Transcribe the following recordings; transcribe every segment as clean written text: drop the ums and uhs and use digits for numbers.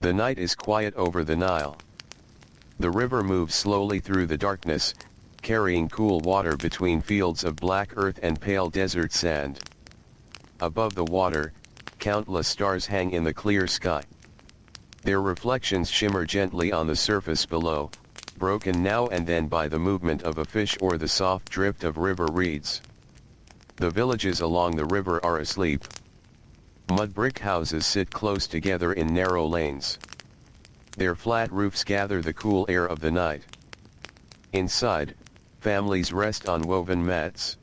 The night is quiet over the Nile. The river moves slowly through the darkness, carrying cool water between fields of black earth and pale desert sand. Above the water, countless stars hang in the clear sky. Their reflections shimmer gently on the surface below, broken now and then by the movement of a fish or the soft drift of river reeds. The villages along the river are asleep. Mudbrick houses sit close together in narrow lanes. Their flat roofs gather the cool air of the night. Inside, families rest on woven mats.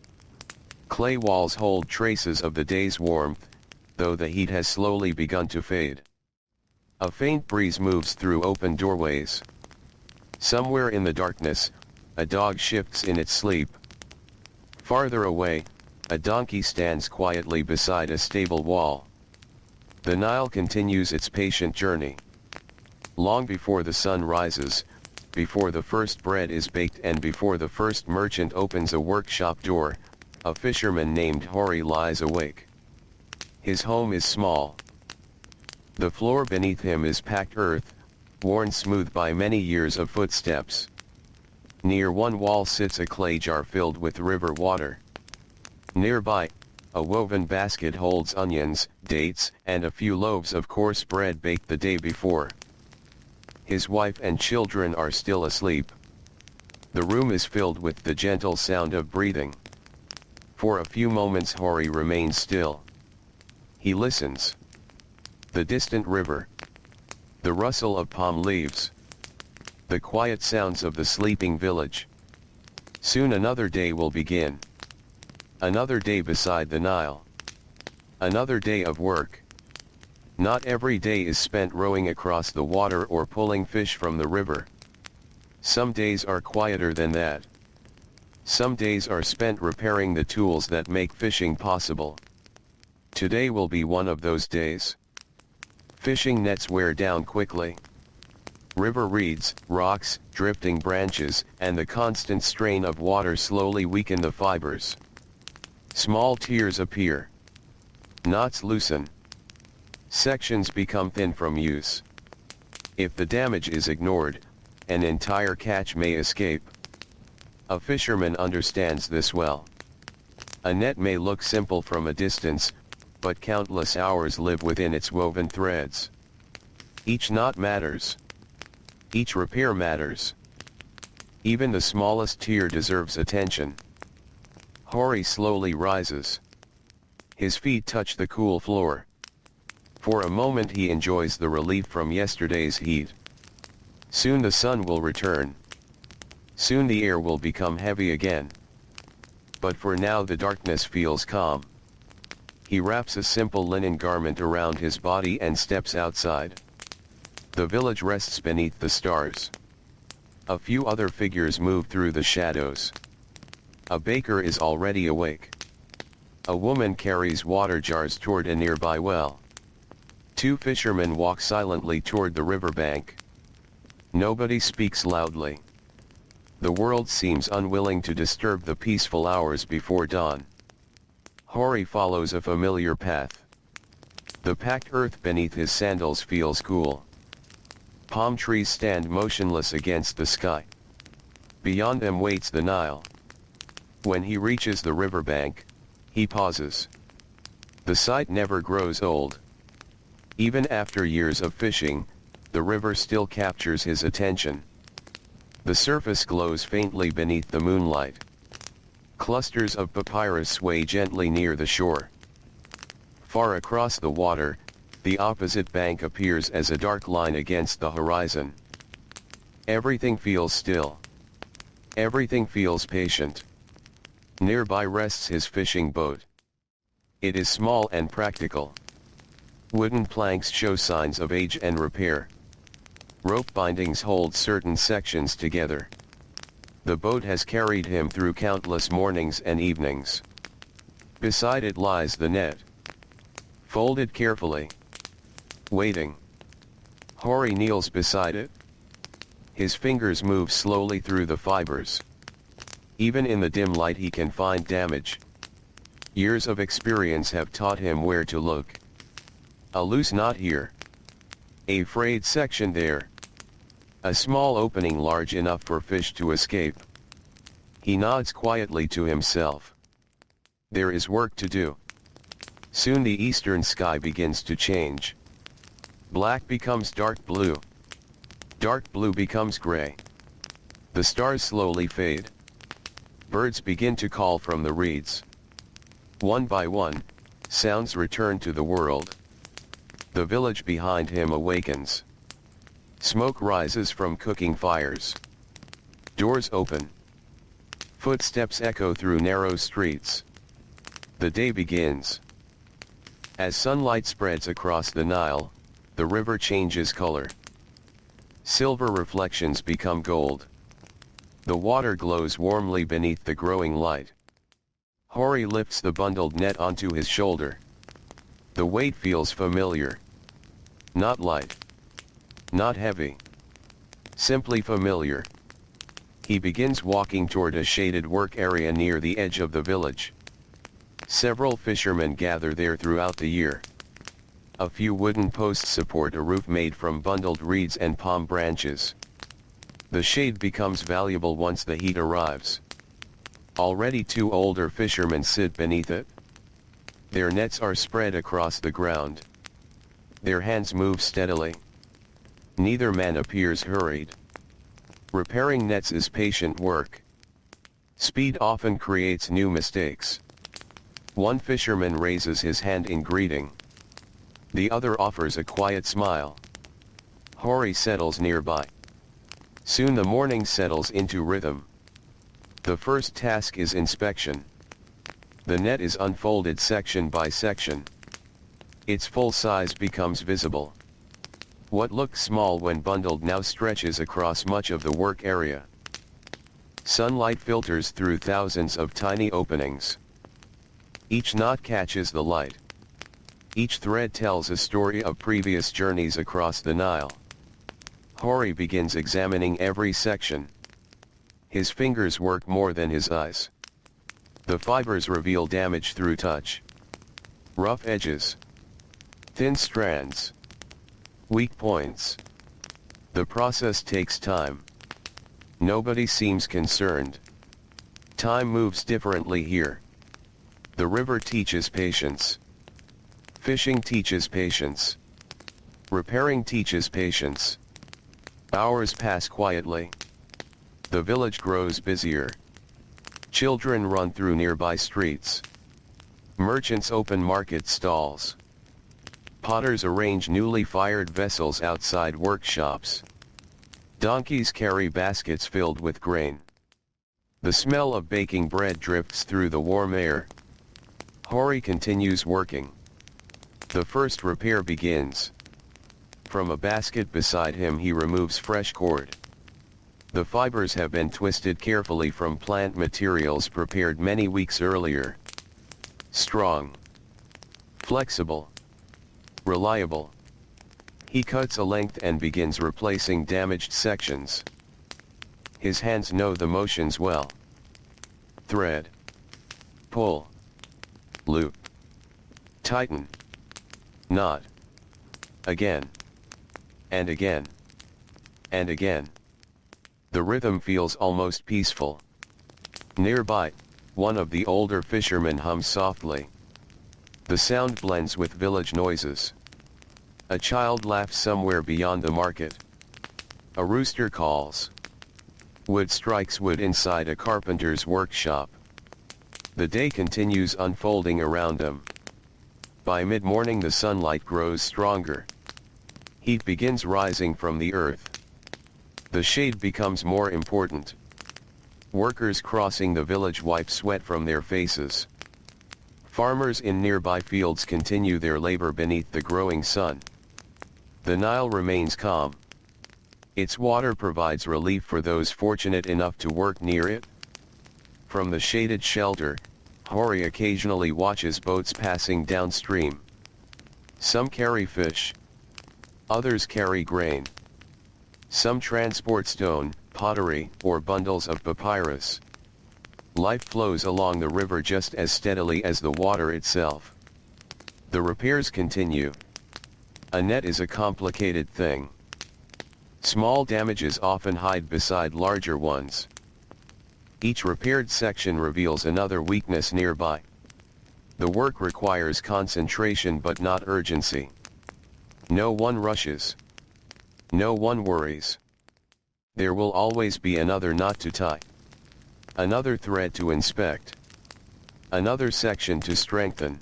Clay walls hold traces of the day's warmth, though the heat has slowly begun to fade. A faint breeze moves through open doorways. Somewhere in the darkness, a dog shifts in its sleep. Farther away, a donkey stands quietly beside a stable wall. The Nile continues its patient journey. Long before the sun rises, before the first bread is baked and before the first merchant opens a workshop door, a fisherman named Hori lies awake. His home is small. The floor beneath him is packed earth, worn smooth by many years of footsteps. Near one wall sits a clay jar filled with river water. Nearby, a woven basket holds onions, dates, and a few loaves of coarse bread baked the day before. His wife and children are still asleep. The room is filled with the gentle sound of breathing. For a few moments Hori remains still. He listens. The distant river. The rustle of palm leaves. The quiet sounds of the sleeping village. Soon another day will begin. Another day beside the Nile. Another day of work. Not every day is spent rowing across the water or pulling fish from the river. Some days are quieter than that. Some days are spent repairing the tools that make fishing possible. Today will be one of those days. Fishing nets wear down quickly. River reeds, rocks, drifting branches, and the constant strain of water slowly weaken the fibers. Small tears appear. Knots loosen. Sections become thin from use. If the damage is ignored, an entire catch may escape. A fisherman understands this well. A net may look simple from a distance, but countless hours live within its woven threads. Each knot matters. Each repair matters. Even the smallest tear deserves attention. Hori slowly rises. His feet touch the cool floor. For a moment he enjoys the relief from yesterday's heat. Soon the sun will return. Soon the air will become heavy again. But for now the darkness feels calm. He wraps a simple linen garment around his body and steps outside. The village rests beneath the stars. A few other figures move through the shadows. A baker is already awake. A woman carries water jars toward a nearby well. Two fishermen walk silently toward the riverbank. Nobody speaks loudly. The world seems unwilling to disturb the peaceful hours before dawn. Hori follows a familiar path. The packed earth beneath his sandals feels cool. Palm trees stand motionless against the sky. Beyond them waits the Nile. When he reaches the riverbank, he pauses. The sight never grows old. Even after years of fishing, the river still captures his attention. The surface glows faintly beneath the moonlight. Clusters of papyrus sway gently near the shore. Far across the water, the opposite bank appears as a dark line against the horizon. Everything feels still. Everything feels patient. Nearby rests his fishing boat. It is small and practical. Wooden planks show signs of age and repair. Rope bindings hold certain sections together. The boat has carried him through countless mornings and evenings. Beside it lies the net. Folded carefully. Waiting. Hori kneels beside it. His fingers move slowly through the fibers. Even in the dim light he can find damage. Years of experience have taught him where to look. A loose knot here. A frayed section there. A small opening large enough for fish to escape. He nods quietly to himself. There is work to do. Soon the eastern sky begins to change. Black becomes dark blue. Dark blue becomes gray. The stars slowly fade. Birds begin to call from the reeds. One by one, sounds return to the world. The village behind him awakens. Smoke rises from cooking fires. Doors open. Footsteps echo through narrow streets. The day begins. As sunlight spreads across the Nile, the river changes color. Silver reflections become gold. The water glows warmly beneath the growing light. Hori lifts the bundled net onto his shoulder. The weight feels familiar. Not light. Not heavy. Simply familiar. He begins walking toward a shaded work area near the edge of the village. Several fishermen gather there throughout the year. A few wooden posts support a roof made from bundled reeds and palm branches. The shade becomes valuable once the heat arrives. Already 2 older fishermen sit beneath it. Their nets are spread across the ground. Their hands move steadily. Neither man appears hurried. Repairing nets is patient work. Speed often creates new mistakes. One fisherman raises his hand in greeting. The other offers a quiet smile. Hori settles nearby. Soon the morning settles into rhythm. The first task is inspection. The net is unfolded section by section. Its full size becomes visible. What looked small when bundled now stretches across much of the work area. Sunlight filters through thousands of tiny openings. Each knot catches the light. Each thread tells a story of previous journeys across the Nile. Hori begins examining every section. His fingers work more than his eyes. The fibers reveal damage through touch. Rough edges. Thin strands. Weak points. The process takes time. Nobody seems concerned. Time moves differently here. The river teaches patience. Fishing teaches patience. Repairing teaches patience. Hours pass quietly. The village grows busier. Children run through nearby streets. Merchants open market stalls. Potters arrange newly fired vessels outside workshops. Donkeys carry baskets filled with grain. The smell of baking bread drifts through the warm air. Hori continues working. The first repair begins. From a basket beside him he removes fresh cord. The fibers have been twisted carefully from plant materials prepared many weeks earlier. Strong. Flexible. Reliable. He cuts a length and begins replacing damaged sections. His hands know the motions well. Thread. Pull. Loop. Tighten. Knot. Again. And again. And again. The rhythm feels almost peaceful. Nearby, one of the older fishermen hums softly. The sound blends with village noises. A child laughs somewhere beyond the market. A rooster calls. Wood strikes wood inside a carpenter's workshop. The day continues unfolding around them. By mid-morning the sunlight grows stronger. Heat begins rising from the earth. The shade becomes more important. Workers crossing the village wipe sweat from their faces. Farmers in nearby fields continue their labor beneath the growing sun. The Nile remains calm. Its water provides relief for those fortunate enough to work near it. From the shaded shelter, Hori occasionally watches boats passing downstream. Some carry fish. Others carry grain. Some transport stone, pottery, or bundles of papyrus. Life flows along the river just as steadily as the water itself. The repairs continue. A net is a complicated thing. Small damages often hide beside larger ones. Each repaired section reveals another weakness nearby. The work requires concentration but not urgency. No one rushes. No one worries. There will always be another knot to tie. Another thread to inspect. Another section to strengthen.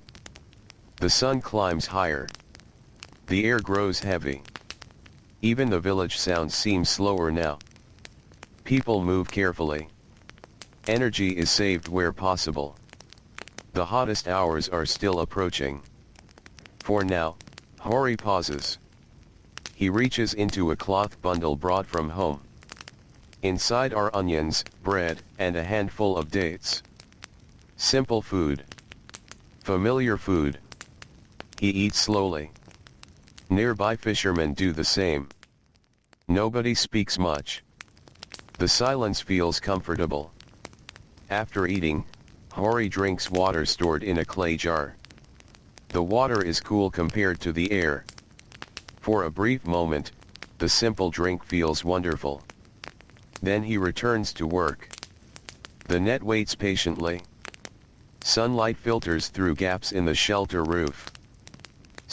The sun climbs higher. The air grows heavy. Even the village sounds seem slower now. People move carefully. Energy is saved where possible. The hottest hours are still approaching. For now, Hori pauses. He reaches into a cloth bundle brought from home. Inside are onions, bread, and a handful of dates. Simple food. Familiar food. He eats slowly. Nearby fishermen do the same. Nobody speaks much. The silence feels comfortable. After eating, Hori drinks water stored in a clay jar. The water is cool compared to the air. For a brief moment, the simple drink feels wonderful. Then he returns to work. The net waits patiently. Sunlight filters through gaps in the shelter roof.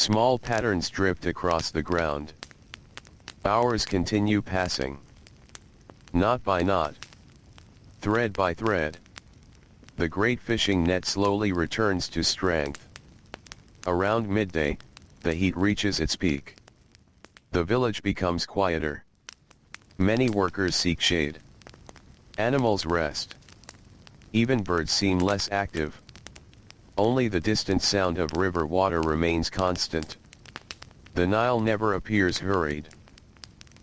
Small patterns drift across the ground. Hours continue passing. Knot by knot. Thread by thread. The great fishing net slowly returns to strength. Around midday, the heat reaches its peak. The village becomes quieter. Many workers seek shade. Animals rest. Even birds seem less active. Only the distant sound of river water remains constant. The Nile never appears hurried.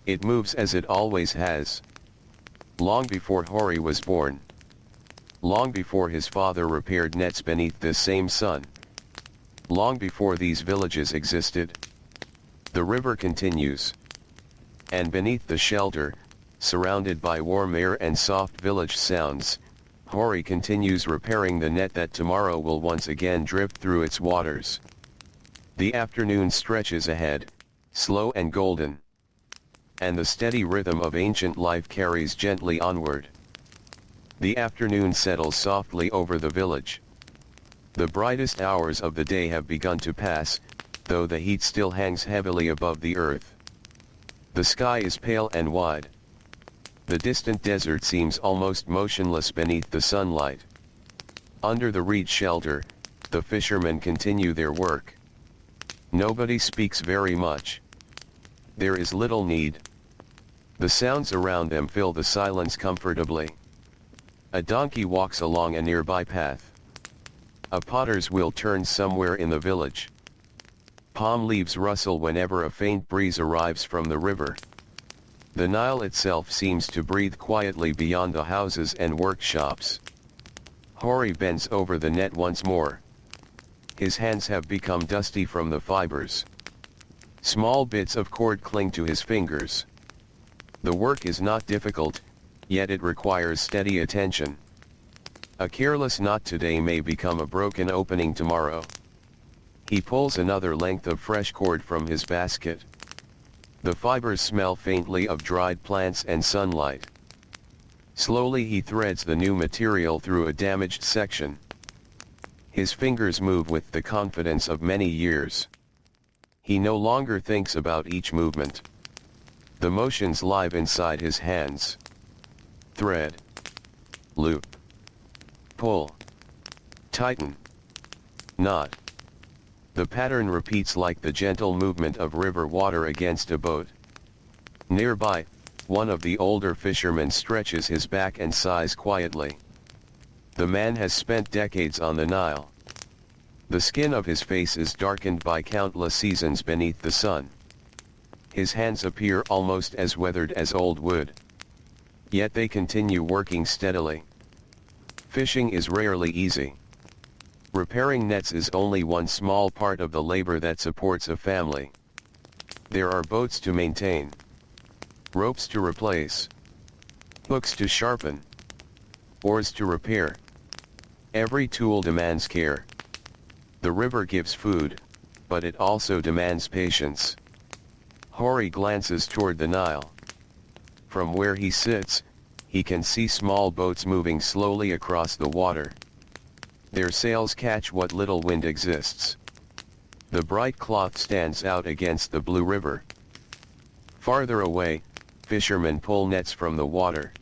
It moves as it always has. Long before Hori was born. Long before his father repaired nets beneath this same sun. Long before these villages existed. The river continues. And beneath the shelter, surrounded by warm air and soft village sounds, Hori continues repairing the net that tomorrow will once again drift through its waters. The afternoon stretches ahead, slow and golden. And the steady rhythm of ancient life carries gently onward. The afternoon settles softly over the village. The brightest hours of the day have begun to pass, though the heat still hangs heavily above the earth. The sky is pale and wide. The distant desert seems almost motionless beneath the sunlight. Under the reed shelter, the fishermen continue their work. Nobody speaks very much. There is little need. The sounds around them fill the silence comfortably. A donkey walks along a nearby path. A potter's wheel turns somewhere in the village. Palm leaves rustle whenever a faint breeze arrives from the river. The Nile itself seems to breathe quietly beyond the houses and workshops. Hori bends over the net once more. His hands have become dusty from the fibers. Small bits of cord cling to his fingers. The work is not difficult, yet it requires steady attention. A careless knot today may become a broken opening tomorrow. He pulls another length of fresh cord from his basket. The fibers smell faintly of dried plants and sunlight. Slowly he threads the new material through a damaged section. His fingers move with the confidence of many years. He no longer thinks about each movement. The motions live inside his hands. Thread. Loop. Pull. Tighten. Knot. The pattern repeats like the gentle movement of river water against a boat. Nearby, one of the older fishermen stretches his back and sighs quietly. The man has spent decades on the Nile. The skin of his face is darkened by countless seasons beneath the sun. His hands appear almost as weathered as old wood. Yet they continue working steadily. Fishing is rarely easy. Repairing nets is only one small part of the labor that supports a family. There are boats to maintain, ropes to replace, hooks to sharpen, oars to repair. Every tool demands care. The river gives food, but it also demands patience. Hori glances toward the Nile. From where he sits, he can see small boats moving slowly across the water. Their sails catch what little wind exists. The bright cloth stands out against the blue river. Farther away, fishermen pull nets from the water.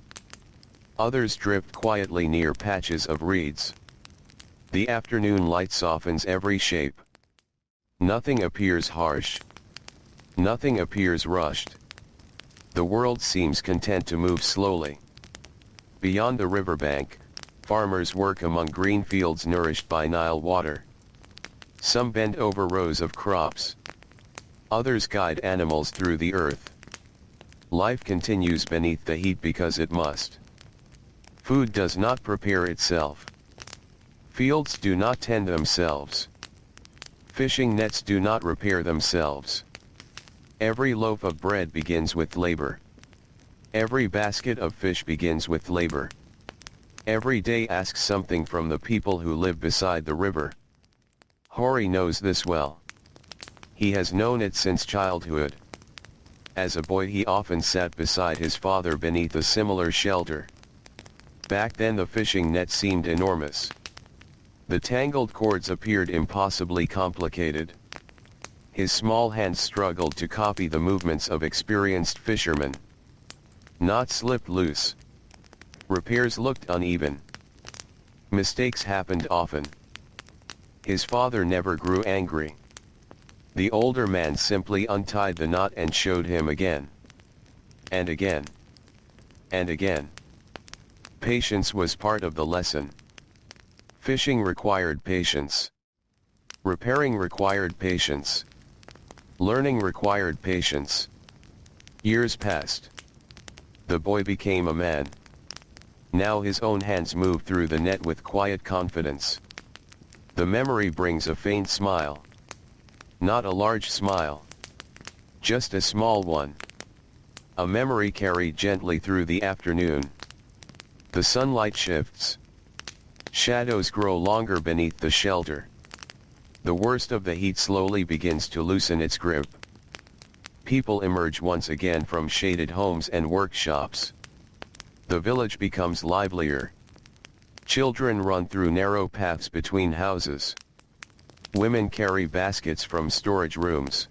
Others drift quietly near patches of reeds. The afternoon light softens every shape. Nothing appears harsh. Nothing appears rushed. The world seems content to move slowly. Beyond the riverbank, farmers work among green fields nourished by Nile water. Some bend over rows of crops. Others guide animals through the earth. Life continues beneath the heat because it must. Food does not prepare itself. Fields do not tend themselves. Fishing nets do not repair themselves. Every loaf of bread begins with labor. Every basket of fish begins with labor. Every day asks something from the people who live beside the river. Hori knows this well. He has known it since childhood. As a boy he often sat beside his father beneath a similar shelter. Back then the fishing net seemed enormous. The tangled cords appeared impossibly complicated. His small hands struggled to copy the movements of experienced fishermen. Knots slipped loose. Repairs looked uneven. Mistakes happened often. His father never grew angry. The older man simply untied the knot and showed him again. And again. And again. Patience was part of the lesson. Fishing required patience. Repairing required patience. Learning required patience. Years passed. The boy became a man. Now his own hands move through the net with quiet confidence. The memory brings a faint smile. Not a large smile. Just a small one. A memory carried gently through the afternoon. The sunlight shifts. Shadows grow longer beneath the shelter. The worst of the heat slowly begins to loosen its grip. People emerge once again from shaded homes and workshops. The village becomes livelier. Children run through narrow paths between houses. Women carry baskets from storage rooms.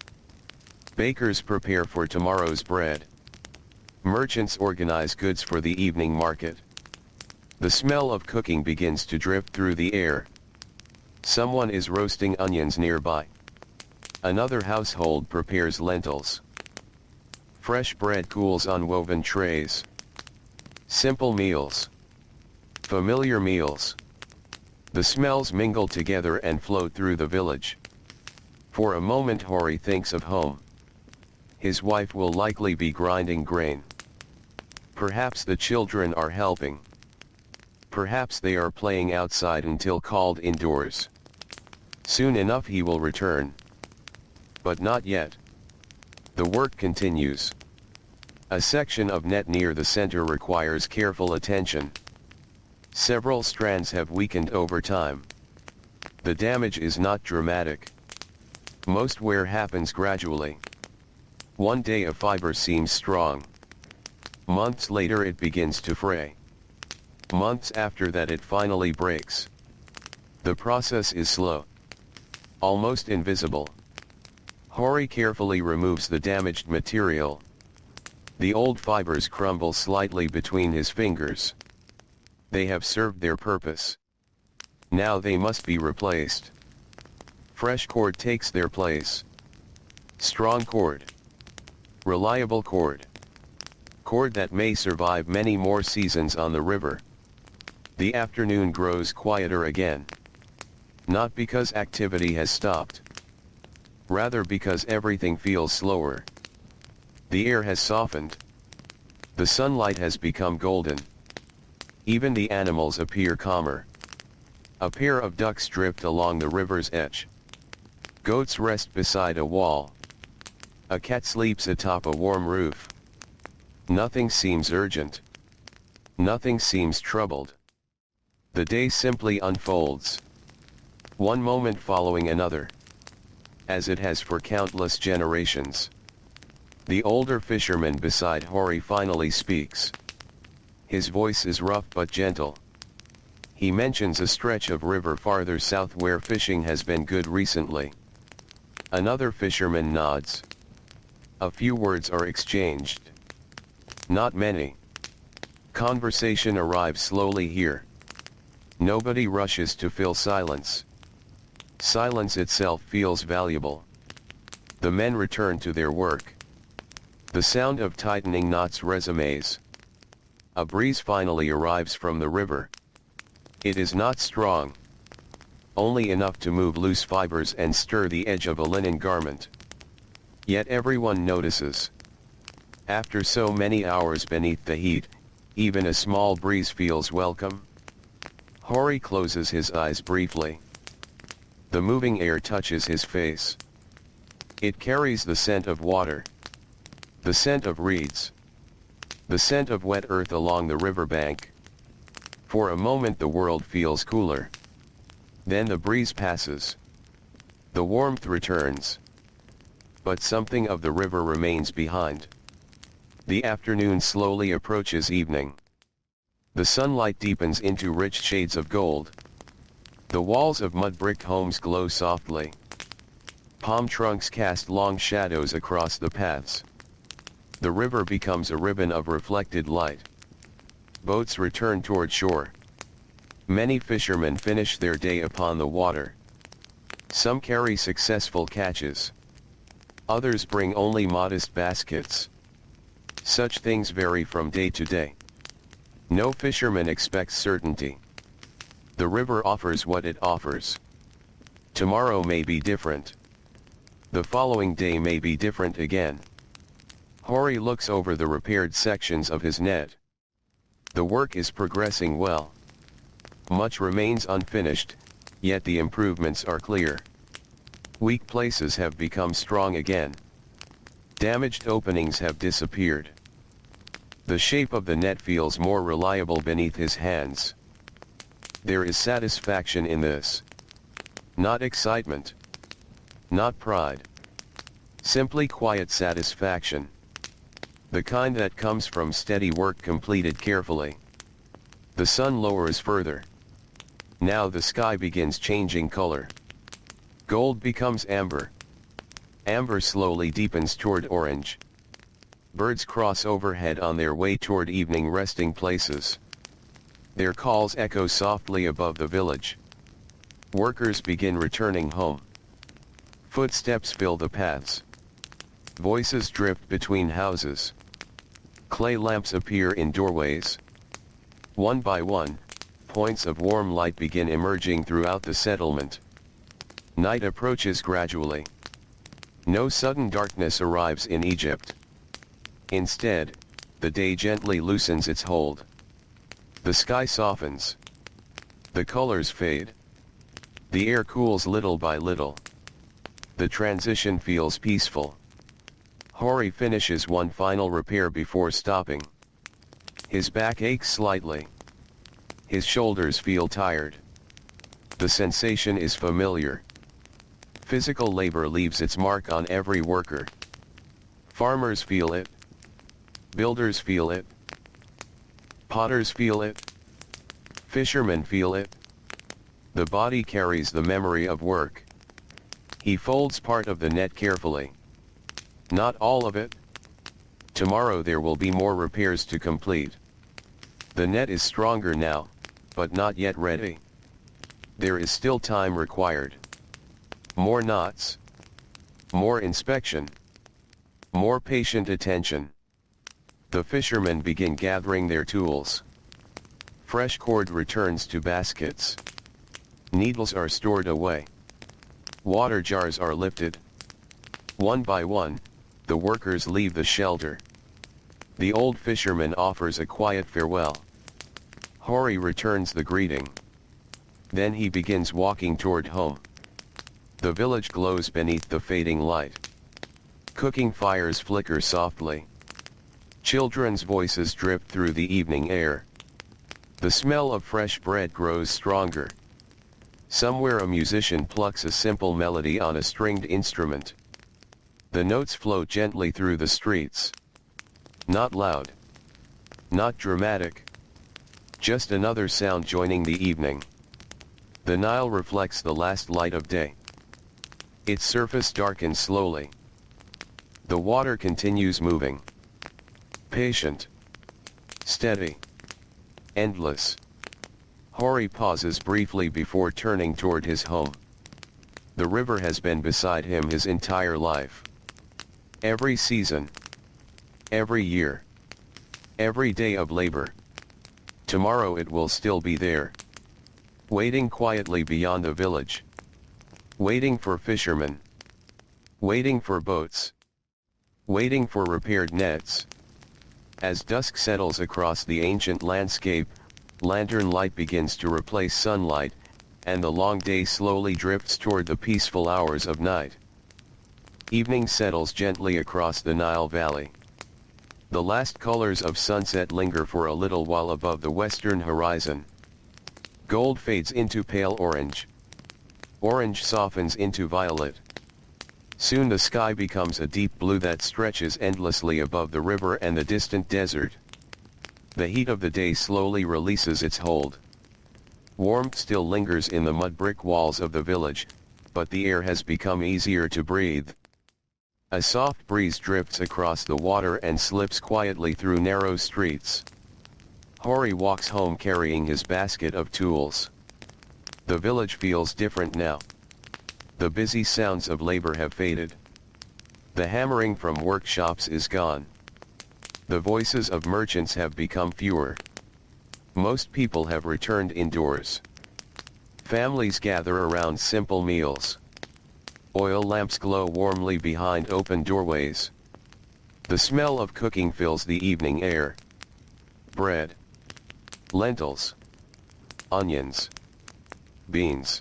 Bakers prepare for tomorrow's bread. Merchants organize goods for the evening market. The smell of cooking begins to drift through the air. Someone is roasting onions nearby. Another household prepares lentils. Fresh bread cools on woven trays. Simple meals. Familiar meals. The smells mingle together and float through the village. For a moment Hori thinks of home. His wife will likely be grinding grain. Perhaps the children are helping. Perhaps they are playing outside until called indoors. Soon enough he will return. But not yet. The work continues. A section of net near the center requires careful attention. Several strands have weakened over time. The damage is not dramatic. Most wear happens gradually. One day a fiber seems strong. Months later it begins to fray. Months after that it finally breaks. The process is slow. Almost invisible. Hori carefully removes the damaged material. The old fibers crumble slightly between his fingers. They have served their purpose. Now they must be replaced. Fresh cord takes their place. Strong cord. Reliable cord. Cord that may survive many more seasons on the river. The afternoon grows quieter again. Not because activity has stopped. Rather because everything feels slower. The air has softened. The sunlight has become golden. Even the animals appear calmer. A pair of ducks drift along the river's edge. Goats rest beside a wall. A cat sleeps atop a warm roof. Nothing seems urgent. Nothing seems troubled. The day simply unfolds. One moment following another. As it has for countless generations. The older fisherman beside Hori finally speaks. His voice is rough but gentle. He mentions a stretch of river farther south where fishing has been good recently. Another fisherman nods. A few words are exchanged. Not many. Conversation arrives slowly here. Nobody rushes to fill silence. Silence itself feels valuable. The men return to their work. The sound of tightening knots resonates. A breeze finally arrives from the river. It is not strong. Only enough to move loose fibers and stir the edge of a linen garment. Yet everyone notices. After so many hours beneath the heat, even a small breeze feels welcome. Hori closes his eyes briefly. The moving air touches his face. It carries the scent of water. The scent of reeds. The scent of wet earth along the riverbank. For a moment the world feels cooler. Then the breeze passes. The warmth returns. But something of the river remains behind. The afternoon slowly approaches evening. The sunlight deepens into rich shades of gold. The walls of mud-brick homes glow softly. Palm trunks cast long shadows across the paths. The river becomes a ribbon of reflected light. Boats return toward shore. Many fishermen finish their day upon the water. Some carry successful catches. Others bring only modest baskets. Such things vary from day to day. No fisherman expects certainty. The river offers what it offers. Tomorrow may be different. The following day may be different again. Hori looks over the repaired sections of his net. The work is progressing well. Much remains unfinished, yet the improvements are clear. Weak places have become strong again. Damaged openings have disappeared. The shape of the net feels more reliable beneath his hands. There is satisfaction in this. Not excitement. Not pride. Simply quiet satisfaction. The kind that comes from steady work completed carefully. The sun lowers further. Now the sky begins changing color. Gold becomes amber. Amber slowly deepens toward orange. Birds cross overhead on their way toward evening resting places. Their calls echo softly above the village. Workers begin returning home. Footsteps fill the paths. Voices drift between houses. Clay lamps appear in doorways. One by one, points of warm light begin emerging throughout the settlement. Night approaches gradually. No sudden darkness arrives in Egypt. Instead, the day gently loosens its hold. The sky softens. The colors fade. The air cools little by little. The transition feels peaceful. Hori finishes one final repair before stopping. His back aches slightly. His shoulders feel tired. The sensation is familiar. Physical labor leaves its mark on every worker. Farmers feel it. Builders feel it. Potters feel it. Fishermen feel it. The body carries the memory of work. He folds part of the net carefully. Not all of it. Tomorrow there will be more repairs to complete. The net is stronger now, but not yet ready. There is still time required. More knots. More inspection. More patient attention. The fishermen begin gathering their tools. Fresh cord returns to baskets. Needles are stored away. Water jars are lifted. One by one, the workers leave the shelter. The old fisherman offers a quiet farewell. Hori returns the greeting. Then he begins walking toward home. The village glows beneath the fading light. Cooking fires flicker softly. Children's voices drift through the evening air. The smell of fresh bread grows stronger. Somewhere a musician plucks a simple melody on a stringed instrument. The notes flow gently through the streets. Not loud. Not dramatic. Just another sound joining the evening. The Nile reflects the last light of day. Its surface darkens slowly. The water continues moving. Patient. Steady. Endless. Hori pauses briefly before turning toward his home. The river has been beside him his entire life. Every season. Every year. Every day of labor. Tomorrow it will still be there. Waiting quietly beyond the village. Waiting for fishermen. Waiting for boats. Waiting for repaired nets. As dusk settles across the ancient landscape, lantern light begins to replace sunlight, and the long day slowly drifts toward the peaceful hours of night. Evening settles gently across the Nile Valley. The last colors of sunset linger for a little while above the western horizon. Gold fades into pale orange. Orange softens into violet. Soon the sky becomes a deep blue that stretches endlessly above the river and the distant desert. The heat of the day slowly releases its hold. Warmth still lingers in the mud-brick walls of the village, but the air has become easier to breathe. A soft breeze drifts across the water and slips quietly through narrow streets. Hori walks home carrying his basket of tools. The village feels different now. The busy sounds of labor have faded. The hammering from workshops is gone. The voices of merchants have become fewer. Most people have returned indoors. Families gather around simple meals. Oil lamps glow warmly behind open doorways. The smell of cooking fills the evening air. Bread. Lentils. Onions. Beans.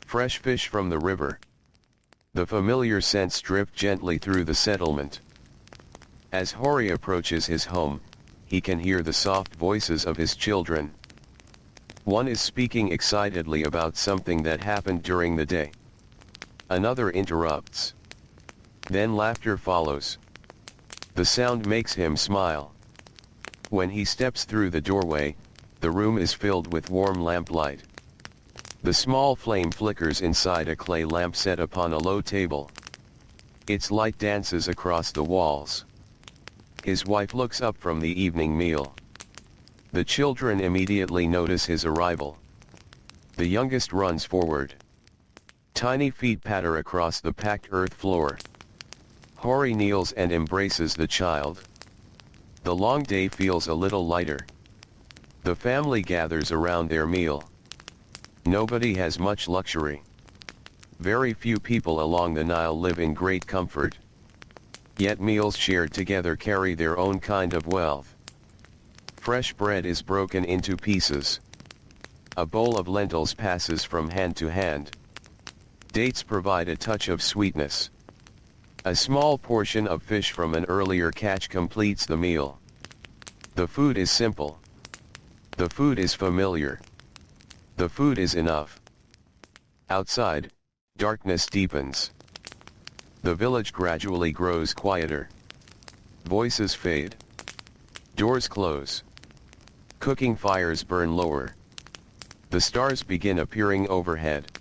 Fresh fish from the river. The familiar scents drift gently through the settlement. As Hori approaches his home, he can hear the soft voices of his children. One is speaking excitedly about something that happened during the day. Another interrupts. Then laughter follows. The sound makes him smile. When he steps through the doorway, the room is filled with warm lamplight. The small flame flickers inside a clay lamp set upon a low table. Its light dances across the walls. His wife looks up from the evening meal. The children immediately notice his arrival. The youngest runs forward. Tiny feet patter across the packed earth floor. Hori kneels and embraces the child. The long day feels a little lighter. The family gathers around their meal. Nobody has much luxury. Very few people along the Nile live in great comfort. Yet meals shared together carry their own kind of wealth. Fresh bread is broken into pieces. A bowl of lentils passes from hand to hand. Dates provide a touch of sweetness. A small portion of fish from an earlier catch completes the meal. The food is simple. The food is familiar. The food is enough. Outside, darkness deepens. The village gradually grows quieter. Voices fade. Doors close. Cooking fires burn lower. The stars begin appearing overhead.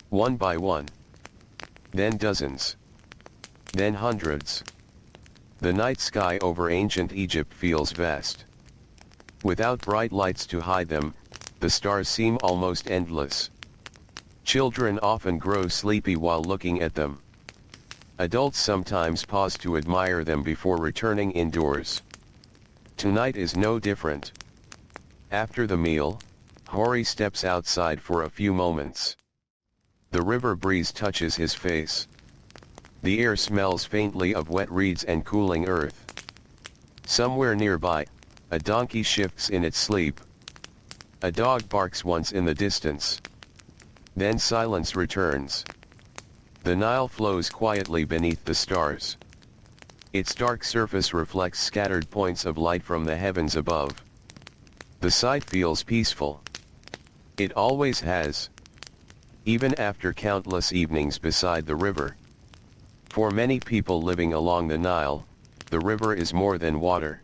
One by one. Then dozens. Then hundreds. The night sky over ancient Egypt feels vast. Without bright lights to hide them, the stars seem almost endless. Children often grow sleepy while looking at them. Adults sometimes pause to admire them before returning indoors. Tonight is no different. After the meal, Hori steps outside for a few moments. The river breeze touches his face. The air smells faintly of wet reeds and cooling earth. Somewhere nearby, a donkey shifts in its sleep. A dog barks once in the distance. Then silence returns. The Nile flows quietly beneath the stars. Its dark surface reflects scattered points of light from the heavens above. The sight feels peaceful. It always has. Even after countless evenings beside the river. For many people living along the Nile, the river is more than water.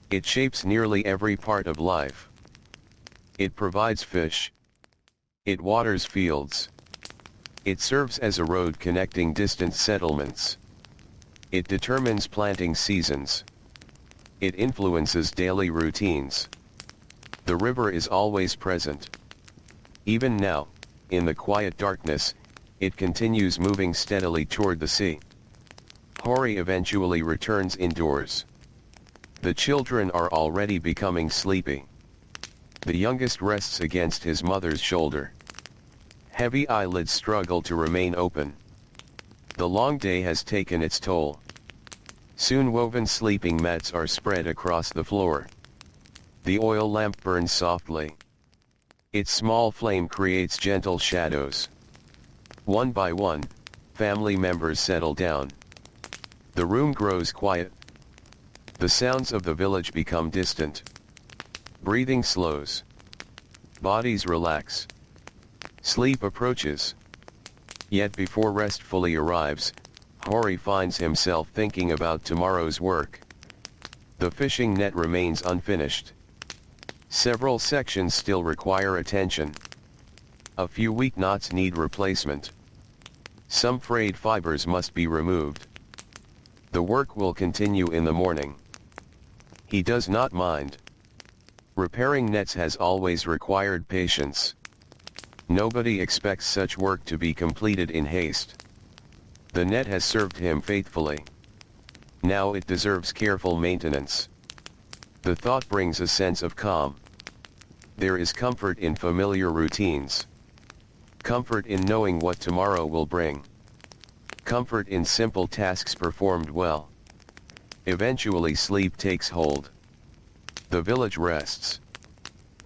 It shapes nearly every part of life. It provides fish. It waters fields. It serves as a road connecting distant settlements. It determines planting seasons. It influences daily routines. The river is always present. Even now, in the quiet darkness, it continues moving steadily toward the sea. Hori eventually returns indoors. The children are already becoming sleepy. The youngest rests against his mother's shoulder. Heavy eyelids struggle to remain open. The long day has taken its toll. Soon woven sleeping mats are spread across the floor. The oil lamp burns softly. Its small flame creates gentle shadows. One by one, family members settle down. The room grows quiet. The sounds of the village become distant. Breathing slows. Bodies relax. Sleep approaches. Yet before rest fully arrives, Hori finds himself thinking about tomorrow's work. The fishing net remains unfinished. Several sections still require attention. A few weak knots need replacement. Some frayed fibers must be removed. The work will continue in the morning. He does not mind. Repairing nets has always required patience. Nobody expects such work to be completed in haste. The net has served him faithfully. Now it deserves careful maintenance. The thought brings a sense of calm. There is comfort in familiar routines. Comfort in knowing what tomorrow will bring. Comfort in simple tasks performed well. Eventually sleep takes hold. The village rests.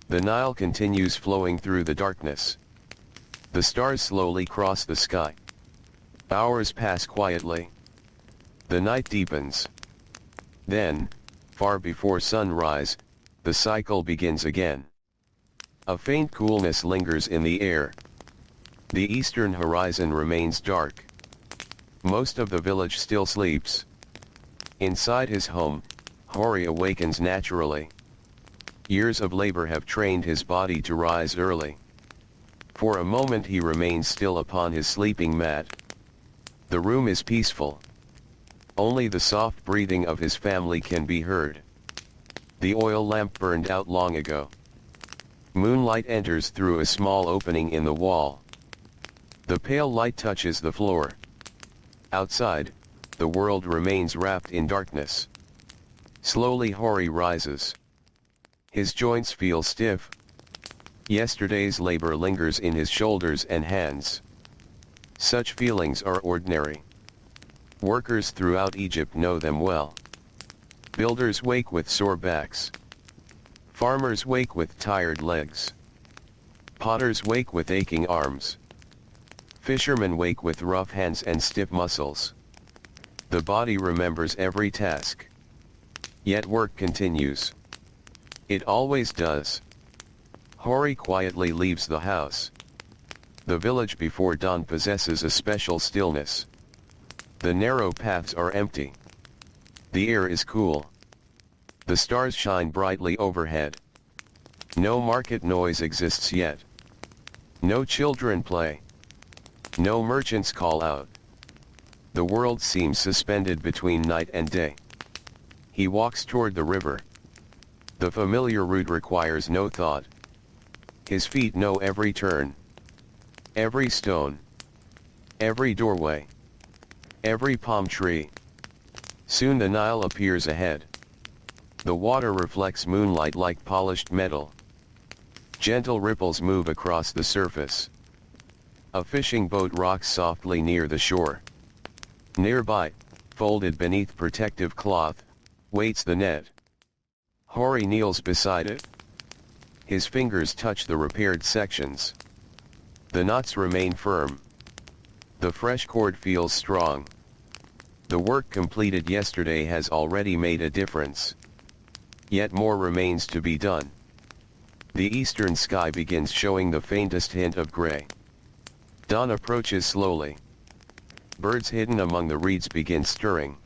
The Nile continues flowing through the darkness. The stars slowly cross the sky. Hours pass quietly. The night deepens. Then, far before sunrise, the cycle begins again. A faint coolness lingers in the air. The eastern horizon remains dark. Most of the village still sleeps. Inside his home, Hori awakens naturally. Years of labor have trained his body to rise early. For a moment he remains still upon his sleeping mat. The room is peaceful. Only the soft breathing of his family can be heard. The oil lamp burned out long ago. Moonlight enters through a small opening in the wall. The pale light touches the floor. Outside, the world remains wrapped in darkness. Slowly Hori rises. His joints feel stiff. Yesterday's labor lingers in his shoulders and hands. Such feelings are ordinary. Workers throughout Egypt know them well. Builders wake with sore backs. Farmers wake with tired legs. Potters wake with aching arms. Fishermen wake with rough hands and stiff muscles. The body remembers every task. Yet work continues. It always does. Hori quietly leaves the house. The village before dawn possesses a special stillness. The narrow paths are empty. The air is cool. The stars shine brightly overhead. No market noise exists yet. No children play. No merchants call out. The world seems suspended between night and day. He walks toward the river. The familiar route requires no thought. His feet know every turn. Every stone. Every doorway. Every palm tree. Soon the Nile appears ahead. The water reflects moonlight like polished metal. Gentle ripples move across the surface. A fishing boat rocks softly near the shore. Nearby, folded beneath protective cloth, waits the net. Hori kneels beside it. His fingers touch the repaired sections. The knots remain firm. The fresh cord feels strong. The work completed yesterday has already made a difference. Yet more remains to be done. The eastern sky begins showing the faintest hint of gray. Dawn approaches slowly. Birds hidden among the reeds begin stirring.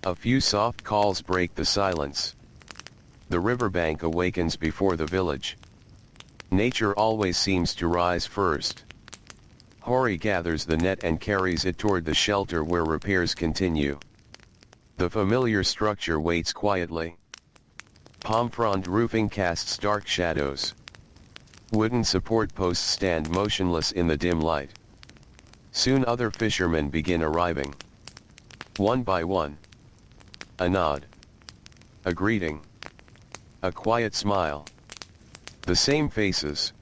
A few soft calls break the silence. The riverbank awakens before the village. Nature always seems to rise first. Hori gathers the net and carries it toward the shelter where repairs continue. The familiar structure waits quietly. Palm frond roofing casts dark shadows. Wooden support posts stand motionless in the dim light. Soon other fishermen begin arriving. One by one. A nod. A greeting. A quiet smile. The same faces.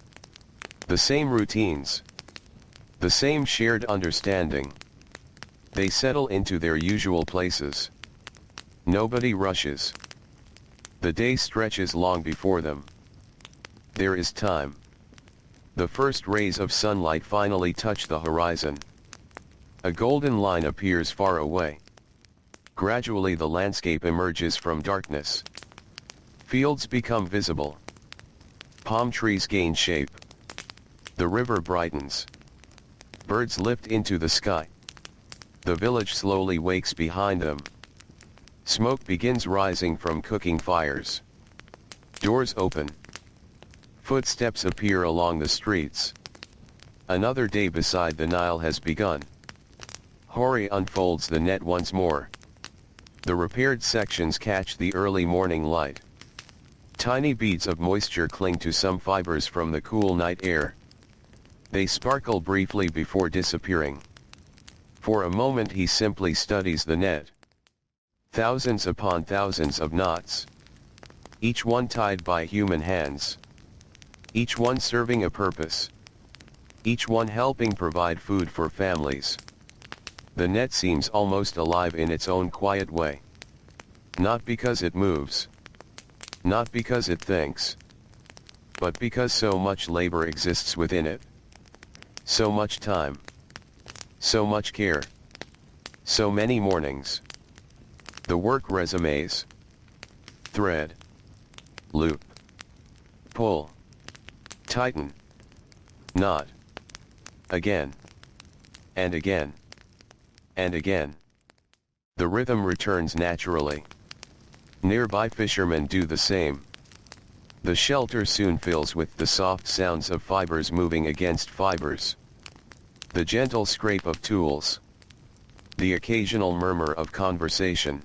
The same routines. The same shared understanding. They settle into their usual places. Nobody rushes. The day stretches long before them. There is time. The first rays of sunlight finally touch the horizon. A golden line appears far away. Gradually the landscape emerges from darkness. Fields become visible. Palm trees gain shape. The river brightens. Birds lift into the sky. The village slowly wakes behind them. Smoke begins rising from cooking fires. Doors open. Footsteps appear along the streets. Another day beside the Nile has begun. Hori unfolds the net once more. The repaired sections catch the early morning light. Tiny beads of moisture cling to some fibers from the cool night air. They sparkle briefly before disappearing. For a moment he simply studies the net. Thousands upon thousands of knots. Each one tied by human hands. Each one serving a purpose. Each one helping provide food for families. The net seems almost alive in its own quiet way. Not because it moves. Not because it thinks. But because so much labor exists within it. So much time. So much care. So many mornings. The work resumes. Thread. Loop. Pull. Tighten. Knot. Again. And again. And again. The rhythm returns naturally. Nearby fishermen do the same. The shelter soon fills with the soft sounds of fibers moving against fibers. The gentle scrape of tools. The occasional murmur of conversation.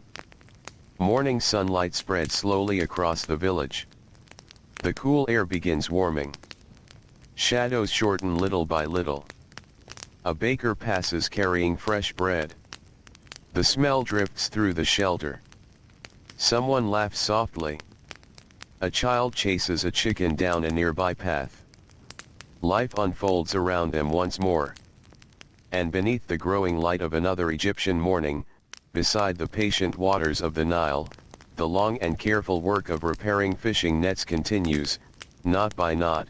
Morning sunlight spreads slowly across the village. The cool air begins warming. Shadows shorten little by little. A baker passes carrying fresh bread. The smell drifts through the shelter. Someone laughs softly. A child chases a chicken down a nearby path. Life unfolds around them once more. And beneath the growing light of another Egyptian morning, beside the patient waters of the Nile, the long and careful work of repairing fishing nets continues, knot by knot,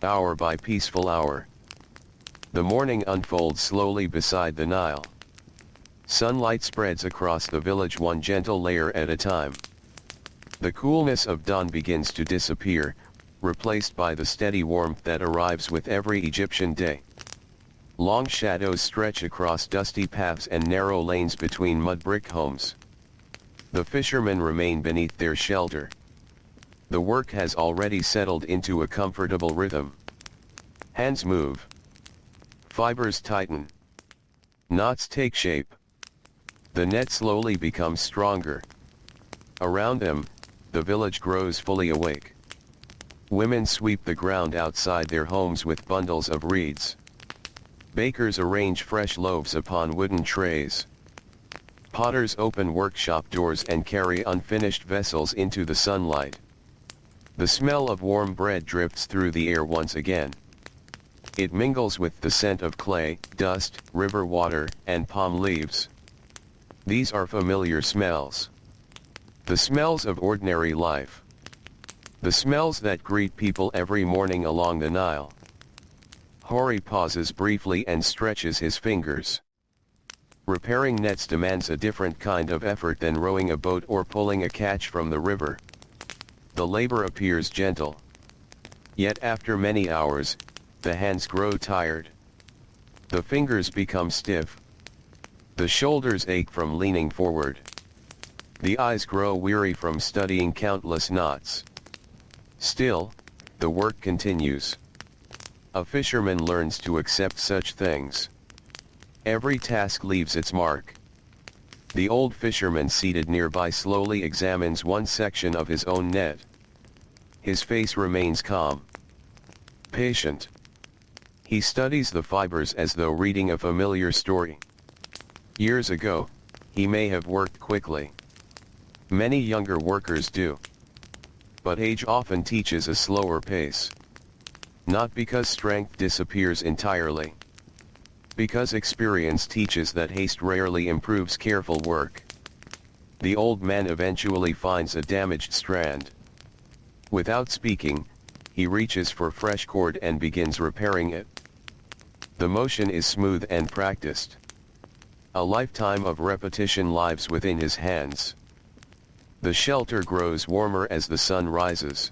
hour by peaceful hour. The morning unfolds slowly beside the Nile. Sunlight spreads across the village one gentle layer at a time. The coolness of dawn begins to disappear, replaced by the steady warmth that arrives with every Egyptian day. Long shadows stretch across dusty paths and narrow lanes between mud-brick homes. The fishermen remain beneath their shelter. The work has already settled into a comfortable rhythm. Hands move. Fibers tighten. Knots take shape. The net slowly becomes stronger. Around them, the village grows fully awake. Women sweep the ground outside their homes with bundles of reeds. Bakers arrange fresh loaves upon wooden trays. Potters open workshop doors and carry unfinished vessels into the sunlight. The smell of warm bread drifts through the air once again. It mingles with the scent of clay, dust, river water, and palm leaves. These are familiar smells. The smells of ordinary life. The smells that greet people every morning along the Nile. Hori pauses briefly and stretches his fingers. Repairing nets demands a different kind of effort than rowing a boat or pulling a catch from the river. The labor appears gentle. Yet after many hours, the hands grow tired. The fingers become stiff. The shoulders ache from leaning forward. The eyes grow weary from studying countless knots. Still, the work continues. A fisherman learns to accept such things. Every task leaves its mark. The old fisherman seated nearby slowly examines one section of his own net. His face remains calm, patient. He studies the fibers as though reading a familiar story. Years ago, he may have worked quickly. Many younger workers do. But age often teaches a slower pace. Not because strength disappears entirely. Because experience teaches that haste rarely improves careful work. The old man eventually finds a damaged strand. Without speaking, he reaches for fresh cord and begins repairing it. The motion is smooth and practiced. A lifetime of repetition lives within his hands. The shelter grows warmer as the sun rises.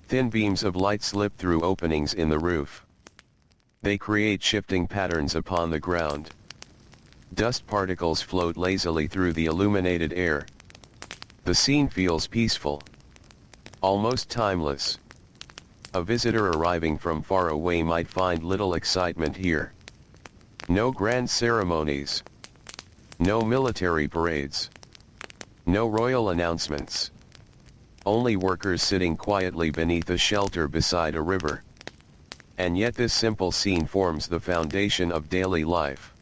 Thin beams of light slip through openings in the roof. They create shifting patterns upon the ground. Dust particles float lazily through the illuminated air. The scene feels peaceful, almost timeless. A visitor arriving from far away might find little excitement here. No grand ceremonies. No military parades. No royal announcements. Only workers sitting quietly beneath a shelter beside a river. And yet this simple scene forms the foundation of daily life.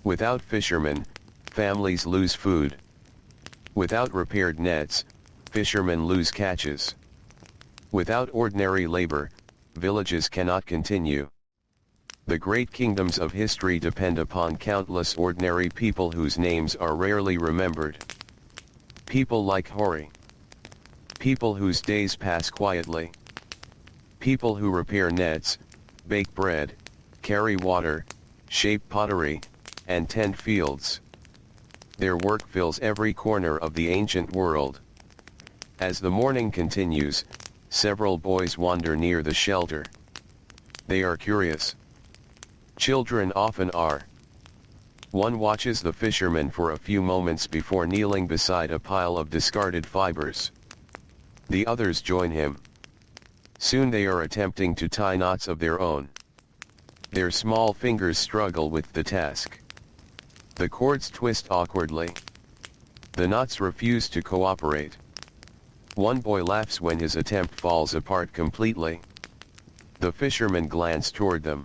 Without fishermen, families lose food. Without repaired nets, fishermen lose catches. Without ordinary labor, villages cannot continue. The great kingdoms of history depend upon countless ordinary people whose names are rarely remembered. People like Hori. People whose days pass quietly. People who repair nets, bake bread, carry water, shape pottery, and tend fields. Their work fills every corner of the ancient world. As the morning continues, several boys wander near the shelter. They are curious. Children often are. One watches the fisherman for a few moments before kneeling beside a pile of discarded fibers. The others join him. Soon they are attempting to tie knots of their own. Their small fingers struggle with the task. The cords twist awkwardly. The knots refuse to cooperate. One boy laughs when his attempt falls apart completely. The fishermen glance toward them.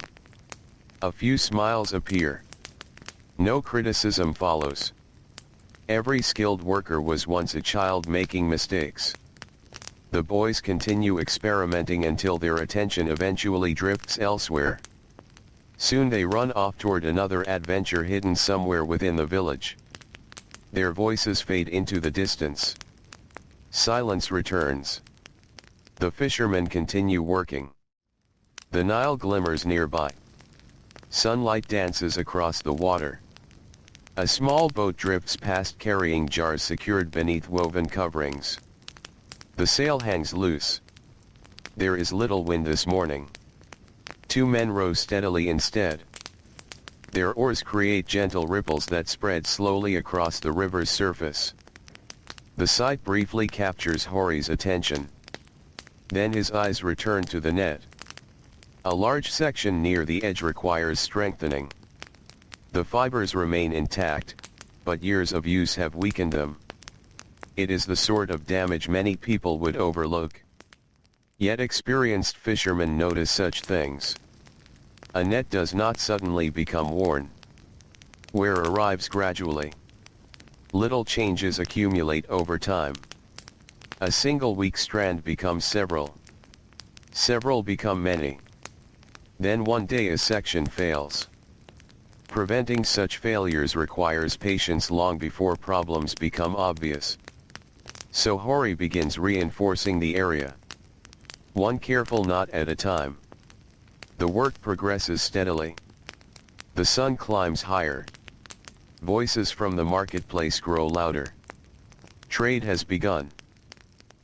A few smiles appear. No criticism follows. Every skilled worker was once a child making mistakes. The boys continue experimenting until their attention eventually drifts elsewhere. Soon they run off toward another adventure hidden somewhere within the village. Their voices fade into the distance. Silence returns. The fishermen continue working. The Nile glimmers nearby. Sunlight dances across the water. A small boat drifts past carrying jars secured beneath woven coverings. The sail hangs loose. There is little wind this morning. Two men row steadily instead. Their oars create gentle ripples that spread slowly across the river's surface. The sight briefly captures Hori's attention. Then his eyes return to the net. A large section near the edge requires strengthening. The fibers remain intact, but years of use have weakened them. It is the sort of damage many people would overlook. Yet experienced fishermen notice such things. A net does not suddenly become worn. Wear arrives gradually. Little changes accumulate over time. A single weak strand becomes several. Several become many. Then one day a section fails. Preventing such failures requires patience long before problems become obvious. So Hori begins reinforcing the area. One careful knot at a time. The work progresses steadily. The sun climbs higher. Voices from the marketplace grow louder. Trade has begun.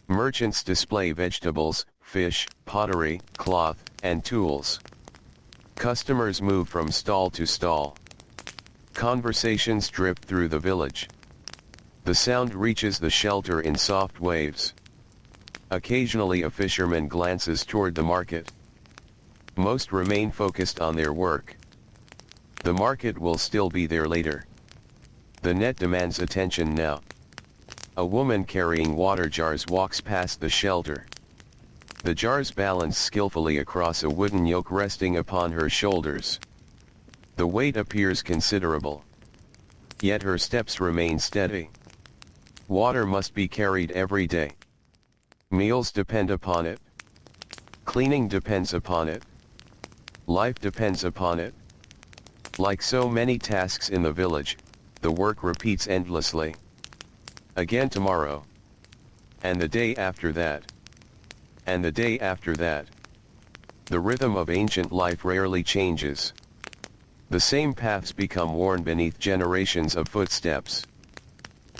Merchants display vegetables, fish, pottery, cloth, and tools. Customers move from stall to stall. Conversations drip through the village. The sound reaches the shelter in soft waves. Occasionally a fisherman glances toward the market. Most remain focused on their work. The market will still be there later. The net demands attention now. A woman carrying water jars walks past the shelter. The jars balance skillfully across a wooden yoke resting upon her shoulders. The weight appears considerable. Yet her steps remain steady. Water must be carried every day. Meals depend upon it. Cleaning depends upon it. Life depends upon it. Like so many tasks in the village, the work repeats endlessly. Again tomorrow. And the day after that. And the day after that. The rhythm of ancient life rarely changes. The same paths become worn beneath generations of footsteps.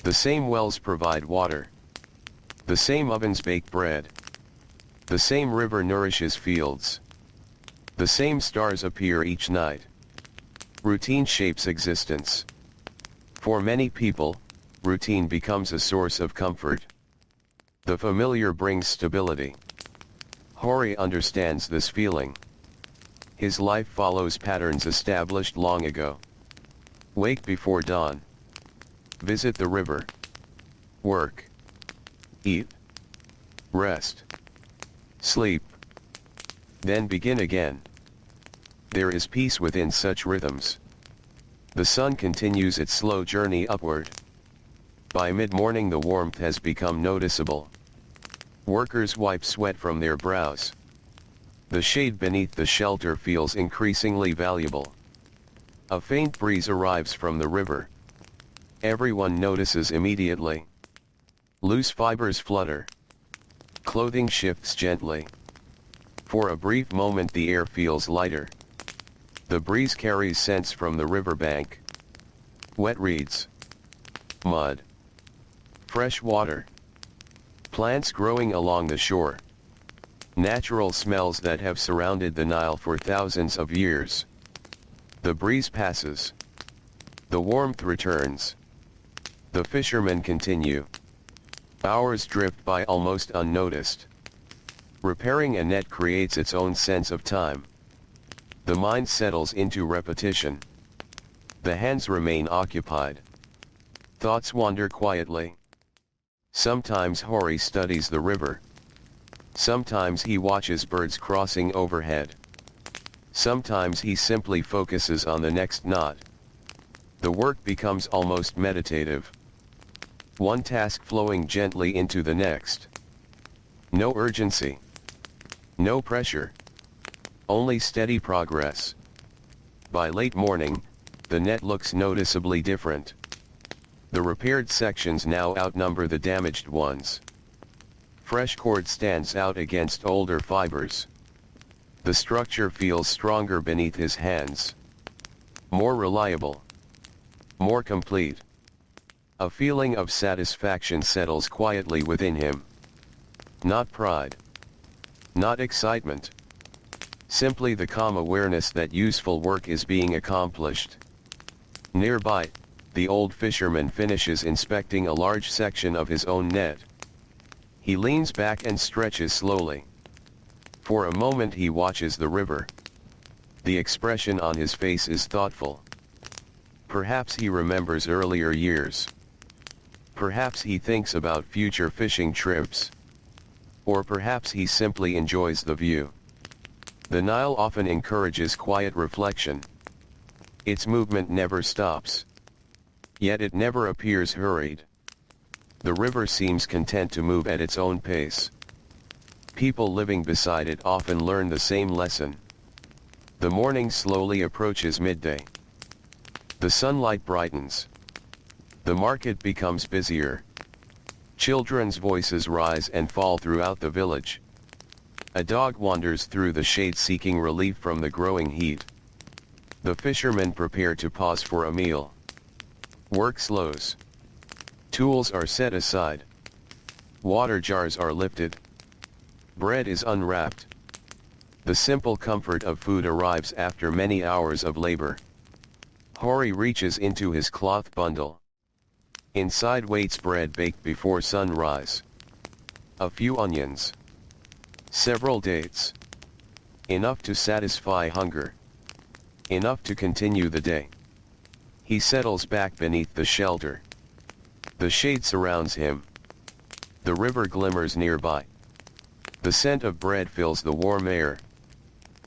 The same wells provide water. The same ovens bake bread. The same river nourishes fields. The same stars appear each night. Routine shapes existence. For many people, routine becomes a source of comfort. The familiar brings stability. Hori understands this feeling. His life follows patterns established long ago. Wake before dawn. Visit the river. Work. Eat. Rest. Sleep. Then begin again. There is peace within such rhythms. The sun continues its slow journey upward. By mid-morning the warmth has become noticeable. Workers wipe sweat from their brows. The shade beneath the shelter feels increasingly valuable. A faint breeze arrives from the river. Everyone notices immediately. Loose fibers flutter. Clothing shifts gently. For a brief moment the air feels lighter. The breeze carries scents from the riverbank. Wet reeds. Mud. Fresh water. Plants growing along the shore. Natural smells that have surrounded the Nile for thousands of years. The breeze passes. The warmth returns. The fishermen continue. Hours drift by almost unnoticed. Repairing a net creates its own sense of time. The mind settles into repetition. The hands remain occupied. Thoughts wander quietly. Sometimes Hori studies the river. Sometimes he watches birds crossing overhead. Sometimes he simply focuses on the next knot. The work becomes almost meditative. One task flowing gently into the next. No urgency. No pressure. Only steady progress. By late morning, the net looks noticeably different. The repaired sections now outnumber the damaged ones. Fresh cord stands out against older fibers. The structure feels stronger beneath his hands. More reliable. More complete. A feeling of satisfaction settles quietly within him. Not pride. Not excitement. Simply the calm awareness that useful work is being accomplished. Nearby, the old fisherman finishes inspecting a large section of his own net. He leans back and stretches slowly. For a moment he watches the river. The expression on his face is thoughtful. Perhaps he remembers earlier years. Perhaps he thinks about future fishing trips. Or perhaps he simply enjoys the view. The Nile often encourages quiet reflection. Its movement never stops. Yet it never appears hurried. The river seems content to move at its own pace. People living beside it often learn the same lesson. The morning slowly approaches midday. The sunlight brightens. The market becomes busier. Children's voices rise and fall throughout the village. A dog wanders through the shade seeking relief from the growing heat. The fishermen prepare to pause for a meal. Work slows. Tools are set aside. Water jars are lifted. Bread is unwrapped. The simple comfort of food arrives after many hours of labor. Hori reaches into his cloth bundle. Inside waits bread baked before sunrise. A few onions. Several dates. Enough to satisfy hunger. Enough to continue the day. He settles back beneath the shelter. The shade surrounds him. The river glimmers nearby. The scent of bread fills the warm air.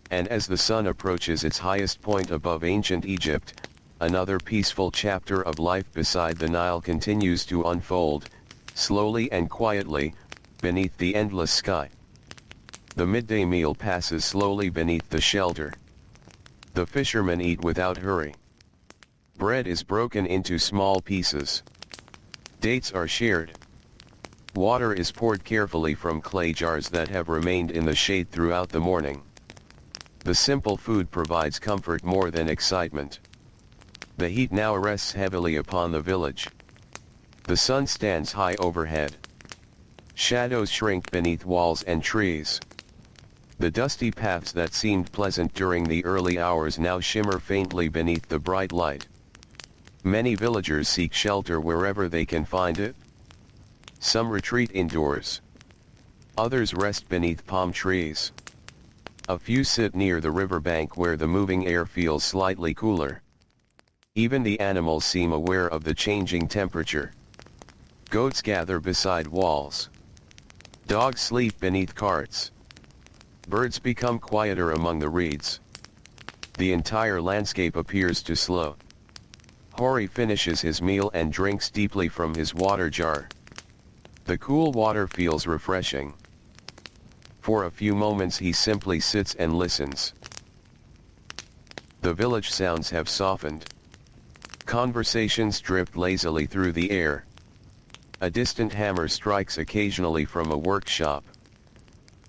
And as the sun approaches its highest point above ancient Egypt, another peaceful chapter of life beside the Nile continues to unfold, slowly and quietly, beneath the endless sky. The midday meal passes slowly beneath the shelter. The fishermen eat without hurry. Bread is broken into small pieces. Dates are shared. Water is poured carefully from clay jars that have remained in the shade throughout the morning. The simple food provides comfort more than excitement. The heat now rests heavily upon the village. The sun stands high overhead. Shadows shrink beneath walls and trees. The dusty paths that seemed pleasant during the early hours now shimmer faintly beneath the bright light. Many villagers seek shelter wherever they can find it. Some retreat indoors. Others rest beneath palm trees. A few sit near the riverbank where the moving air feels slightly cooler. Even the animals seem aware of the changing temperature. Goats gather beside walls. Dogs sleep beneath carts. Birds become quieter among the reeds. The entire landscape appears to slow. Hori finishes his meal and drinks deeply from his water jar. The cool water feels refreshing. For a few moments he simply sits and listens. The village sounds have softened. Conversations drift lazily through the air. A distant hammer strikes occasionally from a workshop.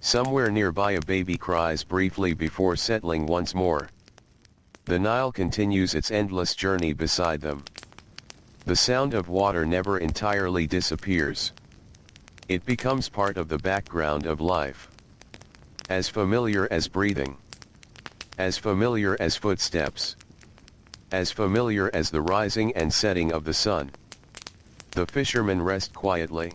Somewhere nearby a baby cries briefly before settling once more. The Nile continues its endless journey beside them. The sound of water never entirely disappears. It becomes part of the background of life. As familiar as breathing. As familiar as footsteps. As familiar as the rising and setting of the sun. The fishermen rest quietly.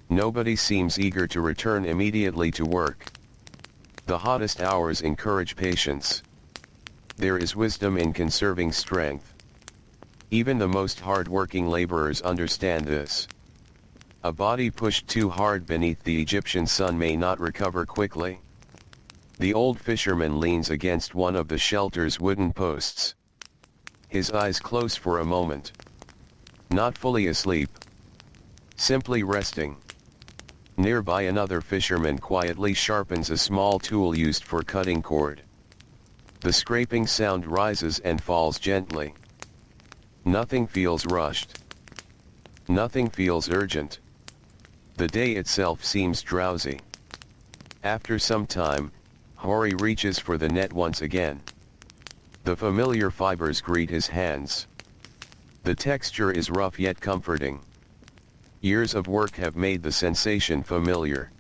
Nobody seems eager to return immediately to work. The hottest hours encourage patience. There is wisdom in conserving strength. Even the most hard-working laborers understand this. A body pushed too hard beneath the Egyptian sun may not recover quickly. The old fisherman leans against one of the shelter's wooden posts. His eyes close for a moment. Not fully asleep. Simply resting. Nearby another fisherman quietly sharpens a small tool used for cutting cord. The scraping sound rises and falls gently. Nothing feels rushed. Nothing feels urgent. The day itself seems drowsy. After some time, Hori reaches for the net once again. The familiar fibers greet his hands. The texture is rough yet comforting. Years of work have made the sensation familiar.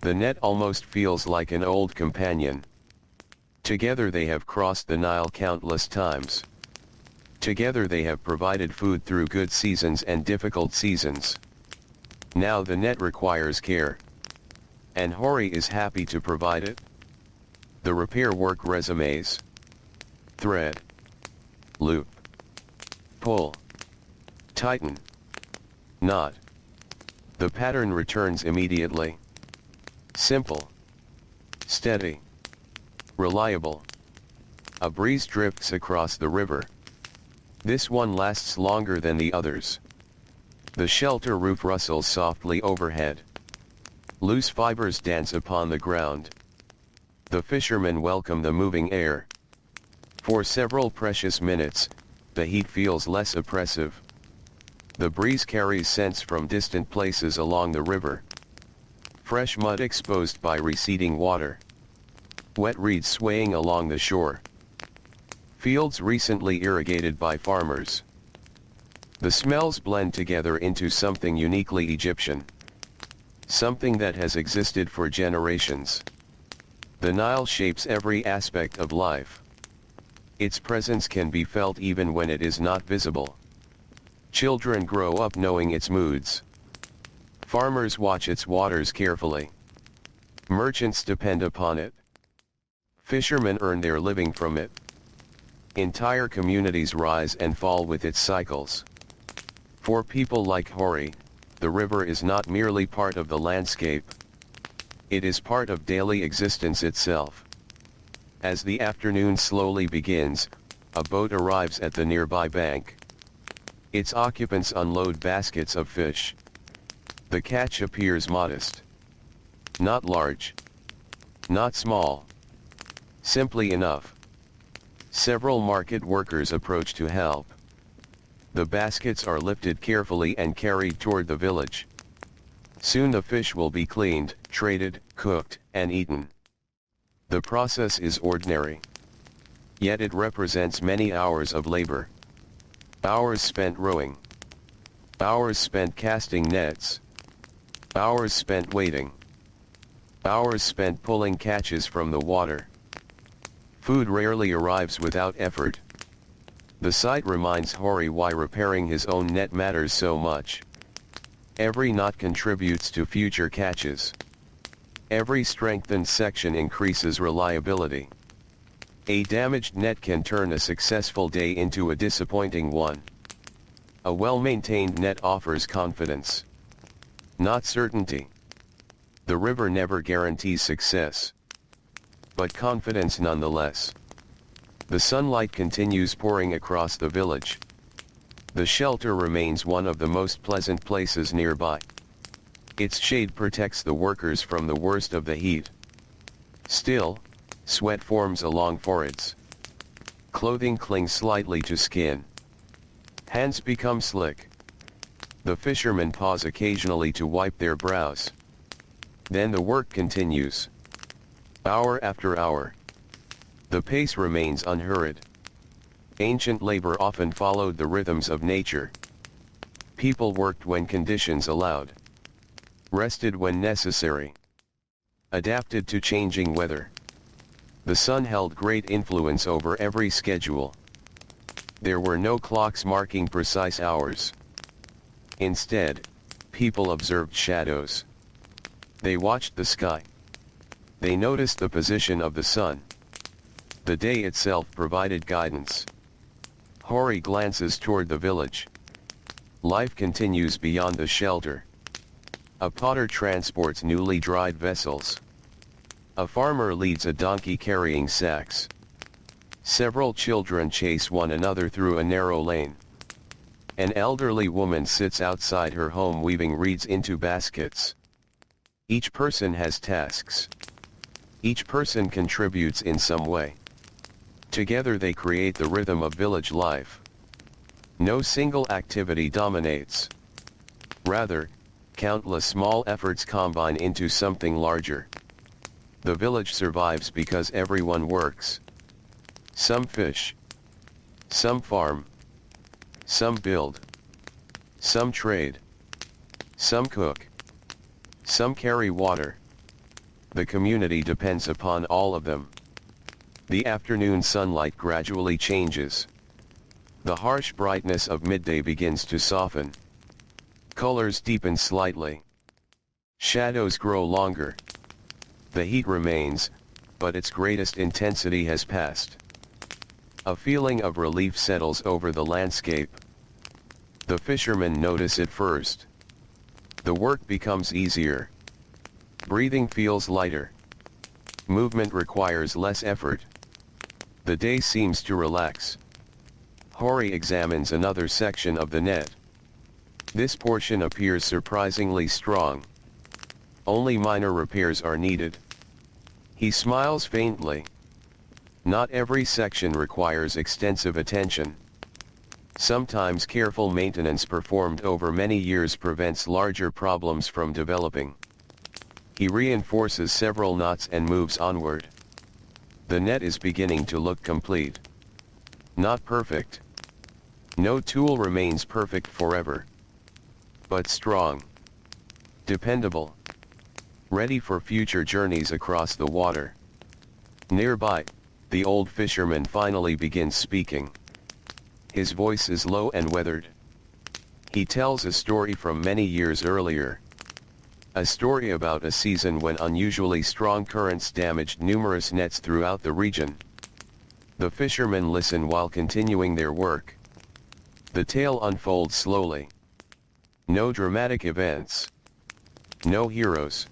The net almost feels like an old companion. Together they have crossed the Nile countless times. Together they have provided food through good seasons and difficult seasons. Now the net requires care. And Hori is happy to provide it. The repair work resumes. Thread. Loop. Pull. Tighten. Knot. The pattern returns immediately. Simple. Steady. Reliable. A breeze drifts across the river. This one lasts longer than the others. The shelter roof rustles softly overhead. Loose fibers dance upon the ground. The fishermen welcome the moving air. For several precious minutes, the heat feels less oppressive. The breeze carries scents from distant places along the river. Fresh mud exposed by receding water. Wet reeds swaying along the shore. Fields recently irrigated by farmers. The smells blend together into something uniquely Egyptian. Something that has existed for generations. The Nile shapes every aspect of life. Its presence can be felt even when it is not visible. Children grow up knowing its moods. Farmers watch its waters carefully. Merchants depend upon it. Fishermen earn their living from it. Entire communities rise and fall with its cycles. For people like Hori, the river is not merely part of the landscape. It is part of daily existence itself. As the afternoon slowly begins, a boat arrives at the nearby bank. Its occupants unload baskets of fish. The catch appears modest. Not large. Not small. Simply enough. Several market workers approach to help. The baskets are lifted carefully and carried toward the village. Soon the fish will be cleaned, traded, cooked, and eaten. The process is ordinary. Yet it represents many hours of labor. Hours spent rowing. Hours spent casting nets. Hours spent waiting. Hours spent pulling catches from the water. Food rarely arrives without effort. The sight reminds Hori why repairing his own net matters so much. Every knot contributes to future catches. Every strengthened section increases reliability. A damaged net can turn a successful day into a disappointing one. A well-maintained net offers confidence, not certainty. The river never guarantees success, but confidence nonetheless. The sunlight continues pouring across the village. The shelter remains one of the most pleasant places nearby. Its shade protects the workers from the worst of the heat. Still, sweat forms along foreheads. Clothing clings slightly to skin. Hands become slick. The fishermen pause occasionally to wipe their brows. Then the work continues. Hour after hour. The pace remains unhurried. Ancient labor often followed the rhythms of nature. People worked when conditions allowed. Rested when necessary. Adapted to changing weather. The sun held great influence over every schedule. There were no clocks marking precise hours. Instead, people observed shadows. They watched the sky. They noticed the position of the sun. The day itself provided guidance. Hori glances toward the village. Life continues beyond the shelter. A potter transports newly dried vessels. A farmer leads a donkey carrying sacks. Several children chase one another through a narrow lane. An elderly woman sits outside her home weaving reeds into baskets. Each person has tasks. Each person contributes in some way. Together they create the rhythm of village life. No single activity dominates. Rather, countless small efforts combine into something larger. The village survives because everyone works. Some fish. Some farm. Some build. Some trade. Some cook. Some carry water. The community depends upon all of them. The afternoon sunlight gradually changes. The harsh brightness of midday begins to soften. Colors deepen slightly. Shadows grow longer. The heat remains, but its greatest intensity has passed. A feeling of relief settles over the landscape. The fishermen notice it first. The work becomes easier. Breathing feels lighter. Movement requires less effort. The day seems to relax. Hori examines another section of the net. This portion appears surprisingly strong. Only minor repairs are needed. He smiles faintly. Not every section requires extensive attention. Sometimes careful maintenance performed over many years prevents larger problems from developing. He reinforces several knots and moves onward. The net is beginning to look complete. Not perfect. No tool remains perfect forever. But strong. Dependable. Ready for future journeys across the water. Nearby, the old fisherman finally begins speaking. His voice is low and weathered. He tells a story from many years earlier. A story about a season when unusually strong currents damaged numerous nets throughout the region. The fishermen listen while continuing their work. The tale unfolds slowly. No dramatic events. No heroes.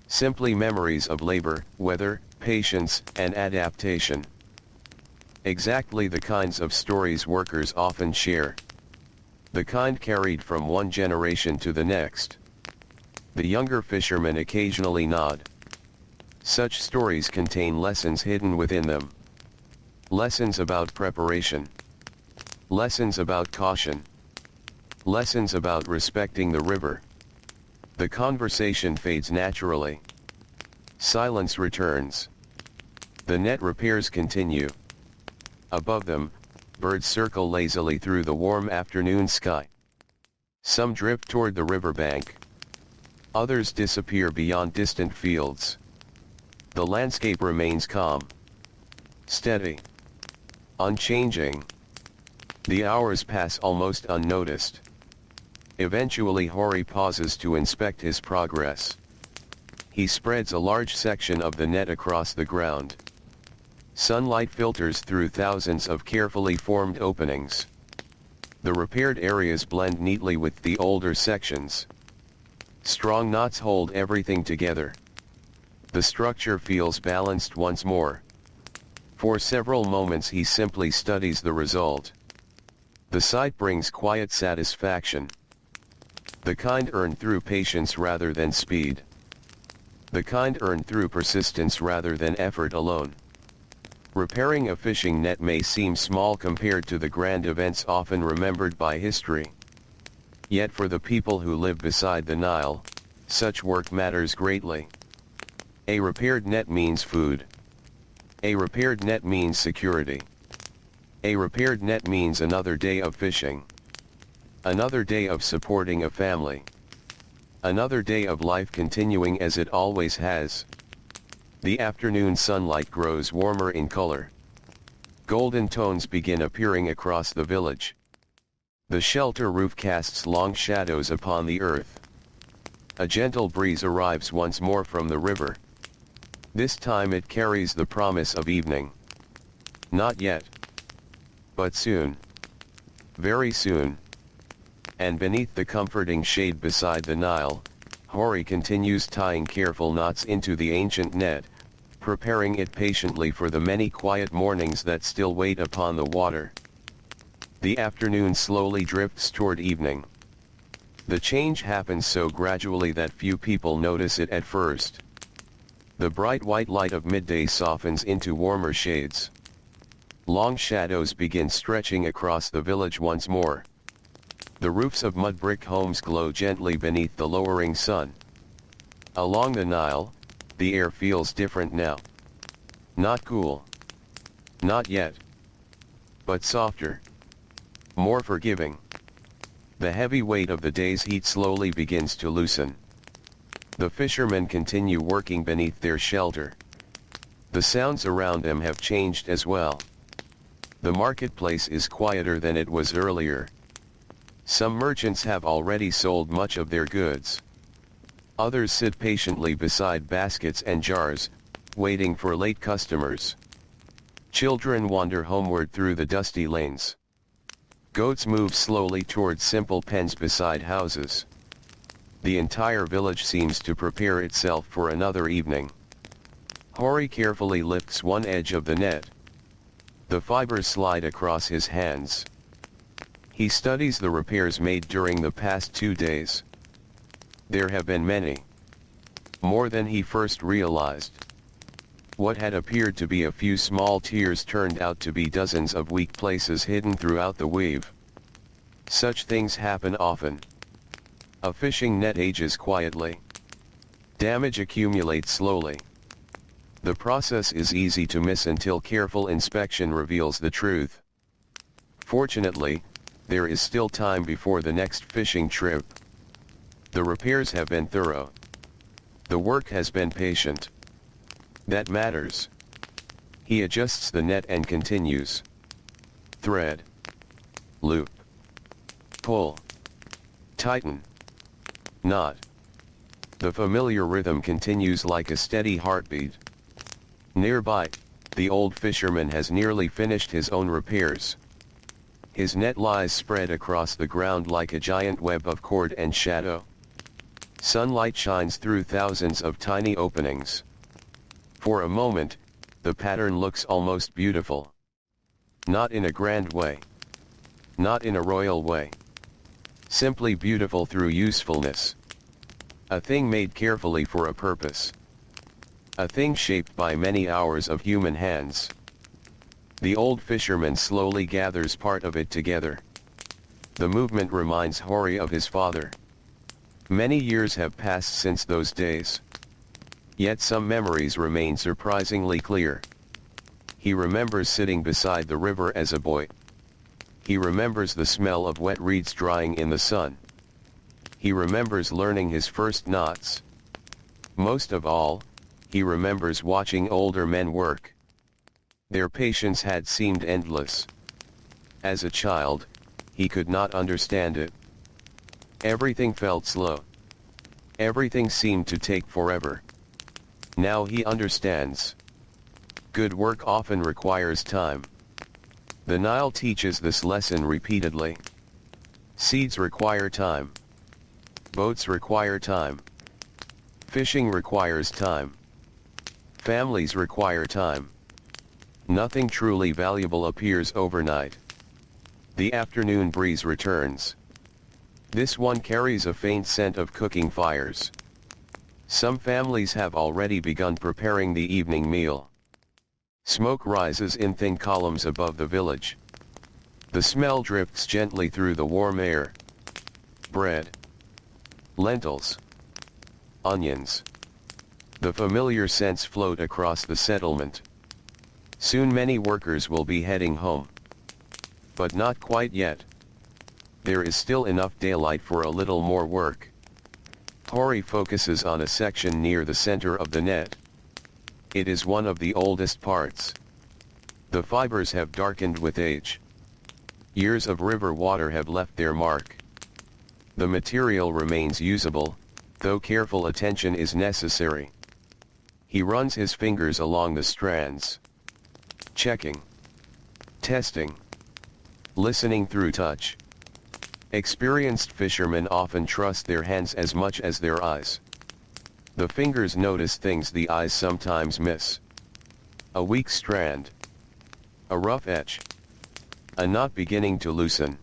Simply memories of labor, weather, patience, and adaptation. Exactly the kinds of stories workers often share. The kind carried from one generation to the next. The younger fishermen occasionally nod. Such stories contain lessons hidden within them. Lessons about preparation. Lessons about caution. Lessons about respecting the river. The conversation fades naturally. Silence returns. The net repairs continue. Above them, birds circle lazily through the warm afternoon sky. Some drift toward the riverbank. Others disappear beyond distant fields. The landscape remains calm. Steady. Unchanging. The hours pass almost unnoticed. Eventually Hori pauses to inspect his progress. He spreads a large section of the net across the ground. Sunlight filters through thousands of carefully formed openings. The repaired areas blend neatly with the older sections. Strong knots hold everything together. The structure feels balanced once more. For several moments he simply studies the result. The sight brings quiet satisfaction. The kind earned through patience rather than speed. The kind earned through persistence rather than effort alone. Repairing a fishing net may seem small compared to the grand events often remembered by history. Yet for the people who live beside the Nile, such work matters greatly. A repaired net means food. A repaired net means security. A repaired net means another day of fishing. Another day of supporting a family. Another day of life continuing as it always has. The afternoon sunlight grows warmer in color. Golden tones begin appearing across the village. The shelter roof casts long shadows upon the earth. A gentle breeze arrives once more from the river. This time it carries the promise of evening. Not yet. But soon. Very soon. And beneath the comforting shade beside the Nile, Hori continues tying careful knots into the ancient net, preparing it patiently for the many quiet mornings that still wait upon the water. The afternoon slowly drifts toward evening. The change happens so gradually that few people notice it at first. The bright white light of midday softens into warmer shades. Long shadows begin stretching across the village once more. The roofs of mud-brick homes glow gently beneath the lowering sun. Along the Nile, the air feels different now. Not cool. Not yet. But softer. More forgiving. The heavy weight of the day's heat slowly begins to loosen. The fishermen continue working beneath their shelter. The sounds around them have changed as well. The marketplace is quieter than it was earlier. Some merchants have already sold much of their goods. Others sit patiently beside baskets and jars, waiting for late customers. Children wander homeward through the dusty lanes. Goats move slowly towards simple pens beside houses. The entire village seems to prepare itself for another evening. Hori carefully lifts one edge of the net. The fibers slide across his hands. He studies the repairs made during the past 2 days. There have been many. More than he first realized. What had appeared to be a few small tears turned out to be dozens of weak places hidden throughout the weave. Such things happen often. A fishing net ages quietly. Damage accumulates slowly. The process is easy to miss until careful inspection reveals the truth. Fortunately, there is still time before the next fishing trip. The repairs have been thorough. The work has been patient. That matters. He adjusts the net and continues. Thread. Loop. Pull. Tighten. Knot. The familiar rhythm continues like a steady heartbeat. Nearby, the old fisherman has nearly finished his own repairs. His net lies spread across the ground like a giant web of cord and shadow. Sunlight shines through thousands of tiny openings. For a moment, the pattern looks almost beautiful. Not in a grand way. Not in a royal way. Simply beautiful through usefulness. A thing made carefully for a purpose. A thing shaped by many hours of human hands. The old fisherman slowly gathers part of it together. The movement reminds Hori of his father. Many years have passed since those days. Yet some memories remain surprisingly clear. He remembers sitting beside the river as a boy. He remembers the smell of wet reeds drying in the sun. He remembers learning his first knots. Most of all, he remembers watching older men work. Their patience had seemed endless. As a child, he could not understand it. Everything felt slow. Everything seemed to take forever. Now he understands. Good work often requires time. The Nile teaches this lesson repeatedly. Seeds require time. Boats require time. Fishing requires time. Families require time. Nothing truly valuable appears overnight. The afternoon breeze returns. This one carries a faint scent of cooking fires. Some families have already begun preparing the evening meal. Smoke rises in thin columns above the village. The smell drifts gently through the warm air. Bread. Lentils. Onions. The familiar scents float across the settlement. Soon many workers will be heading home. But not quite yet. There is still enough daylight for a little more work. Hori focuses on a section near the center of the net. It is one of the oldest parts. The fibers have darkened with age. Years of river water have left their mark. The material remains usable, though careful attention is necessary. He runs his fingers along the strands. Checking. Testing. Listening through touch. Experienced fishermen often trust their hands as much as their eyes. The fingers notice things the eyes sometimes miss. A weak strand. A rough edge. A knot beginning to loosen.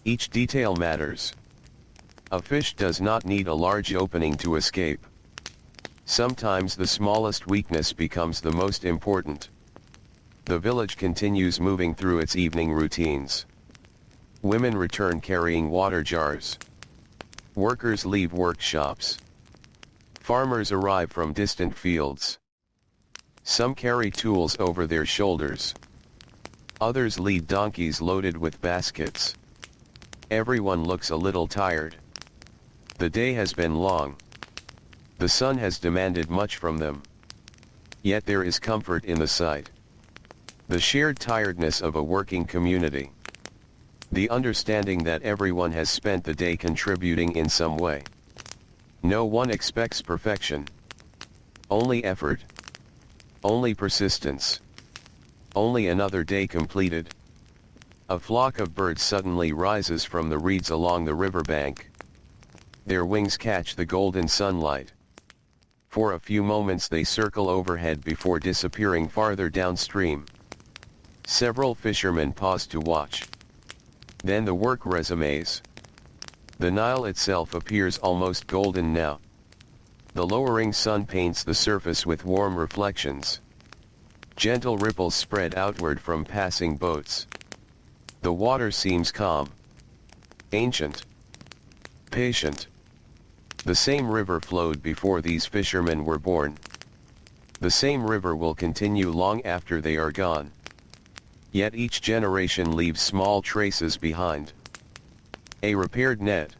Each detail matters. A fish does not need a large opening to escape. Sometimes the smallest weakness becomes the most important. The village continues moving through its evening routines. Women return carrying water jars. Workers leave workshops. Farmers arrive from distant fields. Some carry tools over their shoulders. Others lead donkeys loaded with baskets. Everyone looks a little tired. The day has been long. The sun has demanded much from them. Yet there is comfort in the sight. The shared tiredness of a working community. The understanding that everyone has spent the day contributing in some way. No one expects perfection. Only effort. Only persistence. Only another day completed. A flock of birds suddenly rises from the reeds along the riverbank. Their wings catch the golden sunlight. For a few moments they circle overhead before disappearing farther downstream. Several fishermen pause to watch. Then the work resumes. The Nile itself appears almost golden now. The lowering sun paints the surface with warm reflections. Gentle ripples spread outward from passing boats. The water seems calm. Ancient. Patient. The same river flowed before these fishermen were born. The same river will continue long after they are gone. Yet each generation leaves small traces behind. A repaired net.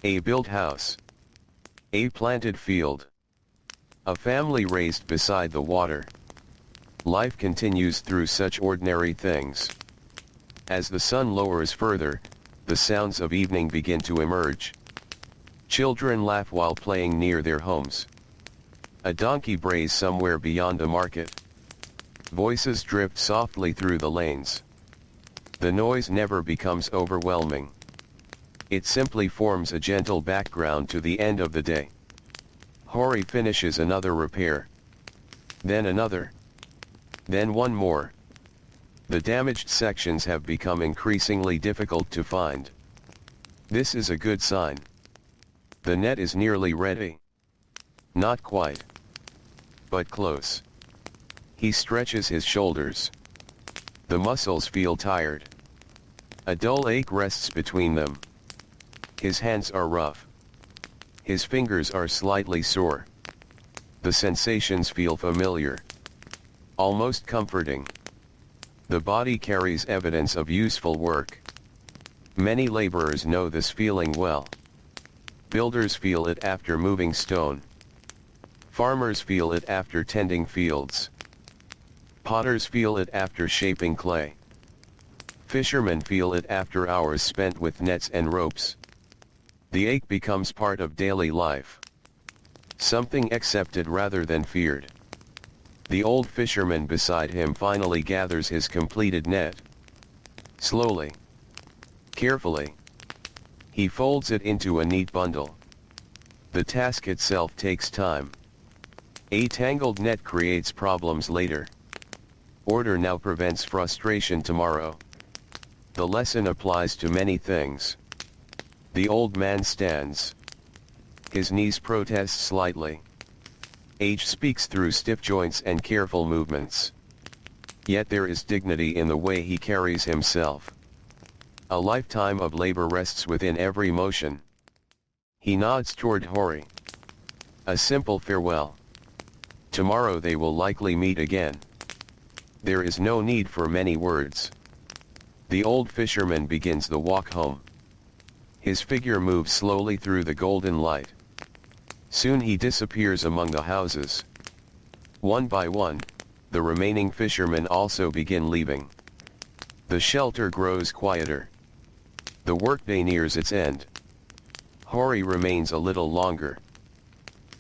A built house. A planted field. A family raised beside the water. Life continues through such ordinary things. As the sun lowers further, the sounds of evening begin to emerge. Children laugh while playing near their homes. A donkey brays somewhere beyond a market. Voices drift softly through the lanes. The noise never becomes overwhelming. It simply forms a gentle background to the end of the day. Hori finishes another repair. Then another. Then one more. The damaged sections have become increasingly difficult to find. This is a good sign. The net is nearly ready. Not quite. But close. He stretches his shoulders. The muscles feel tired. A dull ache rests between them. His hands are rough. His fingers are slightly sore. The sensations feel familiar. Almost comforting. The body carries evidence of useful work. Many laborers know this feeling well. Builders feel it after moving stone. Farmers feel it after tending fields. Potters feel it after shaping clay. Fishermen feel it after hours spent with nets and ropes. The ache becomes part of daily life. Something accepted rather than feared. The old fisherman beside him finally gathers his completed net. Slowly. Carefully. He folds it into a neat bundle. The task itself takes time. A tangled net creates problems later. Order now prevents frustration tomorrow. The lesson applies to many things. The old man stands. His knees protest slightly. Age speaks through stiff joints and careful movements. Yet there is dignity in the way he carries himself. A lifetime of labor rests within every motion. He nods toward Hori. A simple farewell. Tomorrow they will likely meet again. There is no need for many words. The old fisherman begins the walk home. His figure moves slowly through the golden light. Soon he disappears among the houses. One by one, the remaining fishermen also begin leaving. The shelter grows quieter. The workday nears its end. Hori remains a little longer.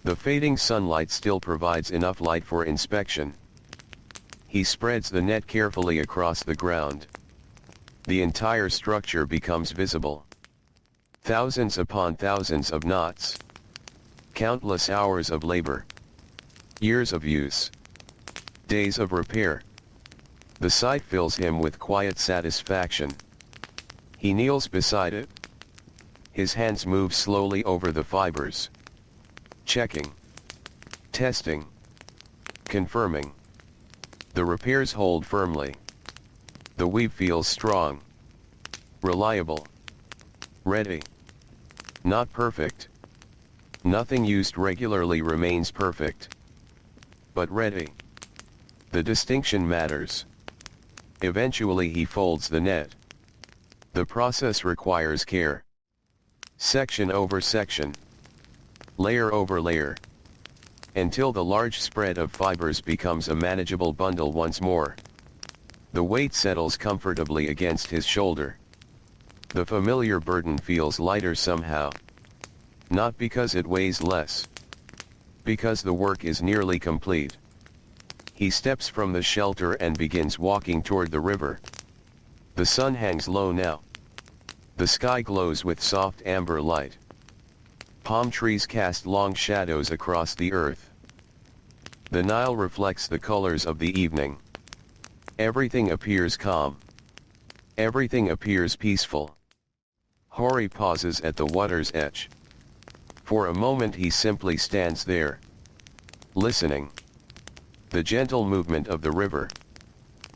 The fading sunlight still provides enough light for inspection. He spreads the net carefully across the ground. The entire structure becomes visible. Thousands upon thousands of knots. Countless hours of labor. Years of use. Days of repair. The sight fills him with quiet satisfaction. He kneels beside it. His hands move slowly over the fibers. Checking. Testing. Confirming. The repairs hold firmly. The weave feels strong. Reliable. Ready. Not perfect. Nothing used regularly remains perfect. But ready. The distinction matters. Eventually he folds the net. The process requires care. Section over section. Layer over layer. Until the large spread of fibers becomes a manageable bundle once more. The weight settles comfortably against his shoulder. The familiar burden feels lighter somehow. Not because it weighs less. Because the work is nearly complete. He steps from the shelter and begins walking toward the river. The sun hangs low now. The sky glows with soft amber light. Palm trees cast long shadows across the earth. The Nile reflects the colors of the evening. Everything appears calm. Everything appears peaceful. Hori pauses at the water's edge. For a moment he simply stands there. Listening. The gentle movement of the river.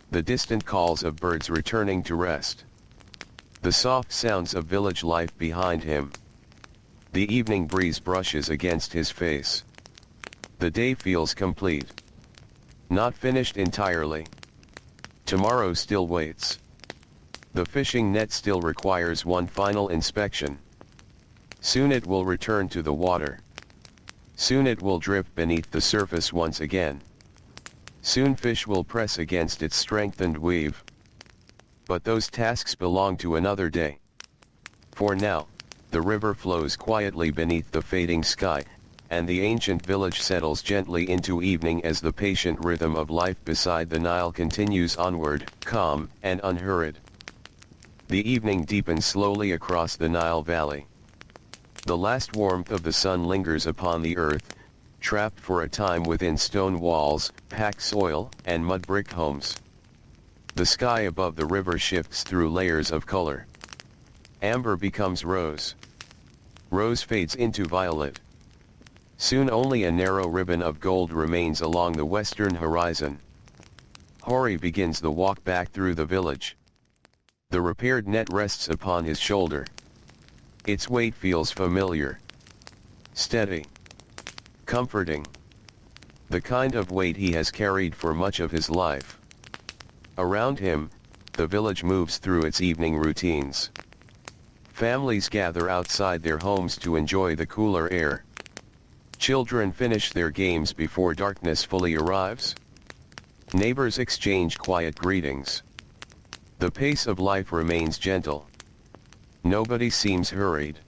The distant calls of birds returning to rest. The soft sounds of village life behind him. The evening breeze brushes against his face. The day feels complete. Not finished entirely. Tomorrow still waits. The fishing net still requires one final inspection. Soon it will return to the water. Soon it will drift beneath the surface once again. Soon fish will press against its strengthened weave. But those tasks belong to another day. For now, the river flows quietly beneath the fading sky, and the ancient village settles gently into evening as the patient rhythm of life beside the Nile continues onward, calm and unhurried. The evening deepens slowly across the Nile Valley. The last warmth of the sun lingers upon the earth, trapped for a time within stone walls, packed soil, and mud-brick homes. The sky above the river shifts through layers of color. Amber becomes rose. Rose fades into violet. Soon only a narrow ribbon of gold remains along the western horizon. Hori begins the walk back through the village. The repaired net rests upon his shoulder. Its weight feels familiar. Steady. Comforting. The kind of weight he has carried for much of his life. Around him, the village moves through its evening routines. Families gather outside their homes to enjoy the cooler air. Children finish their games before darkness fully arrives. Neighbors exchange quiet greetings. The pace of life remains gentle. Nobody seems hurried.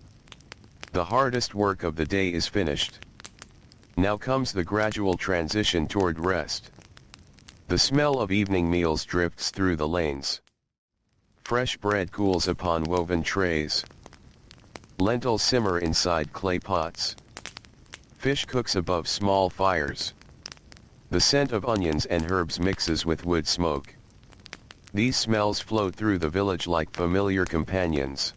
The hardest work of the day is finished. Now comes the gradual transition toward rest. The smell of evening meals drifts through the lanes. Fresh bread cools upon woven trays. Lentils simmer inside clay pots. Fish cooks above small fires. The scent of onions and herbs mixes with wood smoke. These smells float through the village like familiar companions.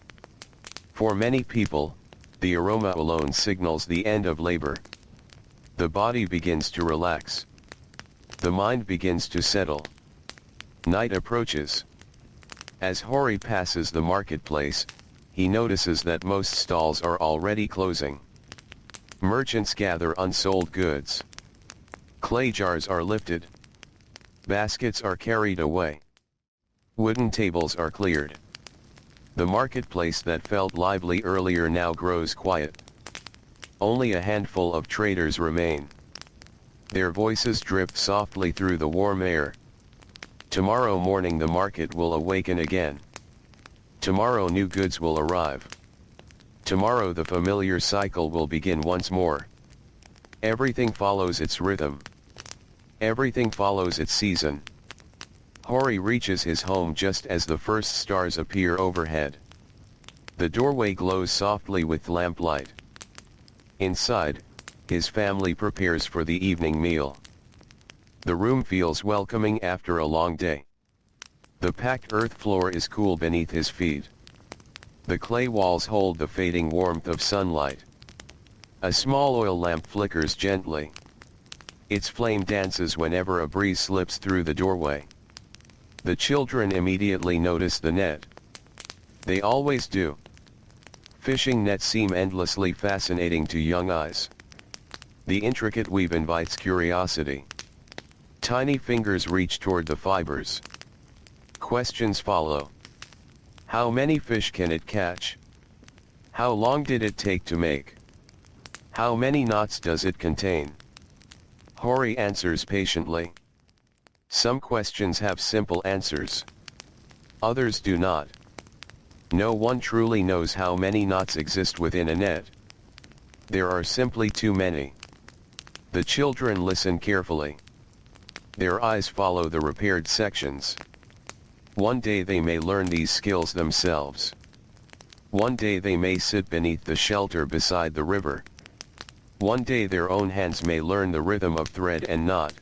For many people, the aroma alone signals the end of labor. The body begins to relax. The mind begins to settle. Night approaches. As Hori passes the marketplace, he notices that most stalls are already closing. Merchants gather unsold goods. Clay jars are lifted. Baskets are carried away. Wooden tables are cleared. The marketplace that felt lively earlier now grows quiet. Only a handful of traders remain. Their voices drift softly through the warm air. Tomorrow morning the market will awaken again. Tomorrow new goods will arrive. Tomorrow the familiar cycle will begin once more. Everything follows its rhythm. Everything follows its season. Hori reaches his home just as the first stars appear overhead. The doorway glows softly with lamplight. Inside, his family prepares for the evening meal. The room feels welcoming after a long day. The packed earth floor is cool beneath his feet. The clay walls hold the fading warmth of sunlight. A small oil lamp flickers gently. Its flame dances whenever a breeze slips through the doorway. The children immediately notice the net. They always do. Fishing nets seem endlessly fascinating to young eyes. The intricate weave invites curiosity. Tiny fingers reach toward the fibers. Questions follow. How many fish can it catch? How long did it take to make? How many knots does it contain? Hori answers patiently. Some questions have simple answers. Others do not. No one truly knows how many knots exist within a net. There are simply too many. The children listen carefully. Their eyes follow the repaired sections. One day they may learn these skills themselves. One day they may sit beneath the shelter beside the river. One day their own hands may learn the rhythm of thread and knot.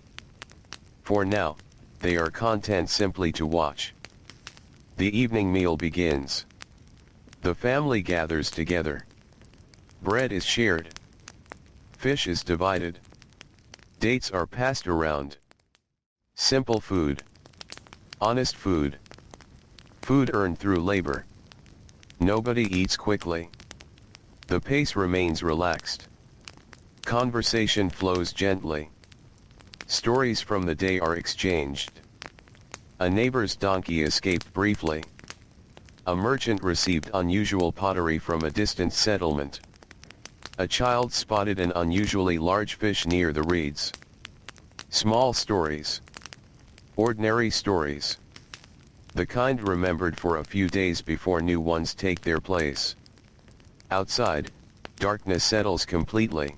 For now, they are content simply to watch. The evening meal begins. The family gathers together. Bread is shared. Fish is divided. Dates are passed around. Simple food. Honest food. Food earned through labor. Nobody eats quickly. The pace remains relaxed. Conversation flows gently. Stories from the day are exchanged. A neighbor's donkey escaped briefly. A merchant received unusual pottery from a distant settlement. A child spotted an unusually large fish near the reeds. Small stories. Ordinary stories. The kind remembered for a few days before new ones take their place. Outside, darkness settles completely.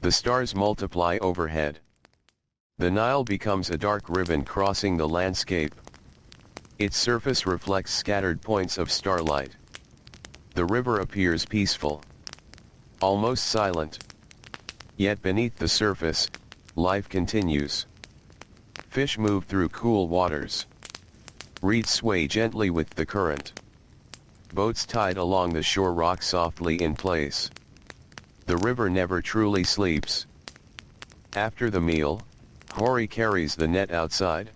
The stars multiply overhead. The Nile becomes a dark ribbon crossing the landscape. Its surface reflects scattered points of starlight. The river appears peaceful, almost silent. Yet beneath the surface, life continues. Fish move through cool waters. Reeds sway gently with the current. Boats tied along the shore rock softly in place. The river never truly sleeps. After the meal, Hori carries the net outside.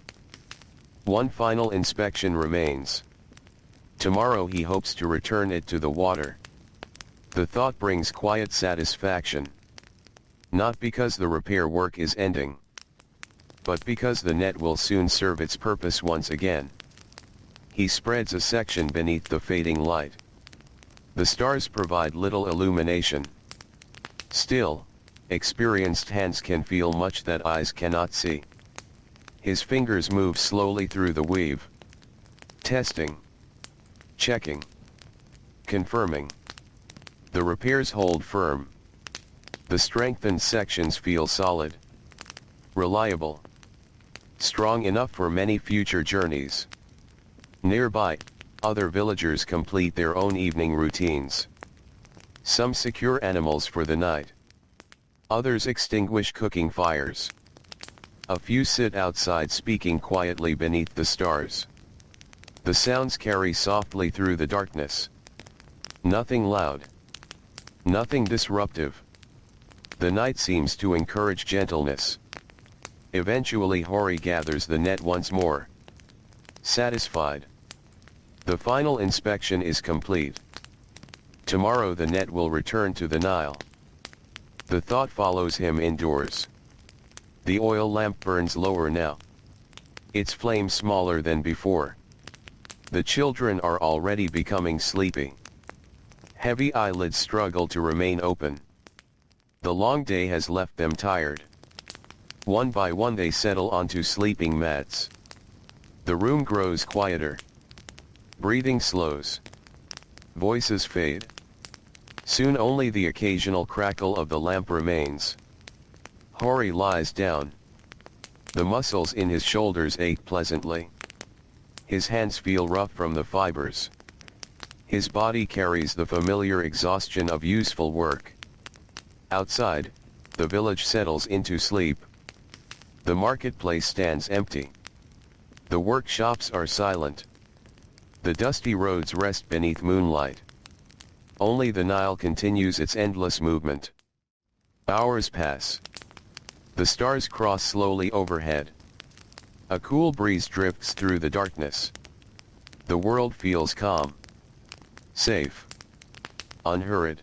One final inspection remains. Tomorrow he hopes to return it to the water. The thought brings quiet satisfaction. Not because the repair work is ending, but because the net will soon serve its purpose once again. He spreads a section beneath the fading light. The stars provide little illumination. Still, experienced hands can feel much that eyes cannot see. His fingers move slowly through the weave. Testing. Checking. Confirming. The repairs hold firm. The strengthened sections feel solid. Reliable. Strong enough for many future journeys. Nearby, other villagers complete their own evening routines. Some secure animals for the night. Others extinguish cooking fires. A few sit outside speaking quietly beneath the stars. The sounds carry softly through the darkness. Nothing loud. Nothing disruptive. The night seems to encourage gentleness. Eventually Hori gathers the net once more. Satisfied. The final inspection is complete. Tomorrow the net will return to the Nile. The thought follows him indoors. The oil lamp burns lower now. Its flame smaller than before. The children are already becoming sleepy. Heavy eyelids struggle to remain open. The long day has left them tired. One by one they settle onto sleeping mats. The room grows quieter. Breathing slows. Voices fade. Soon only the occasional crackle of the lamp remains. Hori lies down. The muscles in his shoulders ache pleasantly. His hands feel rough from the fibers. His body carries the familiar exhaustion of useful work. Outside, the village settles into sleep. The marketplace stands empty. The workshops are silent. The dusty roads rest beneath moonlight. Only the Nile continues its endless movement. Hours pass. The stars cross slowly overhead. A cool breeze drifts through the darkness. The world feels calm. Safe. Unhurried.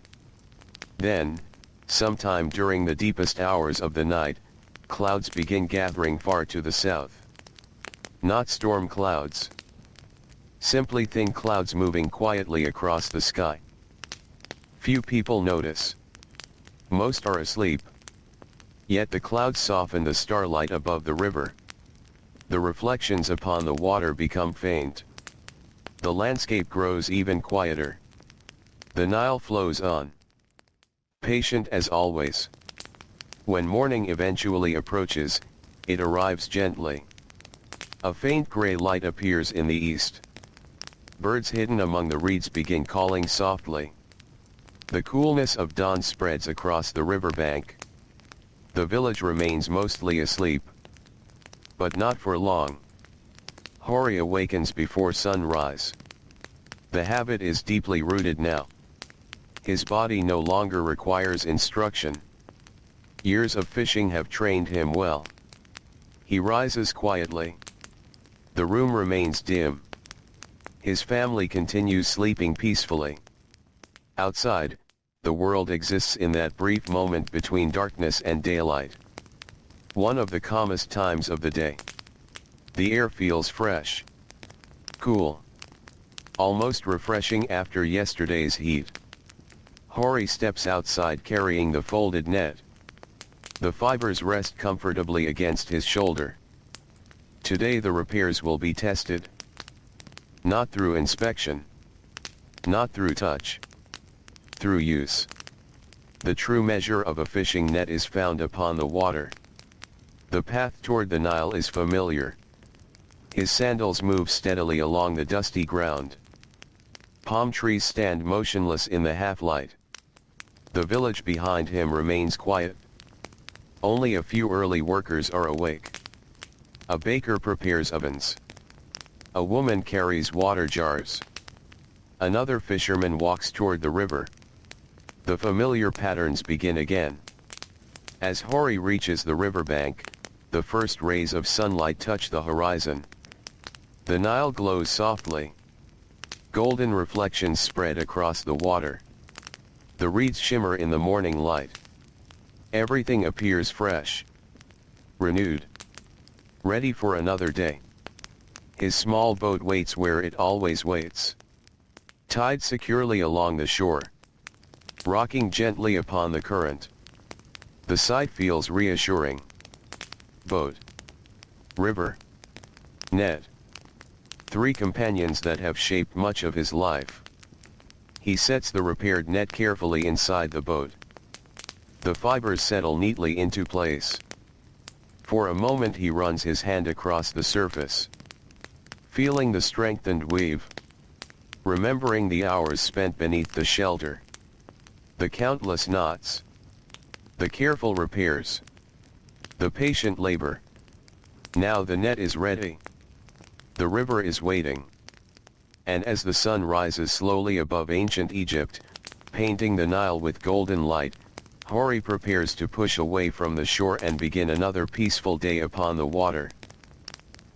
Then, sometime during the deepest hours of the night, clouds begin gathering far to the south. Not storm clouds. Simply thin clouds moving quietly across the sky. Few people notice. Most are asleep. Yet the clouds soften the starlight above the river. The reflections upon the water become faint. The landscape grows even quieter. The Nile flows on. Patient as always. When morning eventually approaches, it arrives gently. A faint gray light appears in the east. Birds hidden among the reeds begin calling softly. The coolness of dawn spreads across the riverbank. The village remains mostly asleep. But not for long. Hori awakens before sunrise. The habit is deeply rooted now. His body no longer requires instruction. Years of fishing have trained him well. He rises quietly. The room remains dim. His family continues sleeping peacefully. Outside, the world exists in that brief moment between darkness and daylight. One of the calmest times of the day. The air feels fresh. Cool. Almost refreshing after yesterday's heat. Hori steps outside carrying the folded net. The fibers rest comfortably against his shoulder. Today the repairs will be tested. Not through inspection. Not through touch. Through use. The true measure of a fishing net is found upon the water. The path toward the Nile is familiar. His sandals move steadily along the dusty ground. Palm trees stand motionless in the half-light. The village behind him remains quiet. Only a few early workers are awake. A baker prepares ovens. A woman carries water jars. Another fisherman walks toward the river. The familiar patterns begin again. As Hori reaches the riverbank, the first rays of sunlight touch the horizon. The Nile glows softly. Golden reflections spread across the water. The reeds shimmer in the morning light. Everything appears fresh. Renewed. Ready for another day. His small boat waits where it always waits. Tied securely along the shore. Rocking gently upon the current. The sight feels reassuring. Boat. River. Net. Three companions that have shaped much of his life. He sets the repaired net carefully inside the boat. The fibers settle neatly into place. For a moment he runs his hand across the surface. Feeling the strengthened weave. Remembering the hours spent beneath the shelter. The countless knots. The careful repairs. The patient labor. Now the net is ready. The river is waiting. And as the sun rises slowly above ancient Egypt, painting the Nile with golden light, Hori prepares to push away from the shore and begin another peaceful day upon the water.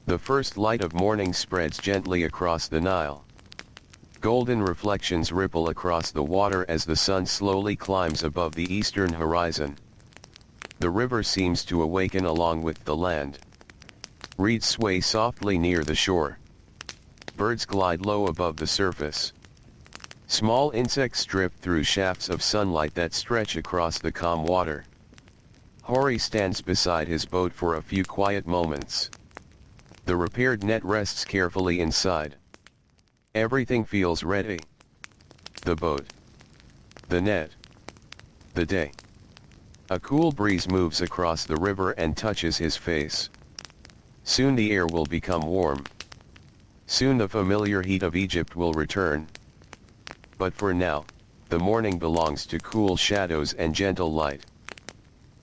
The first light of morning spreads gently across the Nile. Golden reflections ripple across the water as the sun slowly climbs above the eastern horizon. The river seems to awaken along with the land. Reeds sway softly near the shore. Birds glide low above the surface. Small insects drift through shafts of sunlight that stretch across the calm water. Hori stands beside his boat for a few quiet moments. The repaired net rests carefully inside. Everything feels ready. The boat. The net. The day. A cool breeze moves across the river and touches his face. Soon the air will become warm. Soon the familiar heat of Egypt will return. But for now, the morning belongs to cool shadows and gentle light.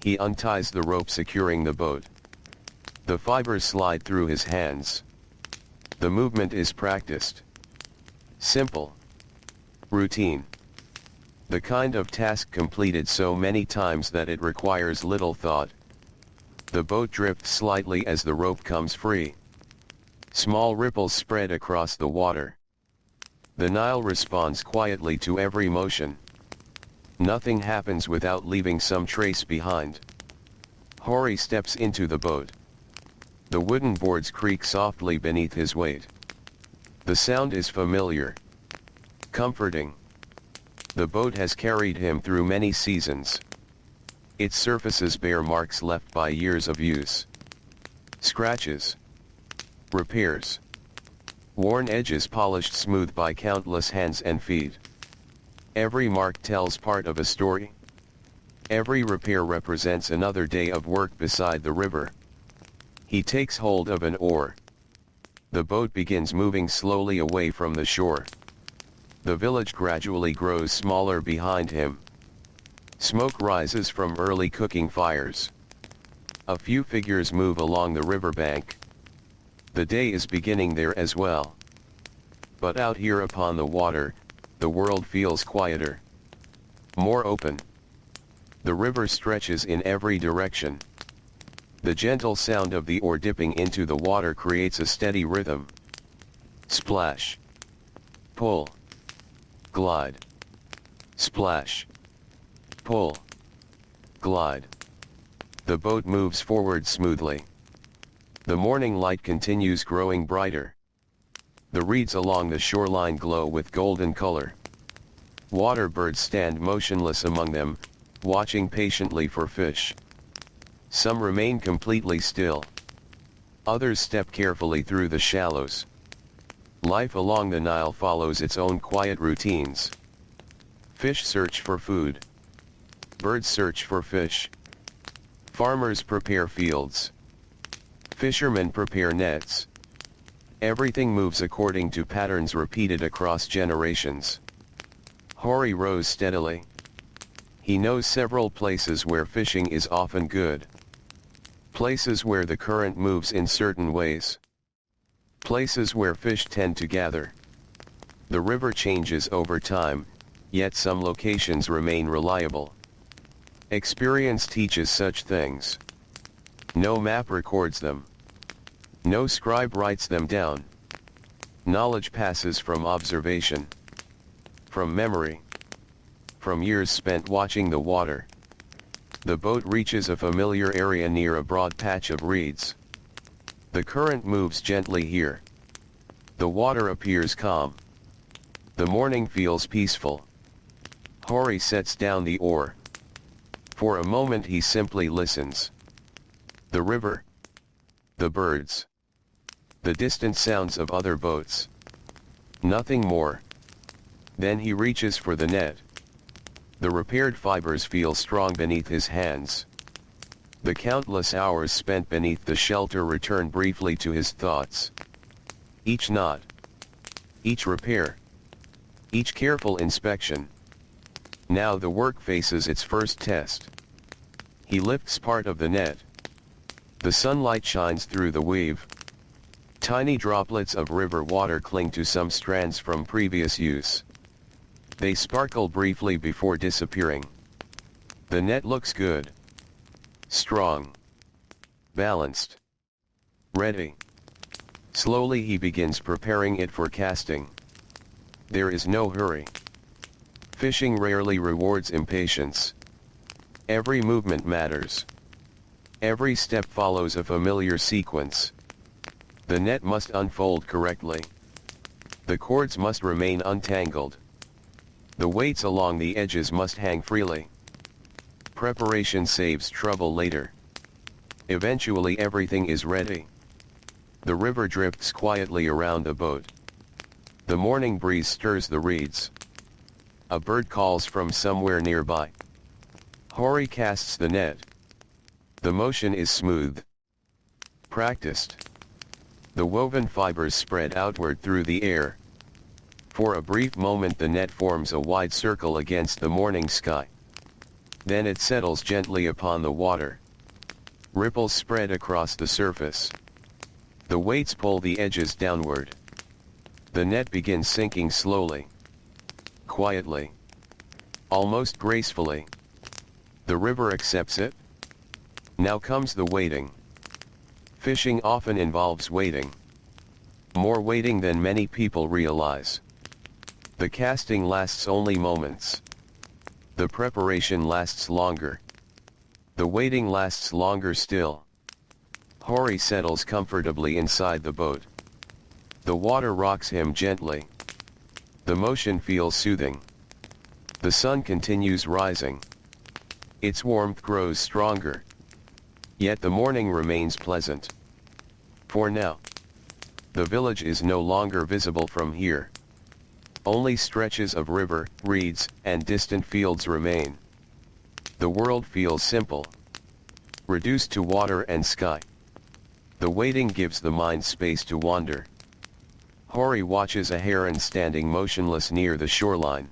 He unties the rope securing the boat. The fibers slide through his hands. The movement is practiced. Simple. Routine. The kind of task completed so many times that it requires little thought. The boat drifts slightly as the rope comes free. Small ripples spread across the water. The Nile responds quietly to every motion. Nothing happens without leaving some trace behind. Hori steps into the boat. The wooden boards creak softly beneath his weight. The sound is familiar. Comforting. The boat has carried him through many seasons. Its surfaces bear marks left by years of use. Scratches. Repairs. Worn edges polished smooth by countless hands and feet. Every mark tells part of a story. Every repair represents another day of work beside the river. He takes hold of an oar. The boat begins moving slowly away from the shore. The village gradually grows smaller behind him. Smoke rises from early cooking fires. A few figures move along the riverbank. The day is beginning there as well. But out here upon the water, the world feels quieter. More open. The river stretches in every direction. The gentle sound of the oar dipping into the water creates a steady rhythm. Splash. Pull. Glide. Splash. Pull. Glide. The boat moves forward smoothly. The morning light continues growing brighter. The reeds along the shoreline glow with golden color. Water birds stand motionless among them, watching patiently for fish. Some remain completely still. Others step carefully through the shallows. Life along the Nile follows its own quiet routines. Fish search for food. Birds search for fish. Farmers prepare fields. Fishermen prepare nets. Everything moves according to patterns repeated across generations. Hori rows steadily. He knows several places where fishing is often good. Places where the current moves in certain ways. Places where fish tend to gather. The river changes over time, yet some locations remain reliable. Experience teaches such things. No map records them. No scribe writes them down. Knowledge passes from observation. From memory. From years spent watching the water. The boat reaches a familiar area near a broad patch of reeds. The current moves gently here. The water appears calm. The morning feels peaceful. Hori sets down the oar. For a moment he simply listens. The river. The birds. The distant sounds of other boats. Nothing more. Then he reaches for the net. The repaired fibers feel strong beneath his hands. The countless hours spent beneath the shelter return briefly to his thoughts. Each knot. Each repair. Each careful inspection. Now the work faces its first test. He lifts part of the net. The sunlight shines through the weave. Tiny droplets of river water cling to some strands from previous use. They sparkle briefly before disappearing. The net looks good. Strong. Balanced. Ready. Slowly he begins preparing it for casting. There is no hurry. Fishing rarely rewards impatience. Every movement matters. Every step follows a familiar sequence. The net must unfold correctly. The cords must remain untangled. The weights along the edges must hang freely. Preparation saves trouble later. Eventually everything is ready. The river drifts quietly around the boat. The morning breeze stirs the reeds. A bird calls from somewhere nearby. Hori casts the net. The motion is smooth. Practiced. The woven fibers spread outward through the air. For a brief moment the net forms a wide circle against the morning sky. Then it settles gently upon the water. Ripples spread across the surface. The weights pull the edges downward. The net begins sinking slowly. Quietly. Almost gracefully. The river accepts it. Now comes the waiting. Fishing often involves waiting. More waiting than many people realize. The casting lasts only moments. The preparation lasts longer. The waiting lasts longer still. Hori settles comfortably inside the boat. The water rocks him gently. The motion feels soothing. The sun continues rising. Its warmth grows stronger. Yet the morning remains pleasant. For now. The village is no longer visible from here. Only stretches of river, reeds, and distant fields remain. The world feels simple. Reduced to water and sky. The waiting gives the mind space to wander. Hori watches a heron standing motionless near the shoreline.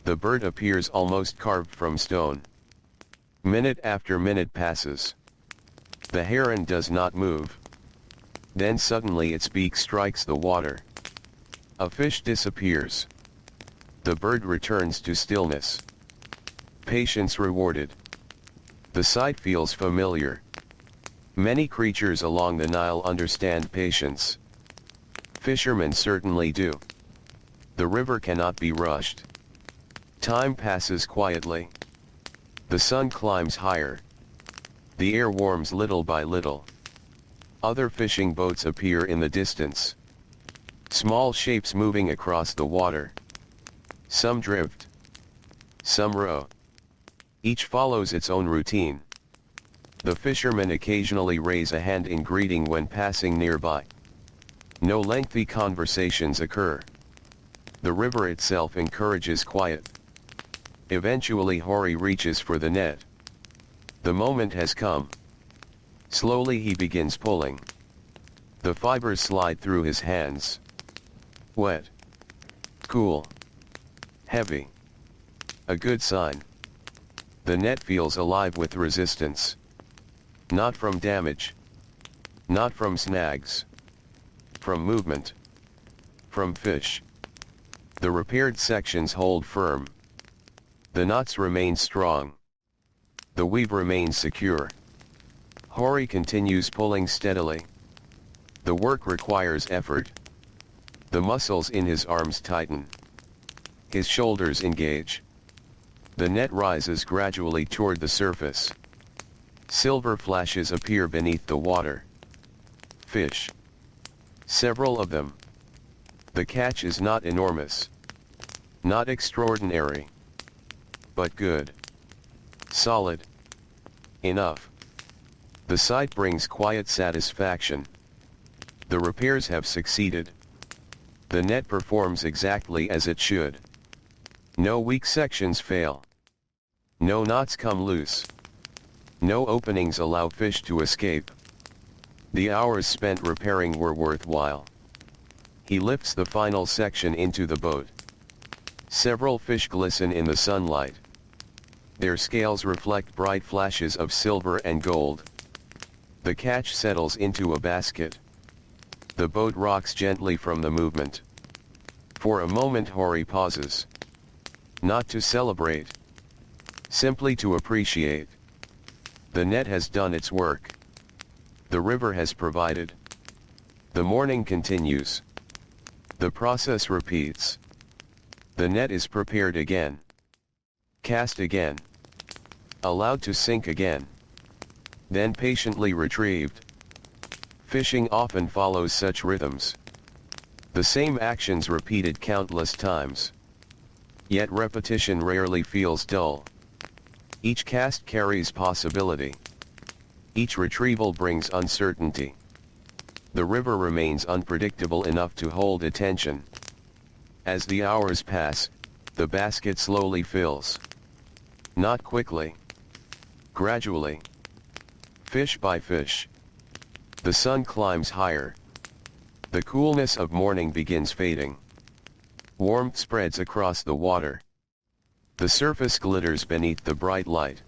The bird appears almost carved from stone. Minute after minute passes. The heron does not move. Then suddenly its beak strikes the water. A fish disappears. The bird returns to stillness. Patience rewarded. The sight feels familiar. Many creatures along the Nile understand patience. Fishermen certainly do. The river cannot be rushed. Time passes quietly. The sun climbs higher. The air warms little by little. Other fishing boats appear in the distance. Small shapes moving across the water. Some drift. Some row. Each follows its own routine. The fishermen occasionally raise a hand in greeting when passing nearby. No lengthy conversations occur. The river itself encourages quiet. Eventually Hori reaches for the net. The moment has come. Slowly he begins pulling. The fibers slide through his hands. Wet. Cool. Heavy. A good sign. The net feels alive with resistance. Not from damage. Not from snags. From movement. From fish. The repaired sections hold firm. The knots remain strong. The weave remains secure. Hori continues pulling steadily. The work requires effort. The muscles in his arms tighten. His shoulders engage. The net rises gradually toward the surface. Silver flashes appear beneath the water. Fish. Several of them. The catch is not enormous. Not extraordinary. But good. Solid. Enough. The sight brings quiet satisfaction. The repairs have succeeded. The net performs exactly as it should. No weak sections fail. No knots come loose. No openings allow fish to escape. The hours spent repairing were worthwhile. He lifts the final section into the boat. Several fish glisten in the sunlight. Their scales reflect bright flashes of silver and gold. The catch settles into a basket. The boat rocks gently from the movement. For a moment Hori pauses. Not to celebrate. Simply to appreciate. The net has done its work. The river has provided. The morning continues. The process repeats. The net is prepared again. Cast again. Allowed to sink again. Then patiently retrieved. Fishing often follows such rhythms. The same actions repeated countless times. Yet repetition rarely feels dull. Each cast carries possibility. Each retrieval brings uncertainty. The river remains unpredictable enough to hold attention. As the hours pass, the basket slowly fills. Not quickly. Gradually. Fish by fish. The sun climbs higher. The coolness of morning begins fading. Warmth spreads across the water. The surface glitters beneath the bright light.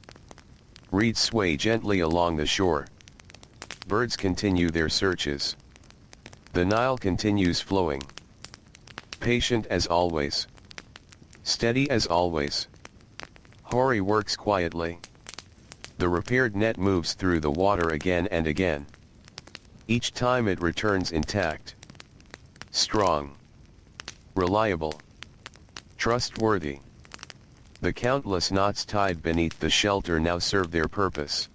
Reeds sway gently along the shore. Birds continue their searches. The Nile continues flowing. Patient as always. Steady as always. Hori works quietly. The repaired net moves through the water again and again. Each time it returns intact. Strong. Reliable. Trustworthy. The countless knots tied beneath the shelter now serve their purpose.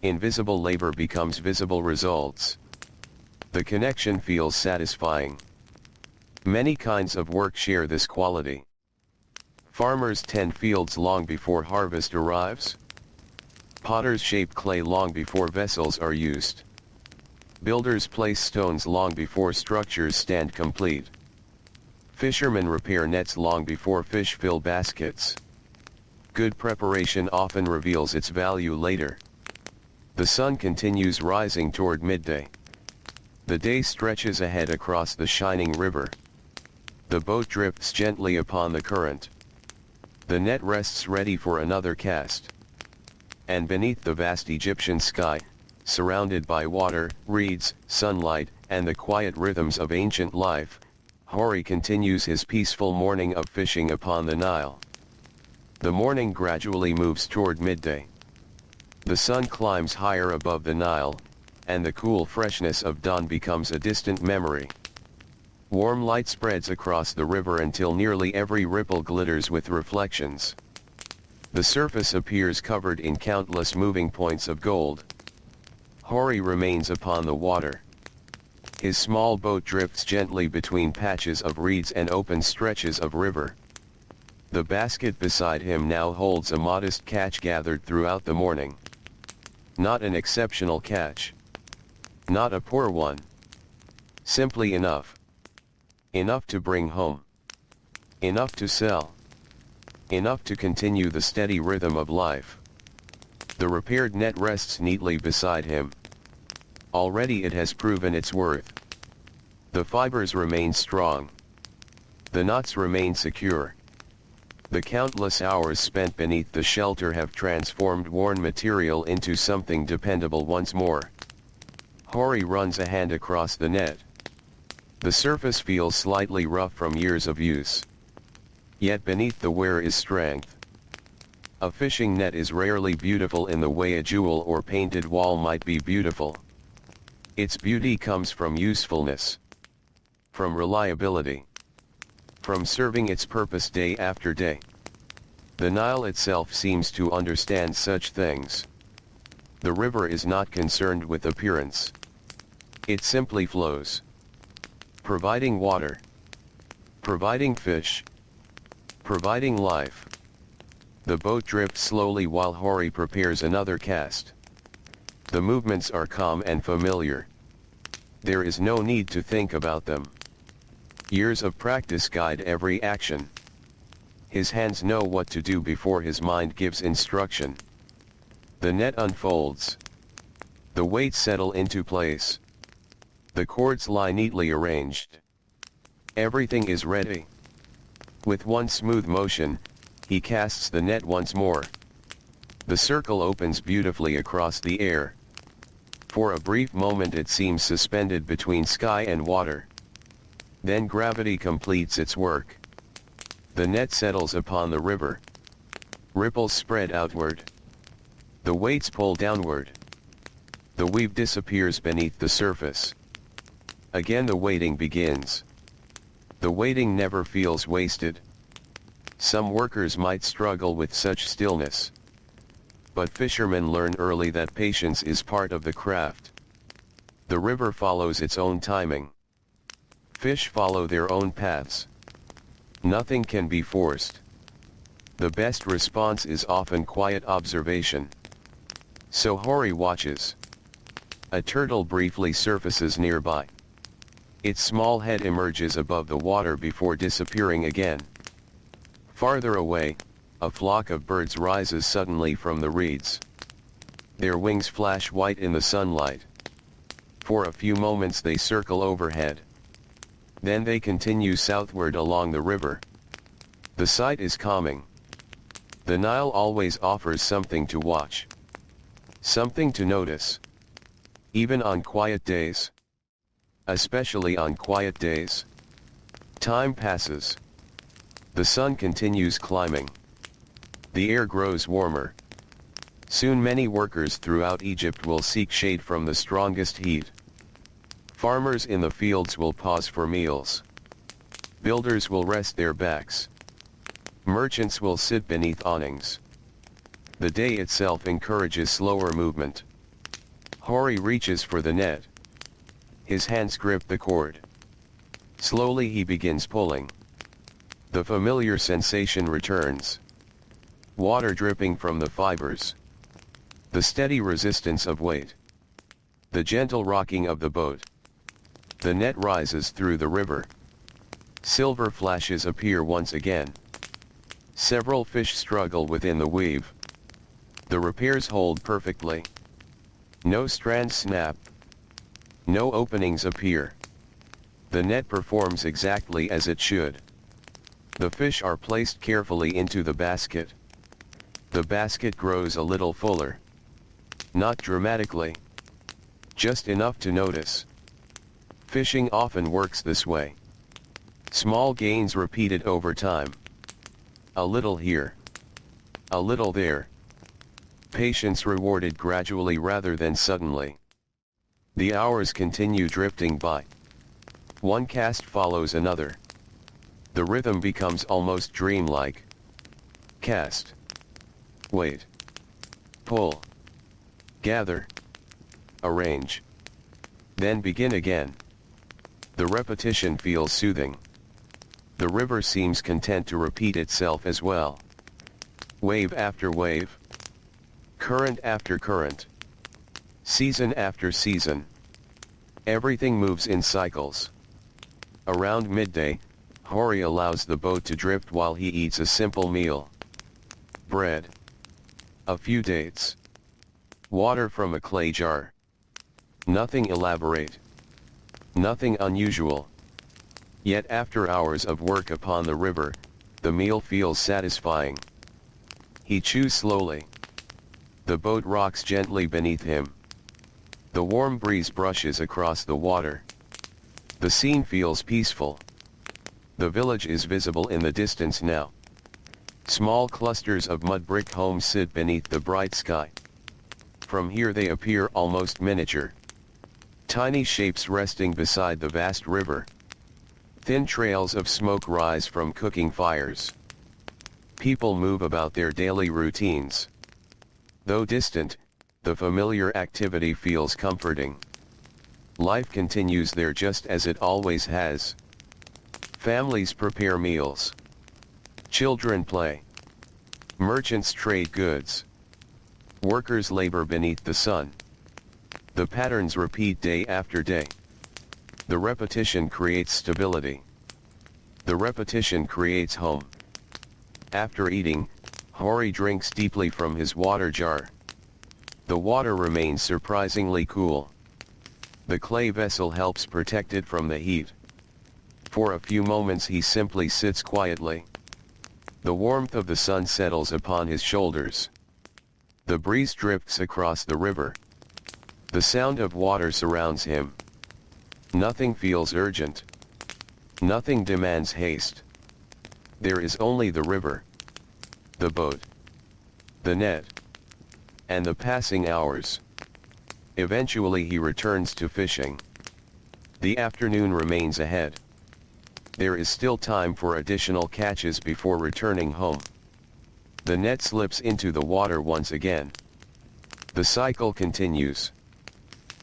Invisible labor becomes visible results. The connection feels satisfying. Many kinds of work share this quality. Farmers tend fields long before harvest arrives. Potters shape clay long before vessels are used. Builders place stones long before structures stand complete. Fishermen repair nets long before fish fill baskets. Good preparation often reveals its value later. The sun continues rising toward midday. The day stretches ahead across the shining river. The boat drifts gently upon the current. The net rests ready for another cast. And beneath the vast Egyptian sky, surrounded by water, reeds, sunlight, and the quiet rhythms of ancient life, Hori continues his peaceful morning of fishing upon the Nile. The morning gradually moves toward midday. The sun climbs higher above the Nile, and the cool freshness of dawn becomes a distant memory. Warm light spreads across the river until nearly every ripple glitters with reflections. The surface appears covered in countless moving points of gold. Hori remains upon the water. His small boat drifts gently between patches of reeds and open stretches of river. The basket beside him now holds a modest catch gathered throughout the morning. Not an exceptional catch. Not a poor one. Simply enough. Enough to bring home. Enough to sell. Enough to continue the steady rhythm of life. The repaired net rests neatly beside him. Already it has proven its worth. The fibers remain strong. The knots remain secure. The countless hours spent beneath the shelter have transformed worn material into something dependable once more. Hori runs a hand across the net. The surface feels slightly rough from years of use. Yet beneath the wear is strength. A fishing net is rarely beautiful in the way a jewel or painted wall might be beautiful. Its beauty comes from usefulness. From reliability. From serving its purpose day after day. The Nile itself seems to understand such things. The river is not concerned with appearance. It simply flows. Providing water. Providing fish. Providing life. The boat drifts slowly while Hori prepares another cast. The movements are calm and familiar. There is no need to think about them. Years of practice guide every action. His hands know what to do before his mind gives instruction. The net unfolds. The weights settle into place. The cords lie neatly arranged. Everything is ready. With one smooth motion, he casts the net once more. The circle opens beautifully across the air. For a brief moment it seems suspended between sky and water. Then gravity completes its work. The net settles upon the river. Ripples spread outward. The weights pull downward. The weave disappears beneath the surface. Again the waiting begins. The waiting never feels wasted. Some workers might struggle with such stillness. But fishermen learn early that patience is part of the craft. The river follows its own timing. Fish follow their own paths. Nothing can be forced. The best response is often quiet observation. So Hori watches. A turtle briefly surfaces nearby. Its small head emerges above the water before disappearing again. Farther away, a flock of birds rises suddenly from the reeds. Their wings flash white in the sunlight. For a few moments they circle overhead. Then they continue southward along the river. The sight is calming. The Nile always offers something to watch. Something to notice. Even on quiet days. Especially on quiet days. Time passes. The sun continues climbing. The air grows warmer. Soon many workers throughout Egypt will seek shade from the strongest heat. Farmers in the fields will pause for meals. Builders will rest their backs. Merchants will sit beneath awnings. The day itself encourages slower movement. Hori reaches for the net. His hands grip the cord. Slowly he begins pulling. The familiar sensation returns. Water dripping from the fibers. The steady resistance of weight. The gentle rocking of the boat. The net rises through the river. Silver flashes appear once again. Several fish struggle within the weave. The repairs hold perfectly. No strands snap. No openings appear. The net performs exactly as it should. The fish are placed carefully into the basket. The basket grows a little fuller. Not dramatically. Just enough to notice. Fishing often works this way. Small gains repeated over time. A little here. A little there. Patience rewarded gradually rather than suddenly. The hours continue drifting by. One cast follows another. The rhythm becomes almost dreamlike. Cast. Wait. Pull. Gather. Arrange. Then begin again. The repetition feels soothing. The river seems content to repeat itself as well. Wave after wave. Current after current. Season after season. Everything moves in cycles. Around midday, Hori allows the boat to drift while he eats a simple meal. Bread. A few dates. Water from a clay jar. Nothing elaborate. Nothing unusual. Yet after hours of work upon the river, the meal feels satisfying. He chews slowly. The boat rocks gently beneath him. The warm breeze brushes across the water. The scene feels peaceful. The village is visible in the distance now. Small clusters of mud-brick homes sit beneath the bright sky. From here they appear almost miniature. Tiny shapes resting beside the vast river. Thin trails of smoke rise from cooking fires. People move about their daily routines. Though distant, the familiar activity feels comforting. Life continues there just as it always has. Families prepare meals. Children play. Merchants trade goods. Workers labor beneath the sun. The patterns repeat day after day. The repetition creates stability. The repetition creates home. After eating, Hori drinks deeply from his water jar. The water remains surprisingly cool. The clay vessel helps protect it from the heat. For a few moments he simply sits quietly. The warmth of the sun settles upon his shoulders. The breeze drifts across the river. The sound of water surrounds him. Nothing feels urgent. Nothing demands haste. There is only the river, the boat, the net, and the passing hours. Eventually he returns to fishing. The afternoon remains ahead. There is still time for additional catches before returning home. The net slips into the water once again. The cycle continues.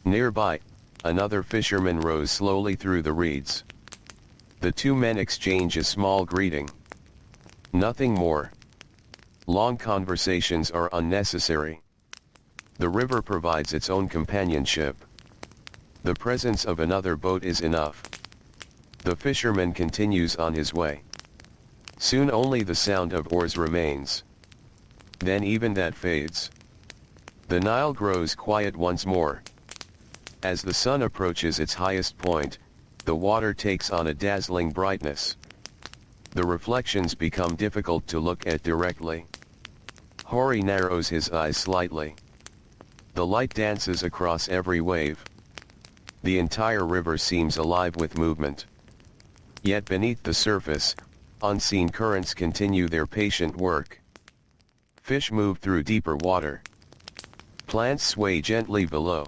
Nearby, another fisherman rows slowly through the reeds. The two men exchange a small greeting. Nothing more. Long conversations are unnecessary. The river provides its own companionship. The presence of another boat is enough. The fisherman continues on his way. Soon only the sound of oars remains. Then even that fades. The Nile grows quiet once more. As the sun approaches its highest point, the water takes on a dazzling brightness. The reflections become difficult to look at directly. Hori narrows his eyes slightly. The light dances across every wave. The entire river seems alive with movement. Yet beneath the surface, unseen currents continue their patient work. Fish move through deeper water. Plants sway gently below.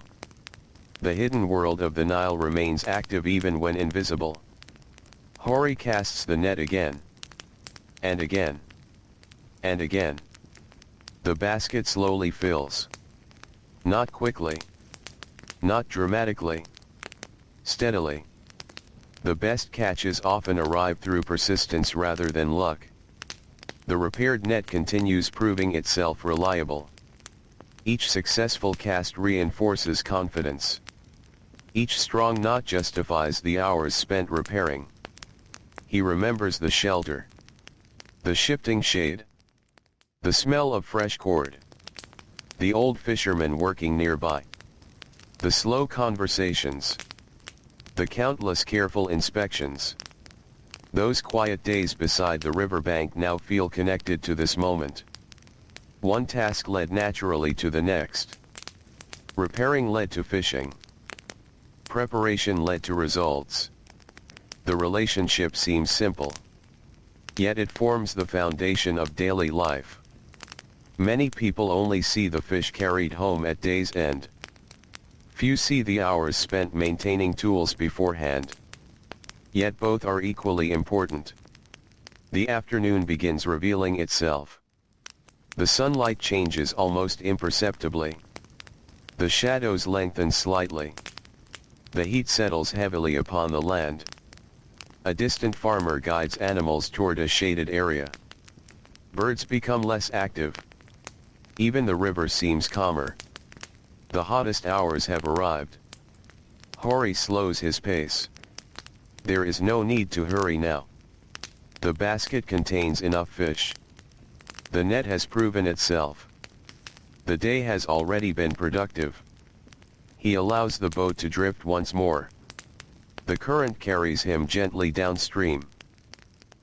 The hidden world of the Nile remains active even when invisible. Hori casts the net again. And again. And again. The basket slowly fills. Not quickly. Not dramatically. Steadily. The best catches often arrive through persistence rather than luck. The repaired net continues proving itself reliable. Each successful cast reinforces confidence. Each strong knot justifies the hours spent repairing. He remembers the shelter. The shifting shade. The smell of fresh cord. The old fisherman working nearby. The slow conversations. The countless careful inspections. Those quiet days beside the riverbank now feel connected to this moment. One task led naturally to the next. Repairing led to fishing. Preparation led to results. The relationship seems simple. Yet it forms the foundation of daily life. Many people only see the fish carried home at day's end. Few see the hours spent maintaining tools beforehand. Yet both are equally important. The afternoon begins revealing itself. The sunlight changes almost imperceptibly. The shadows lengthen slightly. The heat settles heavily upon the land. A distant farmer guides animals toward a shaded area. Birds become less active. Even the river seems calmer. The hottest hours have arrived. Hori slows his pace. There is no need to hurry now. The basket contains enough fish. The net has proven itself. The day has already been productive. He allows the boat to drift once more. The current carries him gently downstream.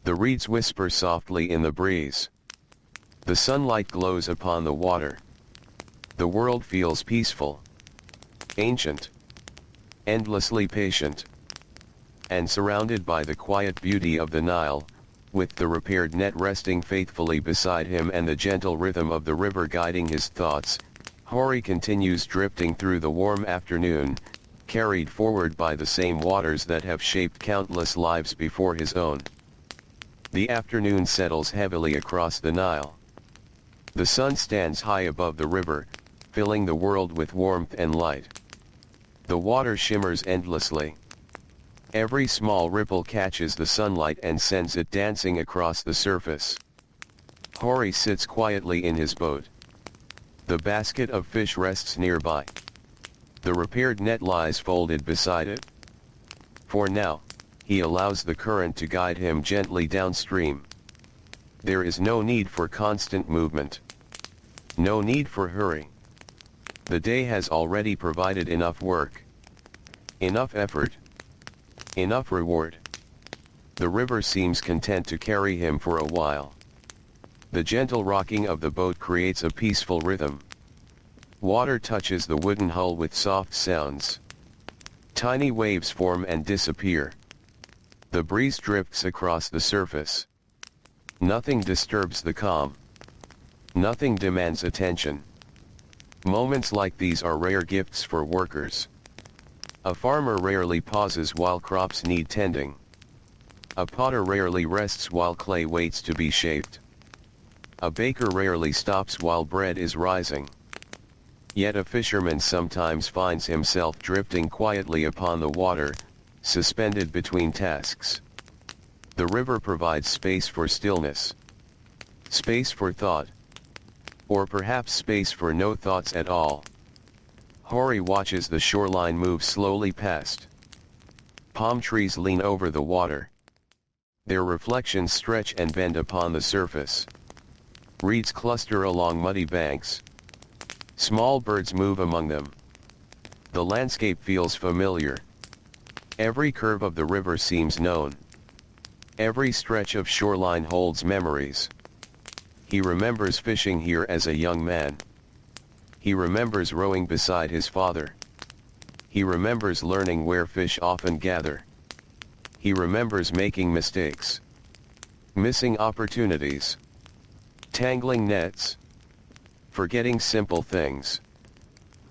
The reeds whisper softly in the breeze. The sunlight glows upon the water. The world feels peaceful, ancient, endlessly patient, and surrounded by the quiet beauty of the Nile, with the repaired net resting faithfully beside him and the gentle rhythm of the river guiding his thoughts, Hori continues drifting through the warm afternoon, carried forward by the same waters that have shaped countless lives before his own. The afternoon settles heavily across the Nile. The sun stands high above the river, filling the world with warmth and light. The water shimmers endlessly. Every small ripple catches the sunlight and sends it dancing across the surface. Hori sits quietly in his boat. The basket of fish rests nearby. The repaired net lies folded beside it. For now, he allows the current to guide him gently downstream. There is no need for constant movement. No need for hurry. The day has already provided enough work. Enough effort. Enough reward. The river seems content to carry him for a while. The gentle rocking of the boat creates a peaceful rhythm. Water touches the wooden hull with soft sounds. Tiny waves form and disappear. The breeze drifts across the surface. Nothing disturbs the calm. Nothing demands attention. Moments like these are rare gifts for workers. A farmer rarely pauses while crops need tending. A potter rarely rests while clay waits to be shaped. A baker rarely stops while bread is rising. Yet a fisherman sometimes finds himself drifting quietly upon the water, suspended between tasks. The river provides space for stillness. Space for thought. Or perhaps space for no thoughts at all. Hori watches the shoreline move slowly past. Palm trees lean over the water. Their reflections stretch and bend upon the surface. Reeds cluster along muddy banks. Small birds move among them. The landscape feels familiar. Every curve of the river seems known. Every stretch of shoreline holds memories. He remembers fishing here as a young man. He remembers rowing beside his father. He remembers learning where fish often gather. He remembers making mistakes. Missing opportunities. Tangling nets. Forgetting simple things.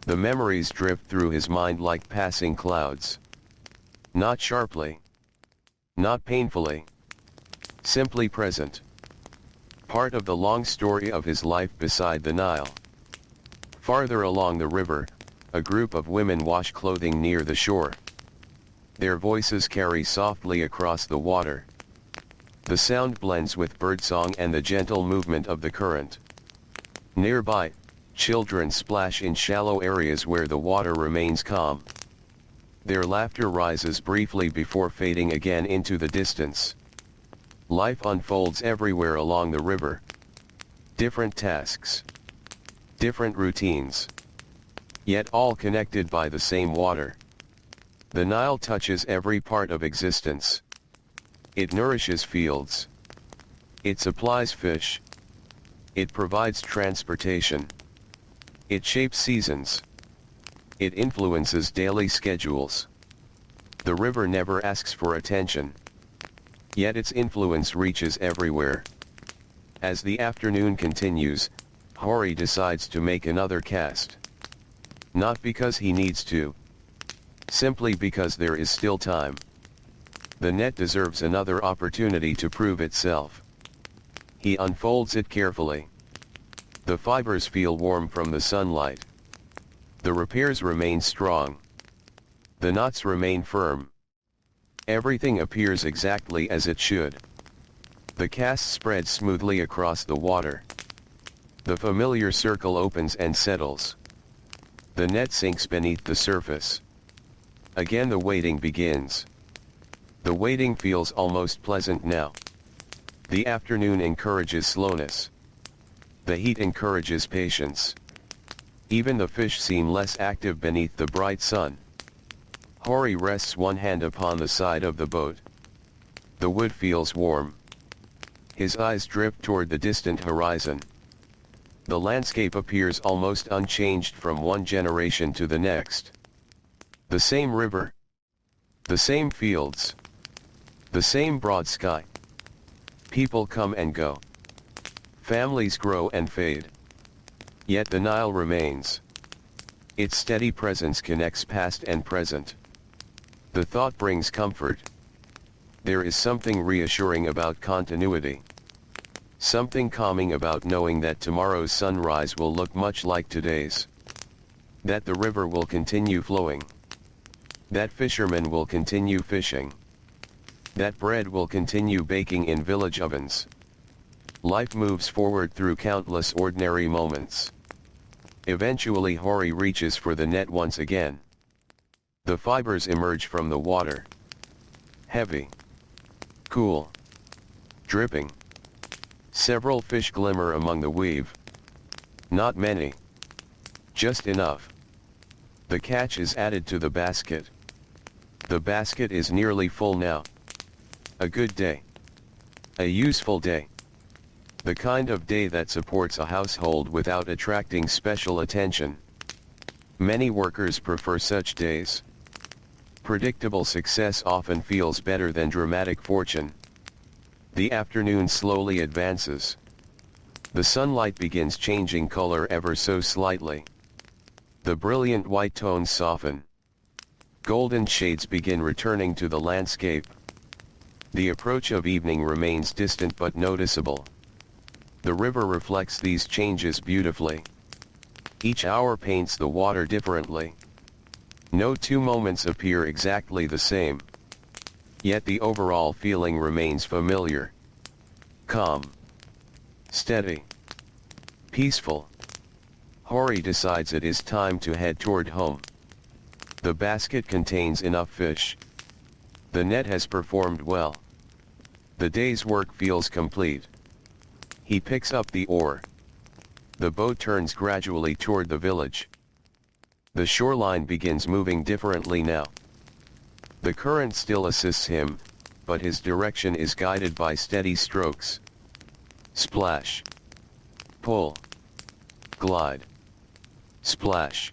The memories drift through his mind like passing clouds. Not sharply. Not painfully. Simply present. Part of the long story of his life beside the Nile. Farther along the river, a group of women wash clothing near the shore. Their voices carry softly across the water. The sound blends with birdsong and the gentle movement of the current. Nearby, children splash in shallow areas where the water remains calm. Their laughter rises briefly before fading again into the distance. Life unfolds everywhere along the river. Different tasks. Different routines. Yet all connected by the same water. The Nile touches every part of existence. It nourishes fields. It supplies fish. It provides transportation. It shapes seasons. It influences daily schedules. The river never asks for attention. Yet its influence reaches everywhere. As the afternoon continues, Hori decides to make another cast. Not because he needs to. Simply because there is still time. The net deserves another opportunity to prove itself. He unfolds it carefully. The fibers feel warm from the sunlight. The repairs remain strong. The knots remain firm. Everything appears exactly as it should. The cast spreads smoothly across the water. The familiar circle opens and settles. The net sinks beneath the surface. Again the waiting begins. The waiting feels almost pleasant now. The afternoon encourages slowness. The heat encourages patience. Even the fish seem less active beneath the bright sun. Hori rests one hand upon the side of the boat. The wood feels warm. His eyes drift toward the distant horizon. The landscape appears almost unchanged from one generation to the next. The same river. The same fields. The same broad sky. People come and go. Families grow and fade. Yet the Nile remains. Its steady presence connects past and present. The thought brings comfort. There is something reassuring about continuity. Something calming about knowing that tomorrow's sunrise will look much like today's. That the river will continue flowing. That fishermen will continue fishing. That bread will continue baking in village ovens. Life moves forward through countless ordinary moments. Eventually Hori reaches for the net once again. The fibers emerge from the water. Heavy. Cool. Dripping. Several fish glimmer among the weave. Not many. Just enough. The catch is added to the basket. The basket is nearly full now. A good day. A useful day. The kind of day that supports a household without attracting special attention. Many workers prefer such days. Predictable success often feels better than dramatic fortune. The afternoon slowly advances. The sunlight begins changing color ever so slightly. The brilliant white tones soften. Golden shades begin returning to the landscape. The approach of evening remains distant but noticeable. The river reflects these changes beautifully. Each hour paints the water differently. No two moments appear exactly the same. Yet the overall feeling remains familiar. Calm. Steady. Peaceful. Hori decides it is time to head toward home. The basket contains enough fish. The net has performed well. The day's work feels complete. He picks up the oar. The boat turns gradually toward the village. The shoreline begins moving differently now. The current still assists him, but his direction is guided by steady strokes. Splash. Pull. Glide. Splash.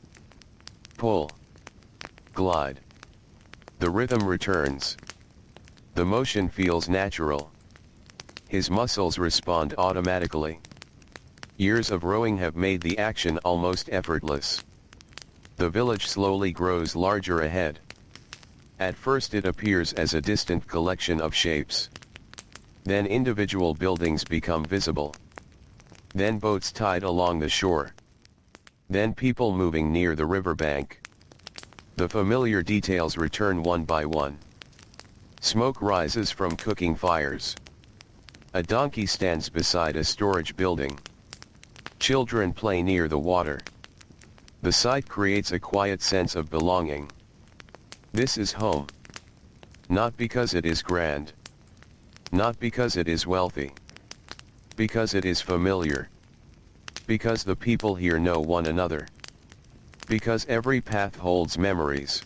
Pull. Glide. The rhythm returns. The motion feels natural. His muscles respond automatically. Years of rowing have made the action almost effortless. The village slowly grows larger ahead. At first it appears as a distant collection of shapes. Then individual buildings become visible. Then boats tied along the shore. Then people moving near the riverbank. The familiar details return one by one. Smoke rises from cooking fires. A donkey stands beside a storage building. Children play near the water. The sight creates a quiet sense of belonging. This is home. Not because it is grand. Not because it is wealthy. Because it is familiar. Because the people here know one another. Because every path holds memories.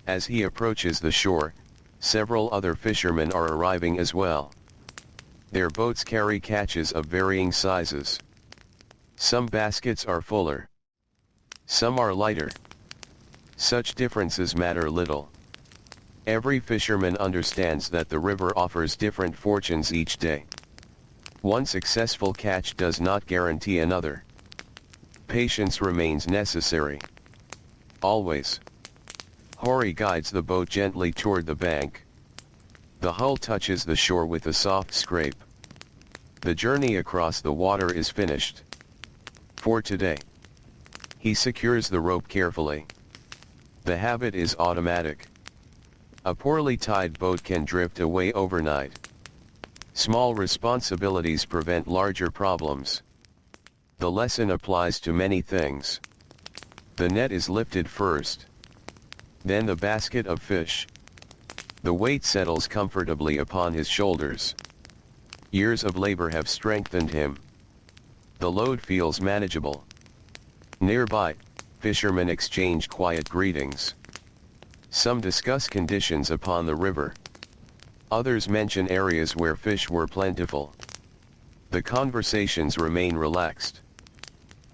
As he approaches the shore, several other fishermen are arriving as well. Their boats carry catches of varying sizes. Some baskets are fuller. Some are lighter. Such differences matter little. Every fisherman understands that the river offers different fortunes each day. One successful catch does not guarantee another. Patience remains necessary. Always. Hori guides the boat gently toward the bank. The hull touches the shore with a soft scrape. The journey across the water is finished. For today. He secures the rope carefully. The habit is automatic. A poorly tied boat can drift away overnight. Small responsibilities prevent larger problems. The lesson applies to many things. The net is lifted first. Then the basket of fish. The weight settles comfortably upon his shoulders. Years of labor have strengthened him. The load feels manageable. Nearby, fishermen exchange quiet greetings. Some discuss conditions upon the river. Others mention areas where fish were plentiful. The conversations remain relaxed.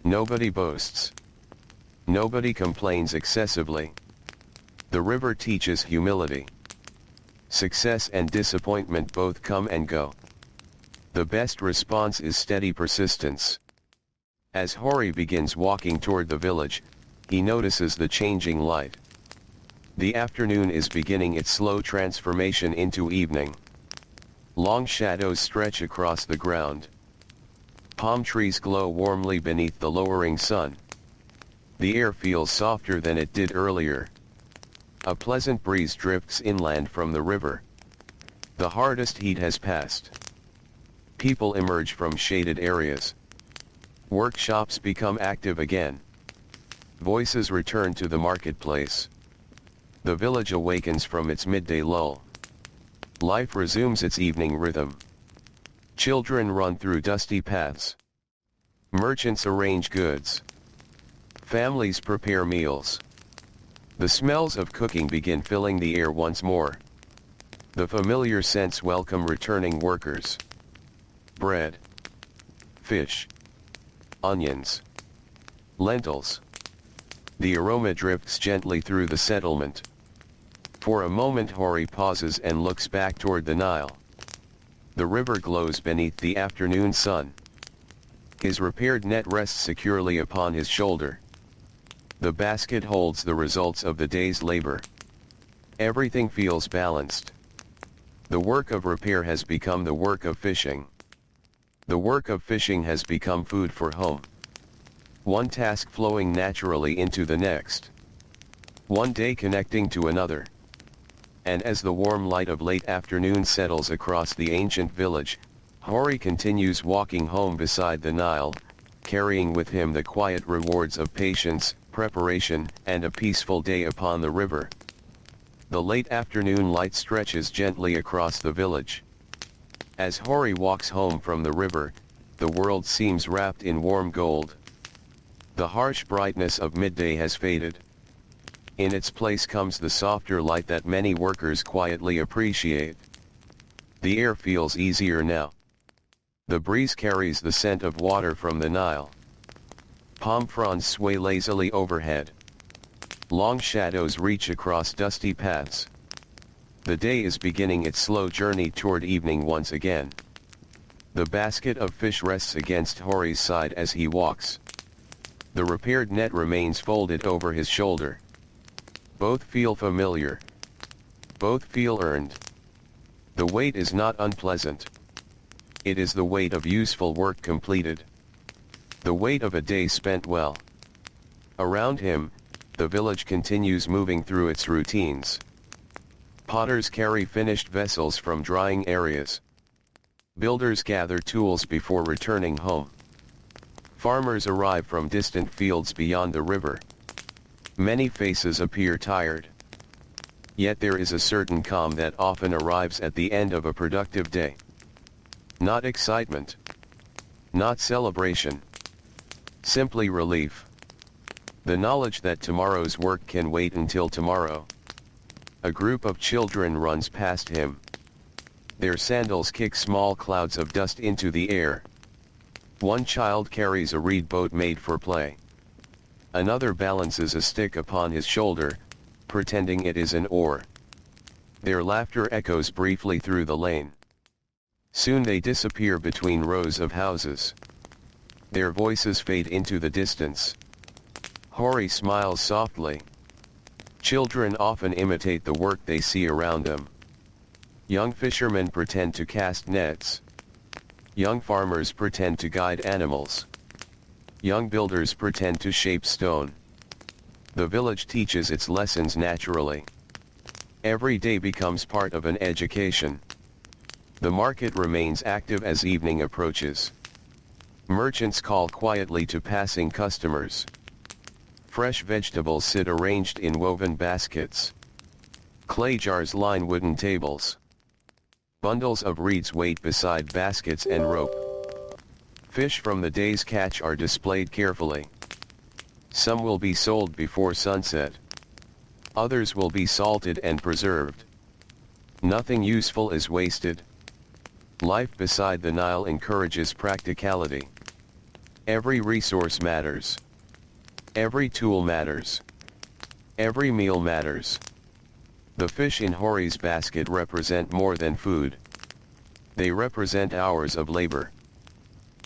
Nobody boasts. Nobody complains excessively. The river teaches humility. Success and disappointment both come and go. The best response is steady persistence. As Hori begins walking toward the village, he notices the changing light. The afternoon is beginning its slow transformation into evening. Long shadows stretch across the ground. Palm trees glow warmly beneath the lowering sun. The air feels softer than it did earlier. A pleasant breeze drifts inland from the river. The hardest heat has passed. People emerge from shaded areas. Workshops become active again. Voices return to the marketplace. The village awakens from its midday lull. Life resumes its evening rhythm. Children run through dusty paths. Merchants arrange goods. Families prepare meals. The smells of cooking begin filling the air once more. The familiar scents welcome returning workers. Bread. Fish. Onions. Lentils. The aroma drifts gently through the settlement. For a moment Hori pauses and looks back toward the Nile. The river glows beneath the afternoon sun. His repaired net rests securely upon his shoulder. The basket holds the results of the day's labor. Everything feels balanced. The work of repair has become the work of fishing. The work of fishing has become food for home. One task flowing naturally into the next. One day connecting to another. And as the warm light of late afternoon settles across the ancient village, Hori continues walking home beside the Nile, carrying with him the quiet rewards of patience, preparation, and a peaceful day upon the river. The late afternoon light stretches gently across the village. As Hori walks home from the river, the world seems wrapped in warm gold. The harsh brightness of midday has faded. In its place comes the softer light that many workers quietly appreciate. The air feels easier now. The breeze carries the scent of water from the Nile. Palm fronds sway lazily overhead. Long shadows reach across dusty paths. The day is beginning its slow journey toward evening once again. The basket of fish rests against Hori's side as he walks. The repaired net remains folded over his shoulder. Both feel familiar. Both feel earned. The weight is not unpleasant. It is the weight of useful work completed. The weight of a day spent well. Around him, the village continues moving through its routines. Potters carry finished vessels from drying areas. Builders gather tools before returning home. Farmers arrive from distant fields beyond the river. Many faces appear tired. Yet there is a certain calm that often arrives at the end of a productive day. Not excitement. Not celebration. Simply relief. The knowledge that tomorrow's work can wait until tomorrow. A group of children runs past him. Their sandals kick small clouds of dust into the air. One child carries a reed boat made for play. Another balances a stick upon his shoulder, pretending it is an oar. Their laughter echoes briefly through the lane. Soon they disappear between rows of houses. Their voices fade into the distance. Hori smiles softly. Children often imitate the work they see around them. Young fishermen pretend to cast nets. Young farmers pretend to guide animals. Young builders pretend to shape stone. The village teaches its lessons naturally. Every day becomes part of an education. The market remains active as evening approaches. Merchants call quietly to passing customers. Fresh vegetables sit arranged in woven baskets. Clay jars line wooden tables. Bundles of reeds wait beside baskets and rope. Fish from the day's catch are displayed carefully. Some will be sold before sunset. Others will be salted and preserved. Nothing useful is wasted. Life beside the Nile encourages practicality. Every resource matters. Every tool matters. Every meal matters. The fish in Hori's basket represent more than food. They represent hours of labor.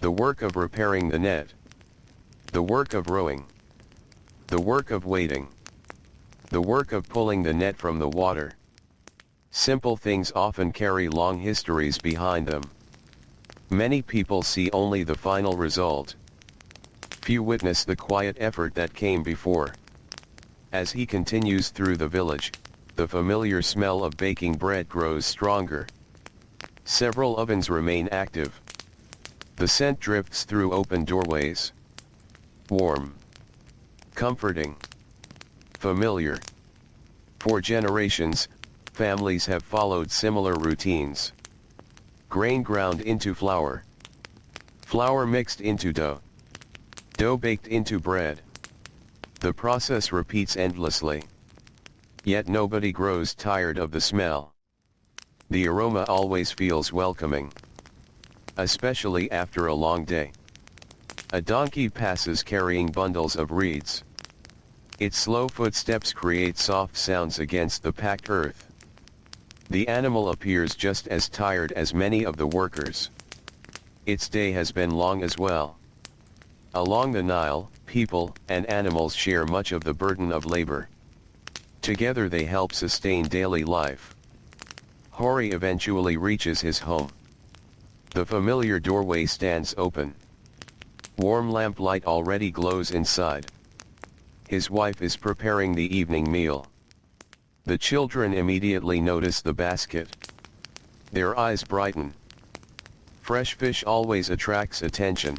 The work of repairing the net. The work of rowing. The work of waiting. The work of pulling the net from the water. Simple things often carry long histories behind them. Many people see only the final result. Few witness the quiet effort that came before. As he continues through the village, the familiar smell of baking bread grows stronger. Several ovens remain active. The scent drifts through open doorways. Warm. Comforting. Familiar. For generations, families have followed similar routines. Grain ground into flour. Flour mixed into dough. Dough baked into bread. The process repeats endlessly. Yet nobody grows tired of the smell. The aroma always feels welcoming. Especially after a long day. A donkey passes carrying bundles of reeds. Its slow footsteps create soft sounds against the packed earth. The animal appears just as tired as many of the workers. Its day has been long as well. Along the Nile, people and animals share much of the burden of labor. Together they help sustain daily life. Hori eventually reaches his home. The familiar doorway stands open. Warm lamplight already glows inside. His wife is preparing the evening meal. The children immediately notice the basket. Their eyes brighten. Fresh fish always attracts attention.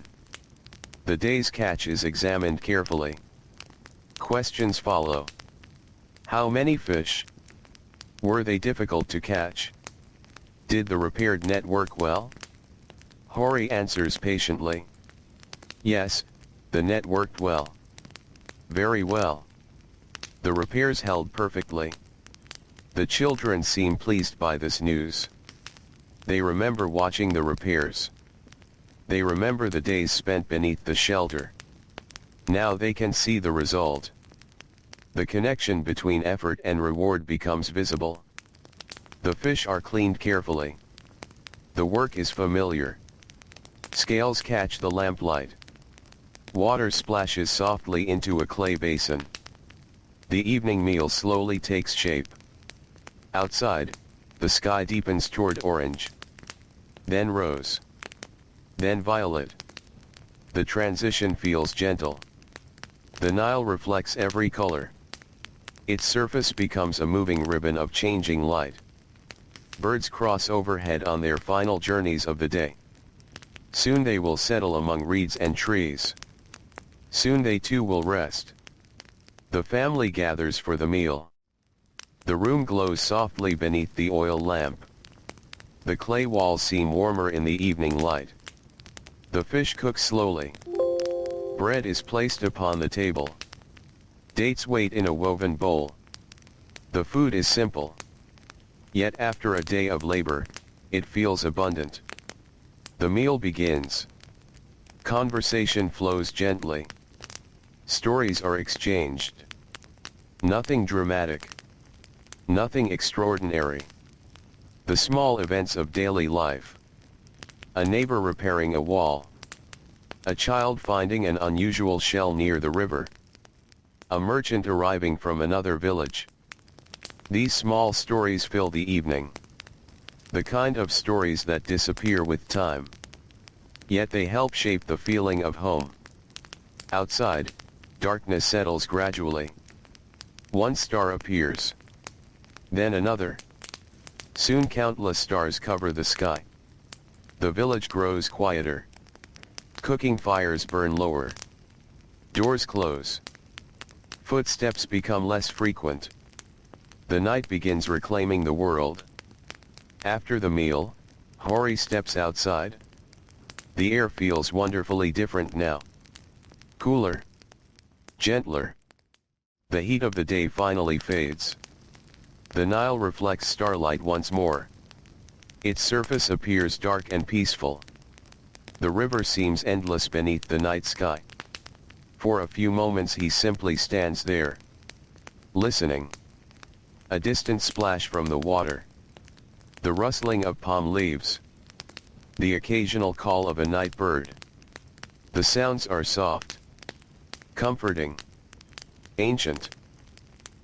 The day's catch is examined carefully. Questions follow. How many fish? Were they difficult to catch? Did the repaired net work well? Hori answers patiently. Yes, the net worked well. Very well. The repairs held perfectly. The children seem pleased by this news. They remember watching the repairs. They remember the days spent beneath the shelter. Now they can see the result. The connection between effort and reward becomes visible. The fish are cleaned carefully. The work is familiar. Scales catch the lamplight. Water splashes softly into a clay basin. The evening meal slowly takes shape. Outside, the sky deepens toward orange. Then rose. Then violet. The transition feels gentle. The Nile reflects every color. Its surface becomes a moving ribbon of changing light. Birds cross overhead on their final journeys of the day. Soon they will settle among reeds and trees. Soon they too will rest. The family gathers for the meal. The room glows softly beneath the oil lamp. The clay walls seem warmer in the evening light. The fish cooks slowly. Bread is placed upon the table. Dates wait in a woven bowl. The food is simple. Yet after a day of labor, it feels abundant. The meal begins. Conversation flows gently. Stories are exchanged. Nothing dramatic. Nothing extraordinary. The small events of daily life. A neighbor repairing a wall. A child finding an unusual shell near the river. A merchant arriving from another village. These small stories fill the evening. The kind of stories that disappear with time. Yet they help shape the feeling of home. Outside, darkness settles gradually. One star appears. Then another. Soon countless stars cover the sky. The village grows quieter. Cooking fires burn lower. Doors close. Footsteps become less frequent. The night begins reclaiming the world. After the meal, Hori steps outside. The air feels wonderfully different now. Cooler. Gentler. The heat of the day finally fades. The Nile reflects starlight once more. Its surface appears dark and peaceful. The river seems endless beneath the night sky. For a few moments he simply stands there, listening. A distant splash from the water. The rustling of palm leaves. The occasional call of a night bird. The sounds are soft, comforting, ancient.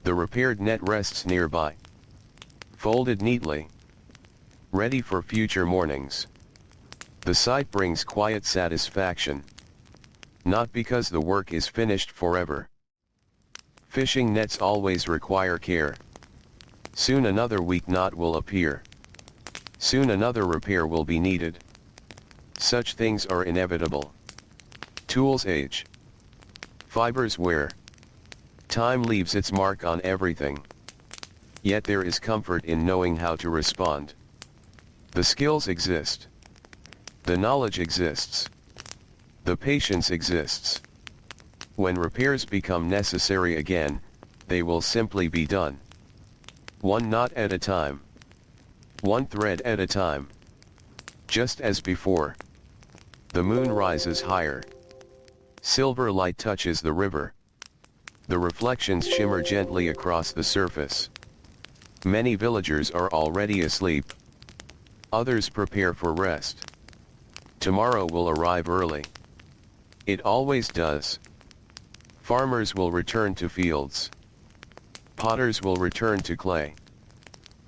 The repaired net rests nearby, folded neatly, ready for future mornings. The sight brings quiet satisfaction. Not because the work is finished forever. Fishing nets always require care. Soon another weak knot will appear. Soon another repair will be needed. Such things are inevitable. Tools age. Fibers wear. Time leaves its mark on everything. Yet there is comfort in knowing how to respond. The skills exist. The knowledge exists. The patience exists. When repairs become necessary again, they will simply be done. One knot at a time. One thread at a time. Just as before. The moon rises higher. Silver light touches the river. The reflections shimmer gently across the surface. Many villagers are already asleep. Others prepare for rest. Tomorrow will arrive early. It always does. Farmers will return to fields. Potters will return to clay.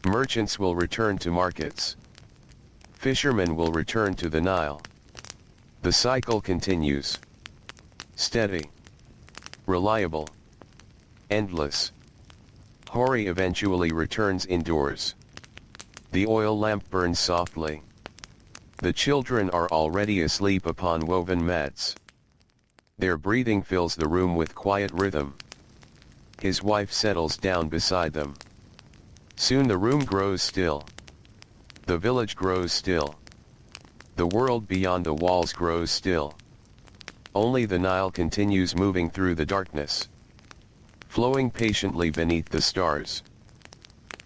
Merchants will return to markets. Fishermen will return to the Nile. The cycle continues. Steady. Reliable. Endless. Hori eventually returns indoors. The oil lamp burns softly. The children are already asleep upon woven mats. Their breathing fills the room with quiet rhythm. His wife settles down beside them. Soon the room grows still. The village grows still. The world beyond the walls grows still. Only the Nile continues moving through the darkness. Flowing patiently beneath the stars.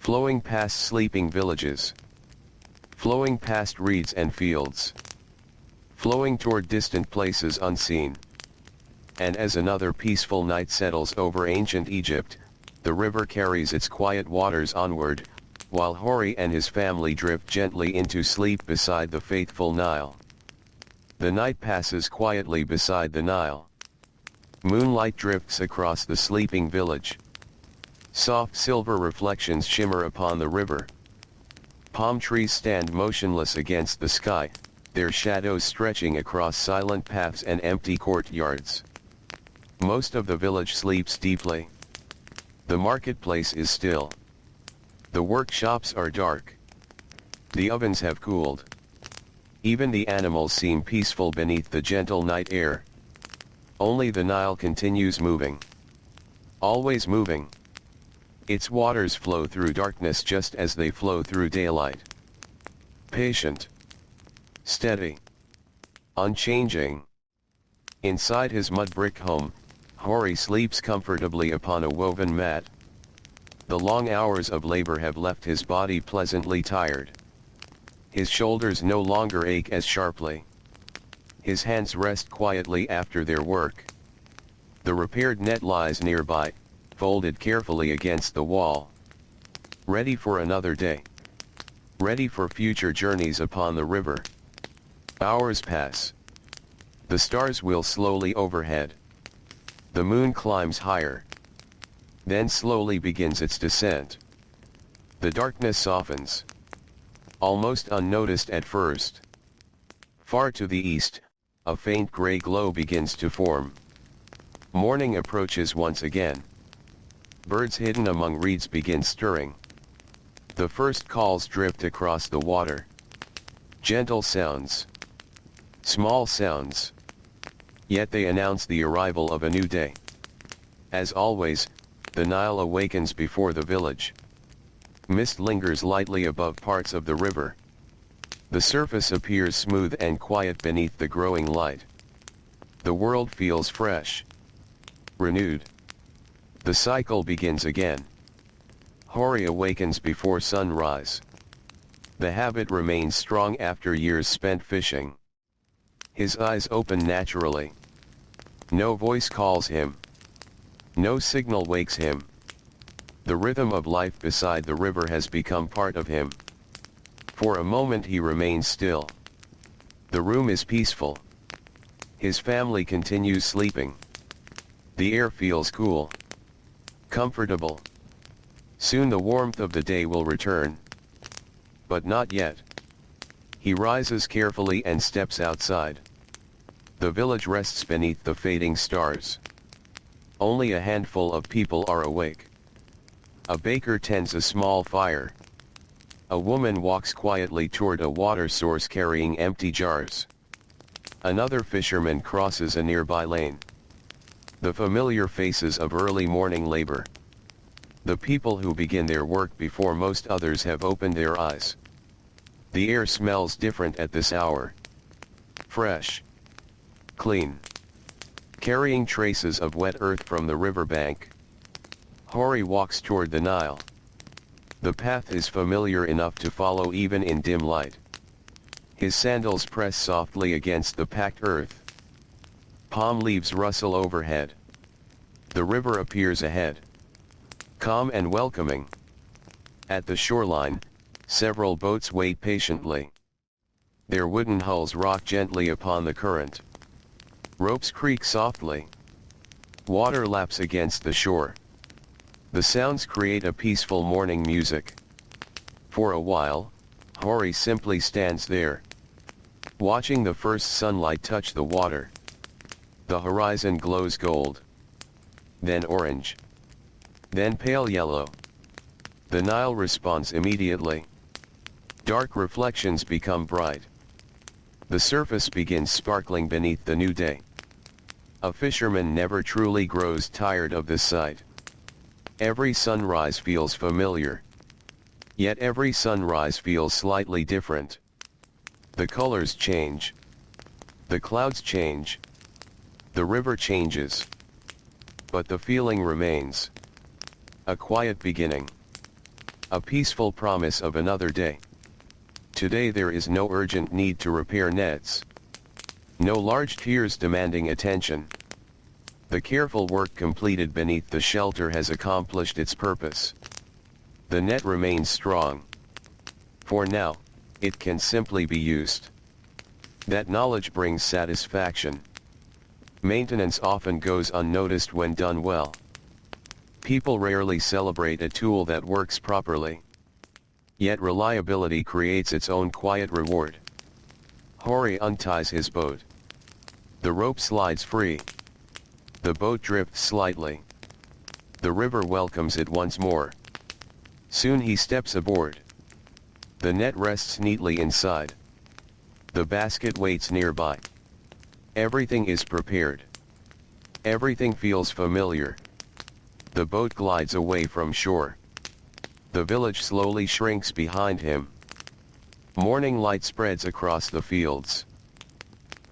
Flowing past sleeping villages. Flowing past reeds and fields. Flowing toward distant places unseen. And as another peaceful night settles over ancient Egypt, the river carries its quiet waters onward, while Hori and his family drift gently into sleep beside the faithful Nile. The night passes quietly beside the Nile. Moonlight drifts across the sleeping village. Soft silver reflections shimmer upon the river. Palm trees stand motionless against the sky, their shadows stretching across silent paths and empty courtyards. Most of the village sleeps deeply. The marketplace is still. The workshops are dark. The ovens have cooled. Even the animals seem peaceful beneath the gentle night air. Only the Nile continues moving. Always moving. Its waters flow through darkness just as they flow through daylight. Patient. Steady. Unchanging. Inside his mud-brick home, Hori sleeps comfortably upon a woven mat. The long hours of labor have left his body pleasantly tired. His shoulders no longer ache as sharply. His hands rest quietly after their work. The repaired net lies nearby, folded carefully against the wall. Ready for another day. Ready for future journeys upon the river. Hours pass. The stars wheel slowly overhead. The moon climbs higher. Then slowly begins its descent. The darkness softens. Almost unnoticed at first. Far to the east, a faint gray glow begins to form. Morning approaches once again. Birds hidden among reeds begin stirring. The first calls drift across the water. Gentle sounds. Small sounds. Yet they announce the arrival of a new day. As always, the Nile awakens before the village. Mist lingers lightly above parts of the river. The surface appears smooth and quiet beneath the growing light. The world feels fresh, renewed. The cycle begins again. Hori awakens before sunrise. The habit remains strong after years spent fishing. His eyes open naturally. No voice calls him. No signal wakes him. The rhythm of life beside the river has become part of him. For a moment he remains still. The room is peaceful. His family continues sleeping. The air feels cool, comfortable. Soon the warmth of the day will return. But not yet. He rises carefully and steps outside. The village rests beneath the fading stars. Only a handful of people are awake. A baker tends a small fire. A woman walks quietly toward a water source carrying empty jars. Another fisherman crosses a nearby lane. The familiar faces of early morning labor. The people who begin their work before most others have opened their eyes. The air smells different at this hour. Fresh. Clean. Carrying traces of wet earth from the riverbank. Hori walks toward the Nile. The path is familiar enough to follow even in dim light. His sandals press softly against the packed earth. Palm leaves rustle overhead. The river appears ahead. Calm and welcoming. At the shoreline, several boats wait patiently. Their wooden hulls rock gently upon the current. Ropes creak softly. Water laps against the shore. The sounds create a peaceful morning music. For a while, Hori simply stands there, watching the first sunlight touch the water. The horizon glows gold, then orange, then pale yellow. The Nile responds immediately. Dark reflections become bright. The surface begins sparkling beneath the new day. A fisherman never truly grows tired of this sight. Every sunrise feels familiar. Yet every sunrise feels slightly different. The colors change. The clouds change. The river changes. But the feeling remains. A quiet beginning. A peaceful promise of another day. Today there is no urgent need to repair nets. No large tears demanding attention. The careful work completed beneath the shelter has accomplished its purpose. The net remains strong. For now, it can simply be used. That knowledge brings satisfaction. Maintenance often goes unnoticed when done well. People rarely celebrate a tool that works properly. Yet reliability creates its own quiet reward. Hori unties his boat. The rope slides free. The boat drifts slightly. The river welcomes it once more. Soon he steps aboard. The net rests neatly inside. The basket waits nearby. Everything is prepared. Everything feels familiar. The boat glides away from shore. The village slowly shrinks behind him. Morning light spreads across the fields.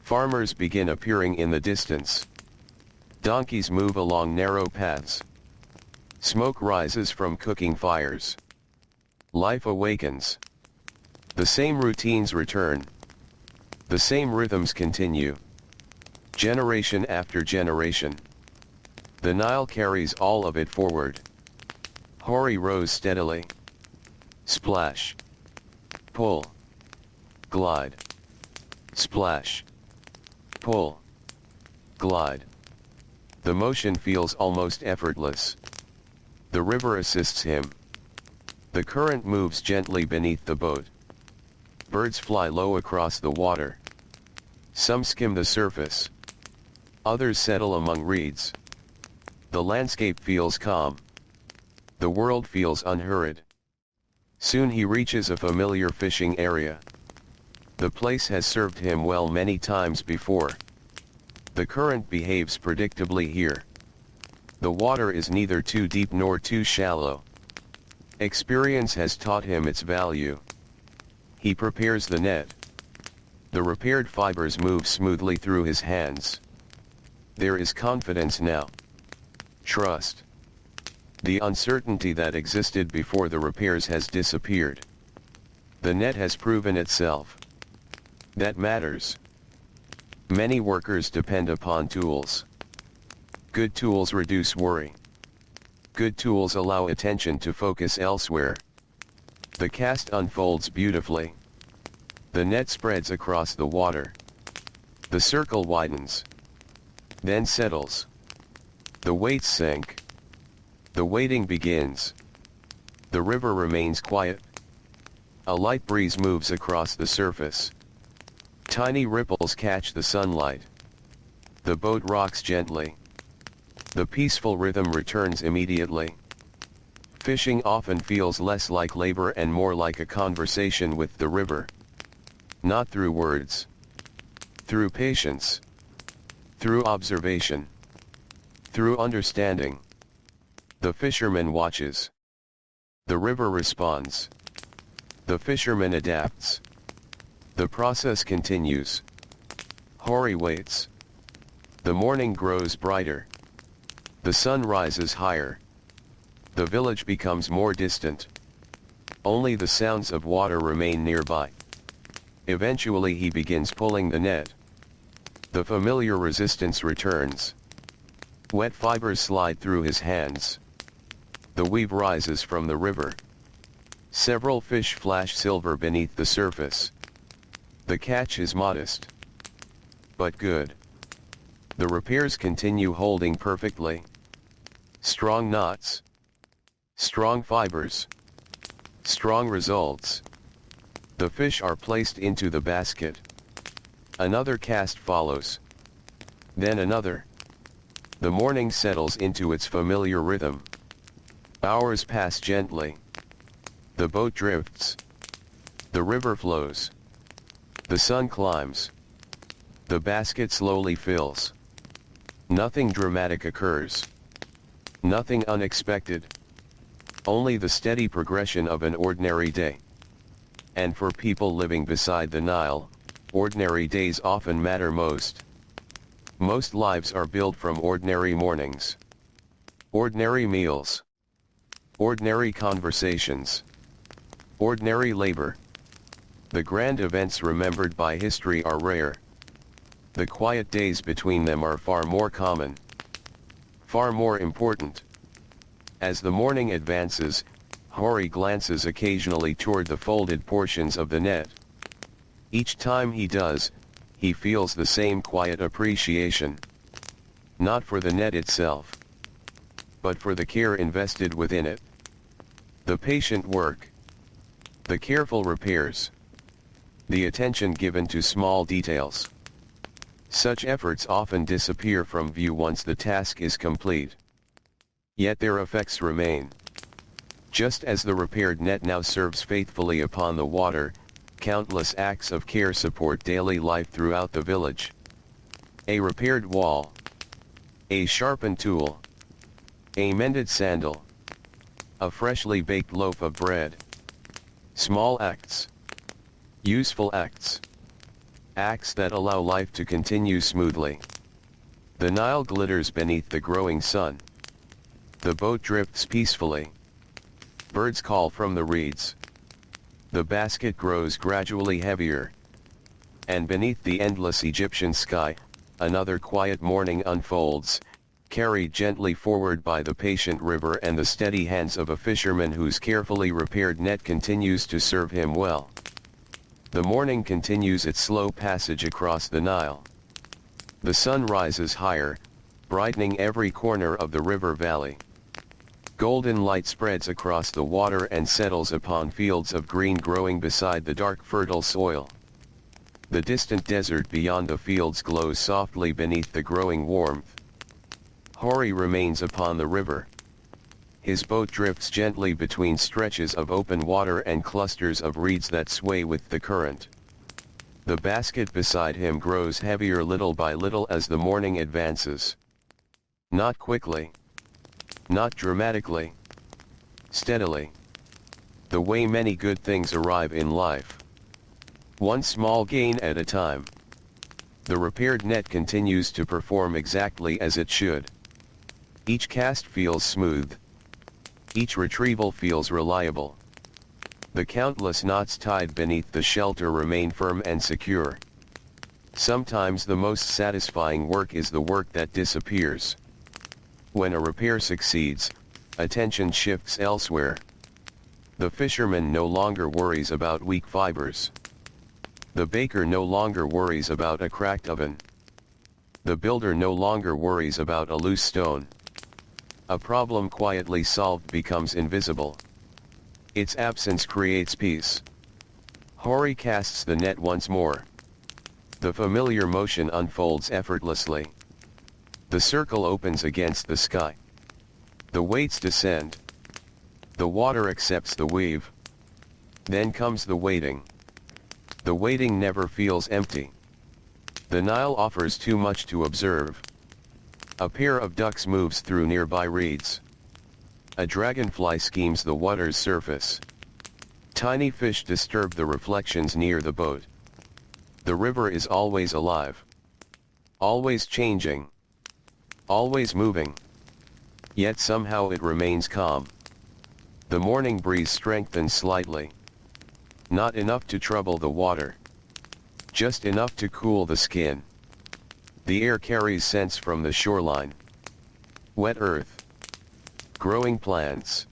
Farmers begin appearing in the distance. Donkeys move along narrow paths. Smoke rises from cooking fires. Life awakens. The same routines return. The same rhythms continue. Generation after generation. The Nile carries all of it forward. Hori rows steadily. Splash. Pull. Glide. Splash. Pull. Glide. The motion feels almost effortless. The river assists him. The current moves gently beneath the boat. Birds fly low across the water. Some skim the surface. Others settle among reeds. The landscape feels calm. The world feels unhurried. Soon he reaches a familiar fishing area. The place has served him well many times before. The current behaves predictably here. The water is neither too deep nor too shallow. Experience has taught him its value. He prepares the net. The repaired fibers move smoothly through his hands. There is confidence now. Trust. The uncertainty that existed before the repairs has disappeared. The net has proven itself. That matters. Many workers depend upon tools. Good tools reduce worry. Good tools allow attention to focus elsewhere. The cast unfolds beautifully. The net spreads across the water. The circle widens. Then settles. The weights sink. The waiting begins. The river remains quiet. A light breeze moves across the surface. Tiny ripples catch the sunlight. The boat rocks gently. The peaceful rhythm returns immediately. Fishing often feels less like labor and more like a conversation with the river. Not through words. Through patience. Through observation. Through understanding. The fisherman watches. The river responds. The fisherman adapts. The process continues. Hori waits. The morning grows brighter. The sun rises higher. The village becomes more distant. Only the sounds of water remain nearby. Eventually he begins pulling the net. The familiar resistance returns. Wet fibers slide through his hands. The weave rises from the river. Several fish flash silver beneath the surface. The catch is modest, but good. The repairs continue holding perfectly. Strong knots. Strong fibers. Strong results. The fish are placed into the basket. Another cast follows. Then another. The morning settles into its familiar rhythm. Hours pass gently. The boat drifts. The river flows. The sun climbs. The basket slowly fills. Nothing dramatic occurs. Nothing unexpected. Only the steady progression of an ordinary day. And for people living beside the Nile, ordinary days often matter most. Most lives are built from ordinary mornings. Ordinary meals. Ordinary conversations. Ordinary labor. The grand events remembered by history are rare. The quiet days between them are far more common. Far more important. As the morning advances, Hori glances occasionally toward the folded portions of the net. Each time he does, he feels the same quiet appreciation. Not for the net itself, but for the care invested within it. The patient work. The careful repairs. The attention given to small details. Such efforts often disappear from view once the task is complete. Yet their effects remain. Just as the repaired net now serves faithfully upon the water, countless acts of care support daily life throughout the village. A repaired wall. A sharpened tool. A mended sandal. A freshly baked loaf of bread. Small acts. Useful acts. Acts that allow life to continue smoothly. The Nile glitters beneath the growing sun. The boat drifts peacefully. Birds call from the reeds. The basket grows gradually heavier. And beneath the endless Egyptian sky, another quiet morning unfolds, carried gently forward by the patient river and the steady hands of a fisherman whose carefully repaired net continues to serve him well. The morning continues its slow passage across the Nile. The sun rises higher, brightening every corner of the river valley. Golden light spreads across the water and settles upon fields of green growing beside the dark fertile soil. The distant desert beyond the fields glows softly beneath the growing warmth. Hori remains upon the river. His boat drifts gently between stretches of open water and clusters of reeds that sway with the current. The basket beside him grows heavier little by little as the morning advances. Not quickly. Not dramatically. Steadily. The way many good things arrive in life. One small gain at a time. The repaired net continues to perform exactly as it should. Each cast feels smooth. Each retrieval feels reliable. The countless knots tied beneath the shelter remain firm and secure. Sometimes the most satisfying work is the work that disappears. When a repair succeeds, attention shifts elsewhere. The fisherman no longer worries about weak fibers. The baker no longer worries about a cracked oven. The builder no longer worries about a loose stone. A problem quietly solved becomes invisible. Its absence creates peace. Hori casts the net once more. The familiar motion unfolds effortlessly. The circle opens against the sky. The weights descend. The water accepts the weave. Then comes the waiting. The waiting never feels empty. The Nile offers too much to observe. A pair of ducks moves through nearby reeds. A dragonfly schemes the water's surface. Tiny fish disturb the reflections near the boat. The river is always alive. Always changing. Always moving. Yet somehow it remains calm. The morning breeze strengthens slightly. Not enough to trouble the water. Just enough to cool the skin. The air carries scents from the shoreline. Wet earth. Growing plants.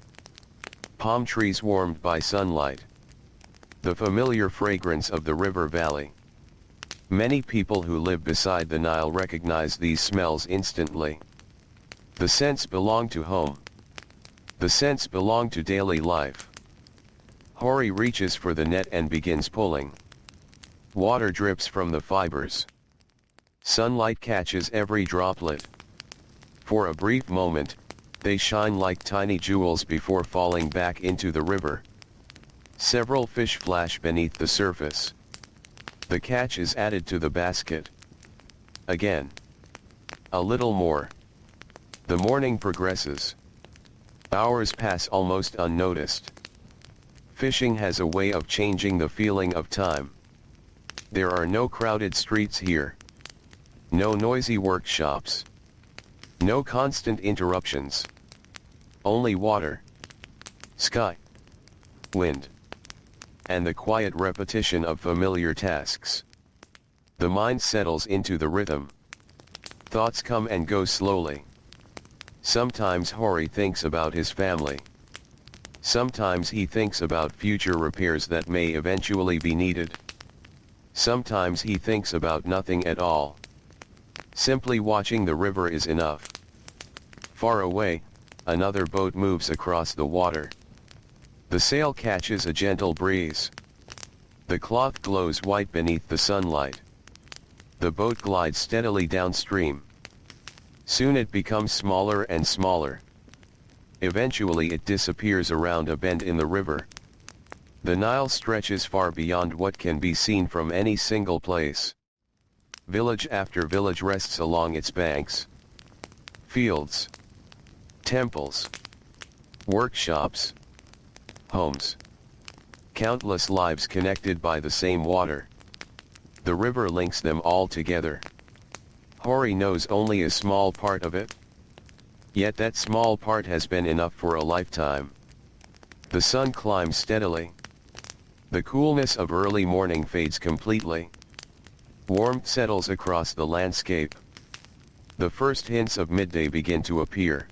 Palm trees warmed by sunlight. The familiar fragrance of the river valley. Many people who live beside the Nile recognize these smells instantly. The scents belong to home. The scents belong to daily life. Hori reaches for the net and begins pulling. Water drips from the fibers. Sunlight catches every droplet. For a brief moment, they shine like tiny jewels before falling back into the river. Several fish flash beneath the surface. The catch is added to the basket. Again. A little more. The morning progresses. Hours pass almost unnoticed. Fishing has a way of changing the feeling of time. There are no crowded streets here. No noisy workshops. No constant interruptions. Only water. Sky. Wind. And the quiet repetition of familiar tasks. The mind settles into the rhythm. Thoughts come and go slowly. Sometimes Hori thinks about his family. Sometimes he thinks about future repairs that may eventually be needed. Sometimes he thinks about nothing at all. Simply watching the river is enough. Far away, another boat moves across the water. The sail catches a gentle breeze. The cloth glows white beneath the sunlight. The boat glides steadily downstream. Soon it becomes smaller and smaller. Eventually it disappears around a bend in the river. The Nile stretches far beyond what can be seen from any single place. Village after village rests along its banks. Fields. Temples. Workshops. Homes. Countless lives connected by the same water. The river links them all together. Hori knows only a small part of it. Yet that small part has been enough for a lifetime. The sun climbs steadily. The coolness of early morning fades completely. Warmth settles across the landscape. The first hints of midday begin to appear.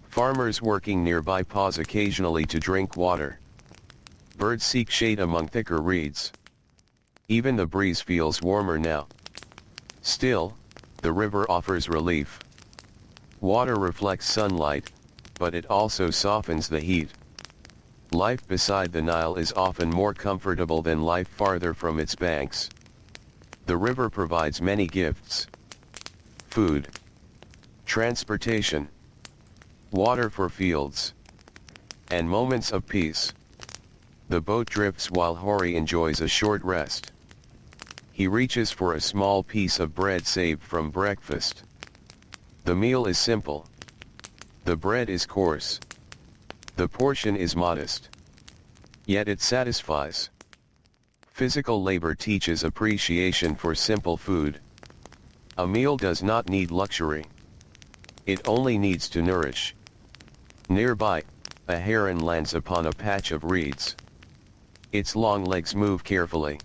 Farmers working nearby pause occasionally to drink water. Birds seek shade among thicker reeds. Even the breeze feels warmer now. Still, the river offers relief. Water reflects sunlight, but it also softens the heat. Life beside the Nile is often more comfortable than life farther from its banks. The river provides many gifts. Food. Transportation. Water for fields. And moments of peace. The boat drifts while Hori enjoys a short rest. He reaches for a small piece of bread saved from breakfast. The meal is simple. The bread is coarse. The portion is modest. Yet it satisfies. Physical labor teaches appreciation for simple food. A meal does not need luxury. It only needs to nourish. Nearby, a heron lands upon a patch of reeds. Its long legs move carefully.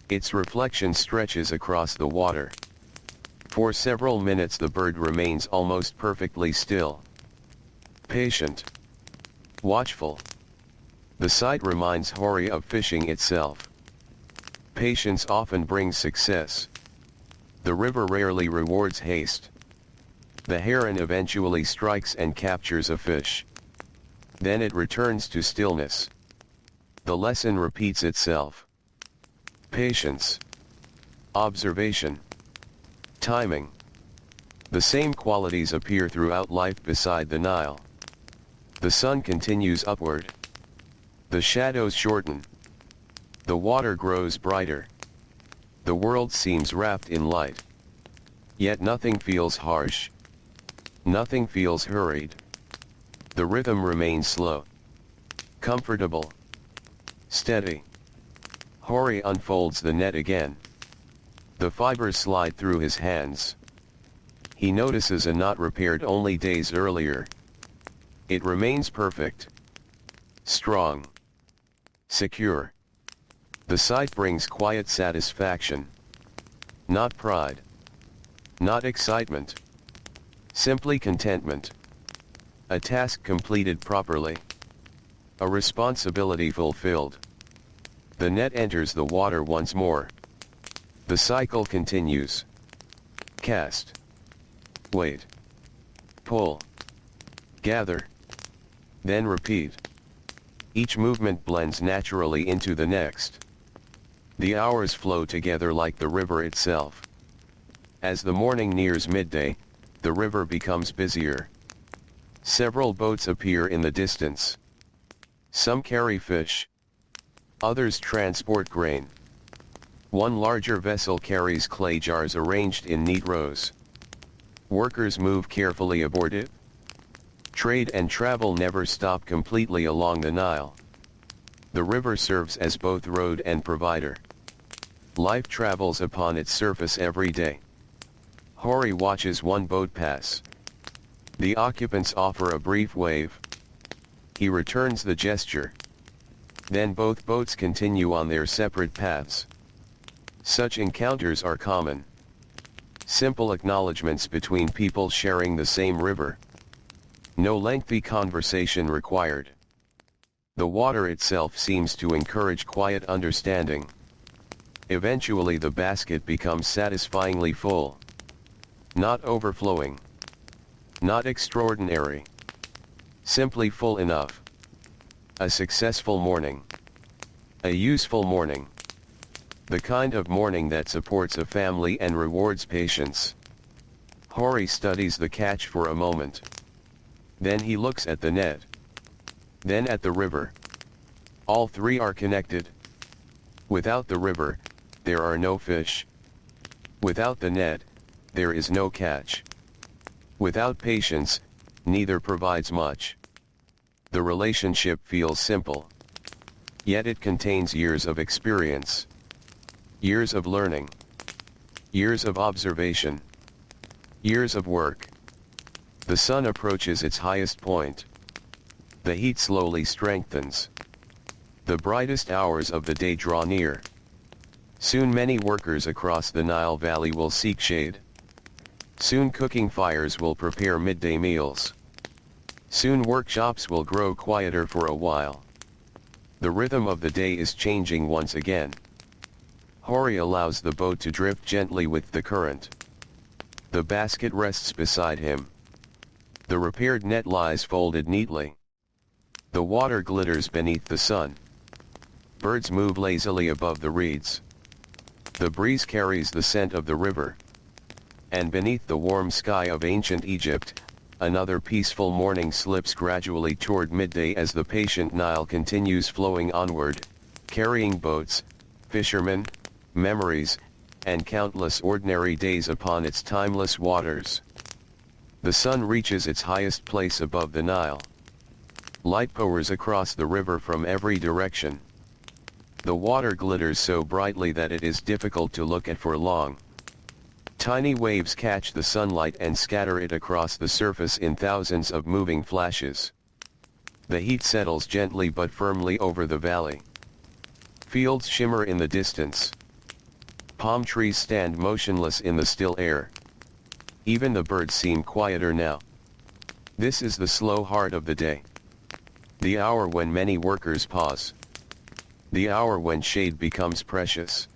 Its reflection stretches across the water. For several minutes the bird remains almost perfectly still. Patient. Watchful. The sight reminds Hori of fishing itself. Patience often brings success. The river rarely rewards haste. The heron eventually strikes and captures a fish. Then it returns to stillness. The lesson repeats itself. Patience. Observation. Timing. The same qualities appear throughout life beside the Nile. The sun continues upward. The shadows shorten. The water grows brighter. The world seems wrapped in light. Yet nothing feels harsh. Nothing feels hurried. The rhythm remains slow. Comfortable. Steady. Hori unfolds the net again. The fibers slide through his hands. He notices a knot repaired only days earlier. It remains perfect. Strong. Secure. The sight brings quiet satisfaction. Not pride. Not excitement. Simply contentment. A task completed properly. A responsibility fulfilled. The net enters the water once more. The cycle continues. Cast. Wait. Pull. Gather. Then repeat. Each movement blends naturally into the next. The hours flow together like the river itself. As the morning nears midday, the river becomes busier. Several boats appear in the distance. Some carry fish. Others transport grain. One larger vessel carries clay jars arranged in neat rows. Workers move carefully aboard it. Trade and travel never stop completely along the Nile. The river serves as both road and provider. Life travels upon its surface every day. Hori watches one boat pass. The occupants offer a brief wave. He returns the gesture. Then both boats continue on their separate paths. Such encounters are common. Simple acknowledgements between people sharing the same river. No lengthy conversation required. The water itself seems to encourage quiet understanding. Eventually the basket becomes satisfyingly full. Not overflowing. Not extraordinary. Simply full enough. A successful morning. A useful morning. The kind of morning that supports a family and rewards patience. Hori studies the catch for a moment. Then he looks at the net. Then at the river. All three are connected. Without the river, there are no fish. Without the net, there is no catch. Without patience, neither provides much. The relationship feels simple. Yet it contains years of experience. Years of learning. Years of observation. Years of work. The sun approaches its highest point. The heat slowly strengthens. The brightest hours of the day draw near. Soon many workers across the Nile Valley will seek shade. Soon cooking fires will prepare midday meals. Soon workshops will grow quieter for a while. The rhythm of the day is changing once again. Hori allows the boat to drift gently with the current. The basket rests beside him. The repaired net lies folded neatly. The water glitters beneath the sun. Birds move lazily above the reeds. The breeze carries the scent of the river. And beneath the warm sky of ancient Egypt, another peaceful morning slips gradually toward midday as the patient Nile continues flowing onward, carrying boats, fishermen, memories, and countless ordinary days upon its timeless waters. The sun reaches its highest place above the Nile. Light pours across the river from every direction. The water glitters so brightly that it is difficult to look at for long. Tiny waves catch the sunlight and scatter it across the surface in thousands of moving flashes. The heat settles gently but firmly over the valley. Fields shimmer in the distance. Palm trees stand motionless in the still air. Even the birds seem quieter now. This is the slow heart of the day. The hour when many workers pause. The hour when shade becomes precious.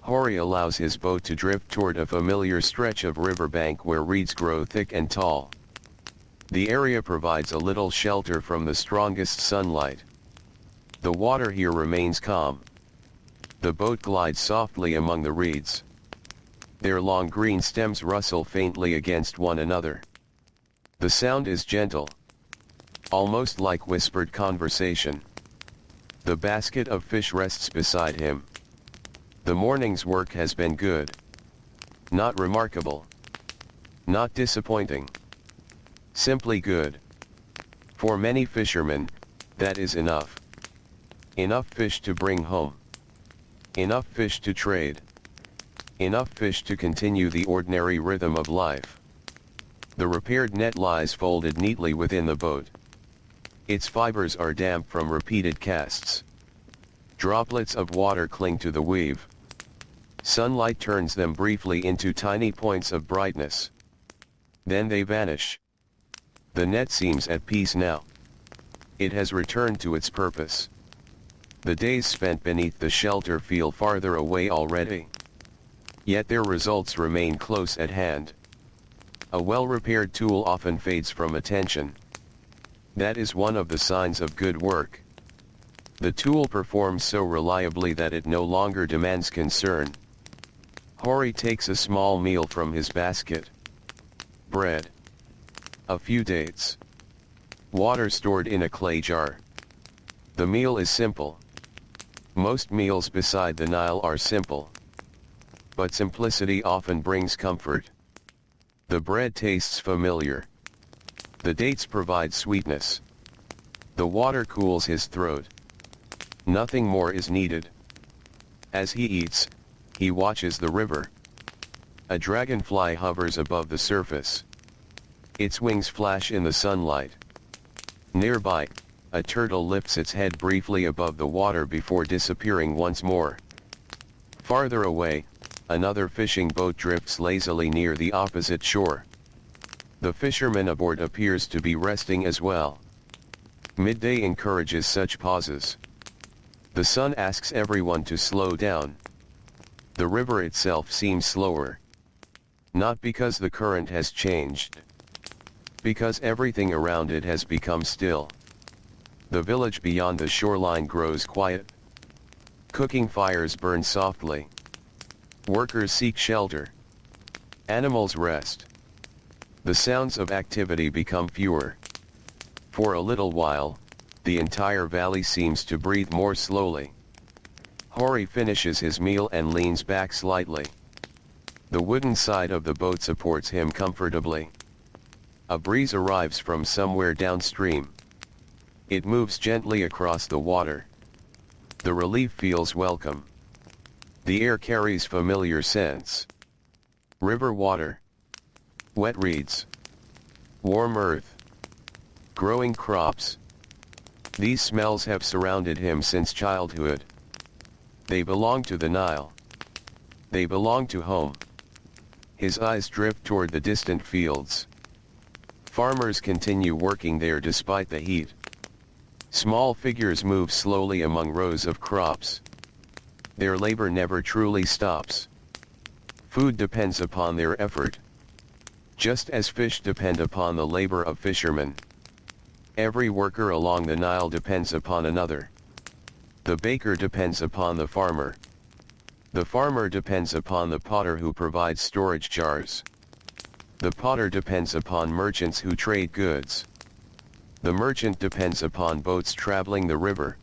Hori allows his boat to drift toward a familiar stretch of riverbank where reeds grow thick and tall. The area provides a little shelter from the strongest sunlight. The water here remains calm. The boat glides softly among the reeds. Their long green stems rustle faintly against one another. The sound is gentle, almost like whispered conversation. The basket of fish rests beside him. The morning's work has been good. Not remarkable. Not disappointing. Simply good. For many fishermen, that is enough. Enough fish to bring home. Enough fish to trade. Enough fish to continue the ordinary rhythm of life. The repaired net lies folded neatly within the boat. Its fibers are damp from repeated casts. Droplets of water cling to the weave. Sunlight turns them briefly into tiny points of brightness. Then they vanish. The net seems at peace now. It has returned to its purpose. The days spent beneath the shelter feel farther away already. Yet their results remain close at hand. A well-repaired tool often fades from attention. That is one of the signs of good work. The tool performs so reliably that it no longer demands concern. Hori takes a small meal from his basket. Bread. A few dates. Water stored in a clay jar. The meal is simple. Most meals beside the Nile are simple. But simplicity often brings comfort. The bread tastes familiar. The dates provide sweetness. The water cools his throat. Nothing more is needed. As he eats, he watches the river. A dragonfly hovers above the surface. Its wings flash in the sunlight. Nearby, a turtle lifts its head briefly above the water before disappearing once more. Farther away, another fishing boat drifts lazily near the opposite shore. The fisherman aboard appears to be resting as well. Midday encourages such pauses. The sun asks everyone to slow down. The river itself seems slower. Not because the current has changed. Because everything around it has become still. The village beyond the shoreline grows quiet. Cooking fires burn softly. Workers seek shelter. Animals rest. The sounds of activity become fewer. For a little while, the entire valley seems to breathe more slowly. Hori finishes his meal and leans back slightly. The wooden side of the boat supports him comfortably. A breeze arrives from somewhere downstream. It moves gently across the water. The relief feels welcome. The air carries familiar scents. River water. Wet reeds. Warm earth. Growing crops. These smells have surrounded him since childhood. They belong to the Nile. They belong to home. His eyes drift toward the distant fields. Farmers continue working there despite the heat. Small figures move slowly among rows of crops. Their labor never truly stops. Food depends upon their effort. Just as fish depend upon the labor of fishermen. Every worker along the Nile depends upon another. The baker depends upon the farmer. The farmer depends upon the potter who provides storage jars. The potter depends upon merchants who trade goods. The merchant depends upon boats traveling the river.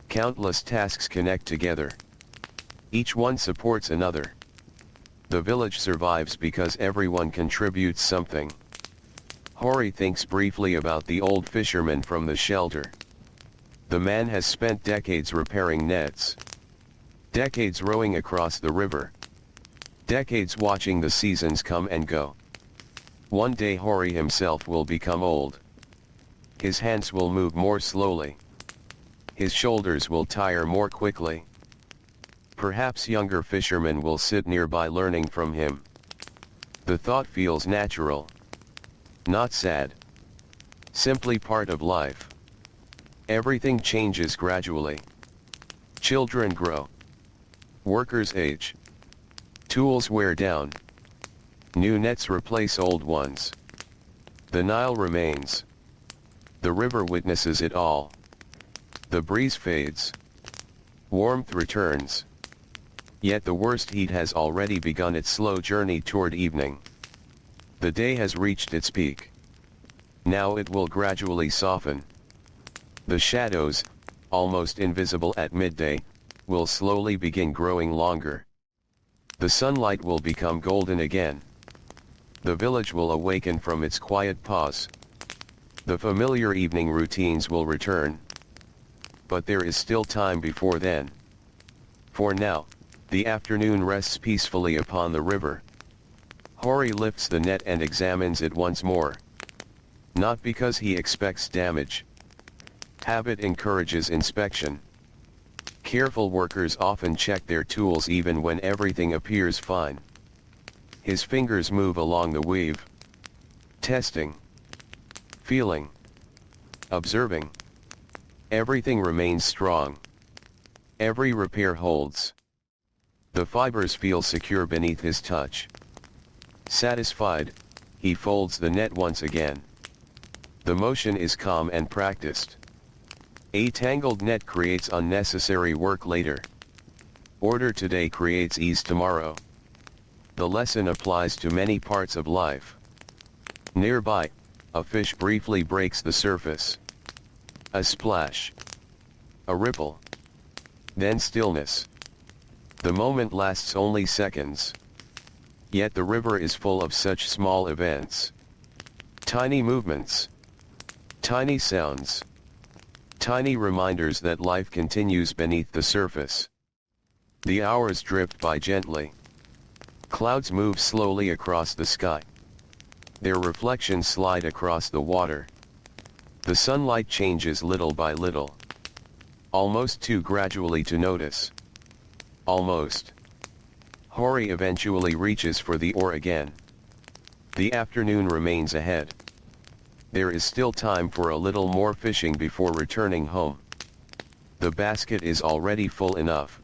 Countless tasks connect together. Each one supports another. The village survives because everyone contributes something. Hori thinks briefly about the old fisherman from the shelter. The man has spent decades repairing nets. Decades rowing across the river. Decades watching the seasons come and go. One day Hori himself will become old. His hands will move more slowly. His shoulders will tire more quickly. Perhaps younger fishermen will sit nearby learning from him. The thought feels natural. Not sad. Simply part of life. Everything changes gradually. Children grow. Workers age. Tools wear down. New nets replace old ones. The Nile remains. The river witnesses it all. The breeze fades. Warmth returns. Yet the worst heat has already begun its slow journey toward evening. The day has reached its peak. Now it will gradually soften. The shadows, almost invisible at midday, will slowly begin growing longer. The sunlight will become golden again. The village will awaken from its quiet pause. The familiar evening routines will return. But there is still time before then. For now, the afternoon rests peacefully upon the river. Hori lifts the net and examines it once more. Not because he expects damage. Habit encourages inspection. Careful workers often check their tools even when everything appears fine. His fingers move along the weave. Testing. Feeling. Observing. Everything remains strong. Every repair holds. The fibers feel secure beneath his touch. Satisfied, he folds the net once again. The motion is calm and practiced. A tangled net creates unnecessary work later. Order today creates ease tomorrow. The lesson applies to many parts of life. Nearby, a fish briefly breaks the surface. A splash. A ripple. Then stillness. The moment lasts only seconds. Yet the river is full of such small events. Tiny movements. Tiny sounds. Tiny reminders that life continues beneath the surface. The hours drift by gently. Clouds move slowly across the sky. Their reflections slide across the water. The sunlight changes little by little. Almost too gradually to notice. Almost. Hori eventually reaches for the oar again. The afternoon remains ahead. There is still time for a little more fishing before returning home. The basket is already full enough.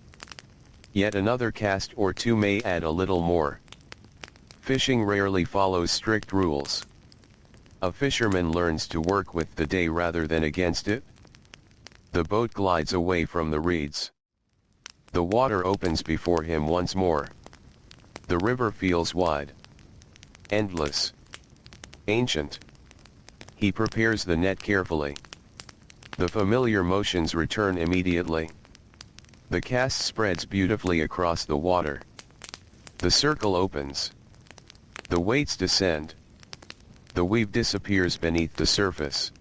Yet another cast or two may add a little more. Fishing rarely follows strict rules. A fisherman learns to work with the day rather than against it. The boat glides away from the reeds. The water opens before him once more. The river feels wide. Endless. Ancient. He prepares the net carefully. The familiar motions return immediately. The cast spreads beautifully across the water. The circle opens. The weights descend. The weave disappears beneath the surface.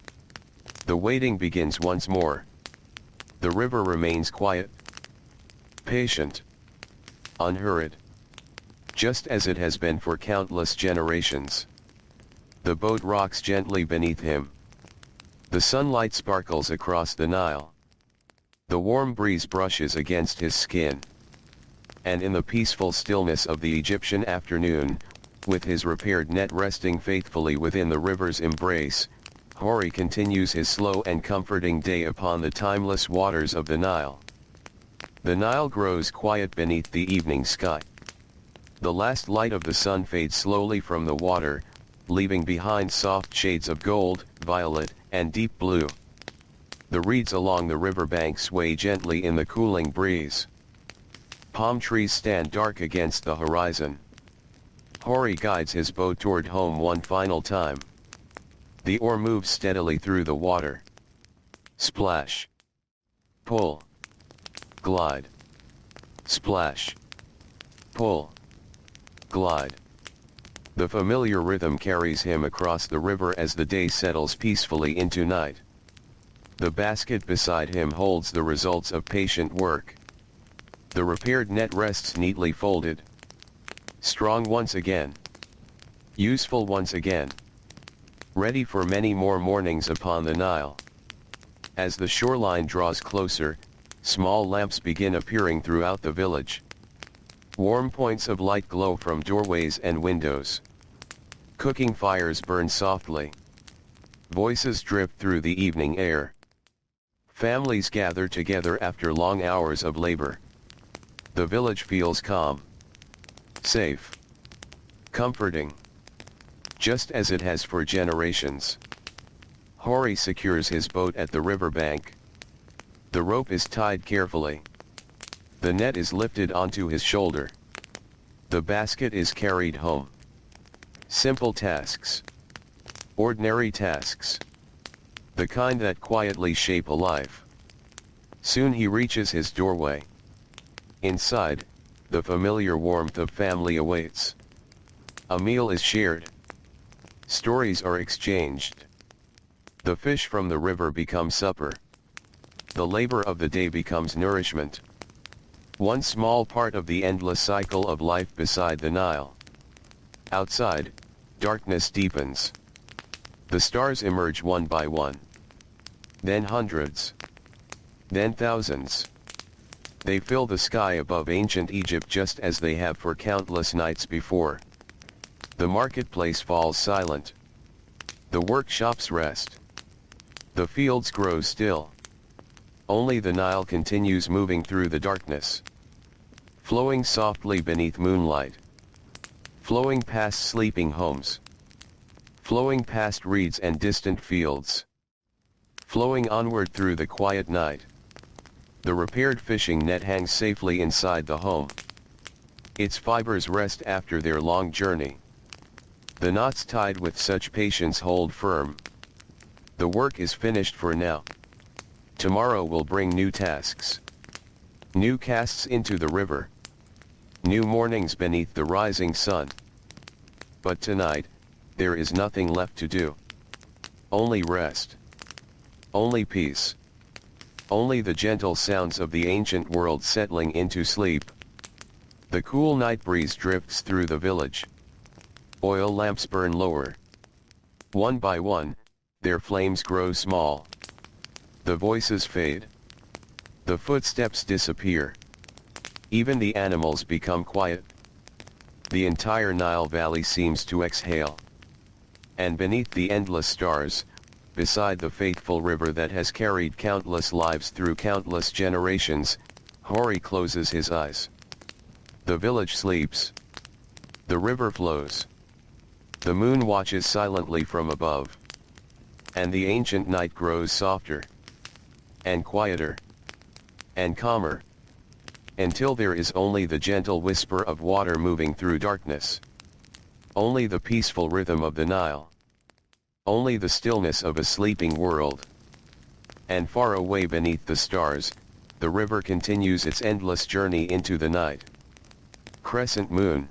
The wading begins once more. The river remains quiet. Patient. Unhurried. Just as it has been for countless generations. The boat rocks gently beneath him. The sunlight sparkles across the Nile. The warm breeze brushes against his skin. And in the peaceful stillness of the Egyptian afternoon, with his repaired net resting faithfully within the river's embrace, Hori continues his slow and comforting day upon the timeless waters of the Nile. The Nile grows quiet beneath the evening sky. The last light of the sun fades slowly from the water, leaving behind soft shades of gold, violet, and deep blue. The reeds along the riverbank sway gently in the cooling breeze. Palm trees stand dark against the horizon. Hori guides his boat toward home one final time. The oar moves steadily through the water. Splash. Pull. Glide. Splash. Pull. Glide. The familiar rhythm carries him across the river as the day settles peacefully into night. The basket beside him holds the results of patient work. The repaired net rests neatly folded. Strong once again. Useful once again. Ready for many more mornings upon the Nile. As the shoreline draws closer, small lamps begin appearing throughout the village. Warm points of light glow from doorways and windows. Cooking fires burn softly. Voices drip through the evening air. Families gather together after long hours of labor. The village feels calm. Safe. Comforting. Just as it has for generations. Hori secures his boat at the riverbank. The rope is tied carefully. The net is lifted onto his shoulder. The basket is carried home. Simple tasks. Ordinary tasks. The kind that quietly shape a life. Soon he reaches his doorway. Inside, the familiar warmth of family awaits. A meal is shared. Stories are exchanged. The fish from the river become supper. The labor of the day becomes nourishment. One small part of the endless cycle of life beside the Nile. Outside, darkness deepens. The stars emerge one by one. Then hundreds. Then thousands. They fill the sky above ancient Egypt just as they have for countless nights before. The marketplace falls silent. The workshops rest. The fields grow still. Only the Nile continues moving through the darkness. Flowing softly beneath moonlight. Flowing past sleeping homes. Flowing past reeds and distant fields. Flowing onward through the quiet night. The repaired fishing net hangs safely inside the home. Its fibers rest after their long journey. The knots tied with such patience hold firm. The work is finished for now. Tomorrow will bring new tasks. New casts into the river. New mornings beneath the rising sun. But tonight, there is nothing left to do. Only rest. Only peace. Only the gentle sounds of the ancient world settling into sleep. The cool night breeze drifts through the village. Oil lamps burn lower. One by one, their flames grow small. The voices fade. The footsteps disappear. Even the animals become quiet. The entire Nile Valley seems to exhale. And beneath the endless stars, beside the faithful river that has carried countless lives through countless generations, Hori closes his eyes. The village sleeps. The river flows. The moon watches silently from above. And the ancient night grows softer. And quieter. And calmer. Until there is only the gentle whisper of water moving through darkness. Only the peaceful rhythm of the Nile. Only the stillness of a sleeping world. And far away beneath the stars, the river continues its endless journey into the night. Crescent moon.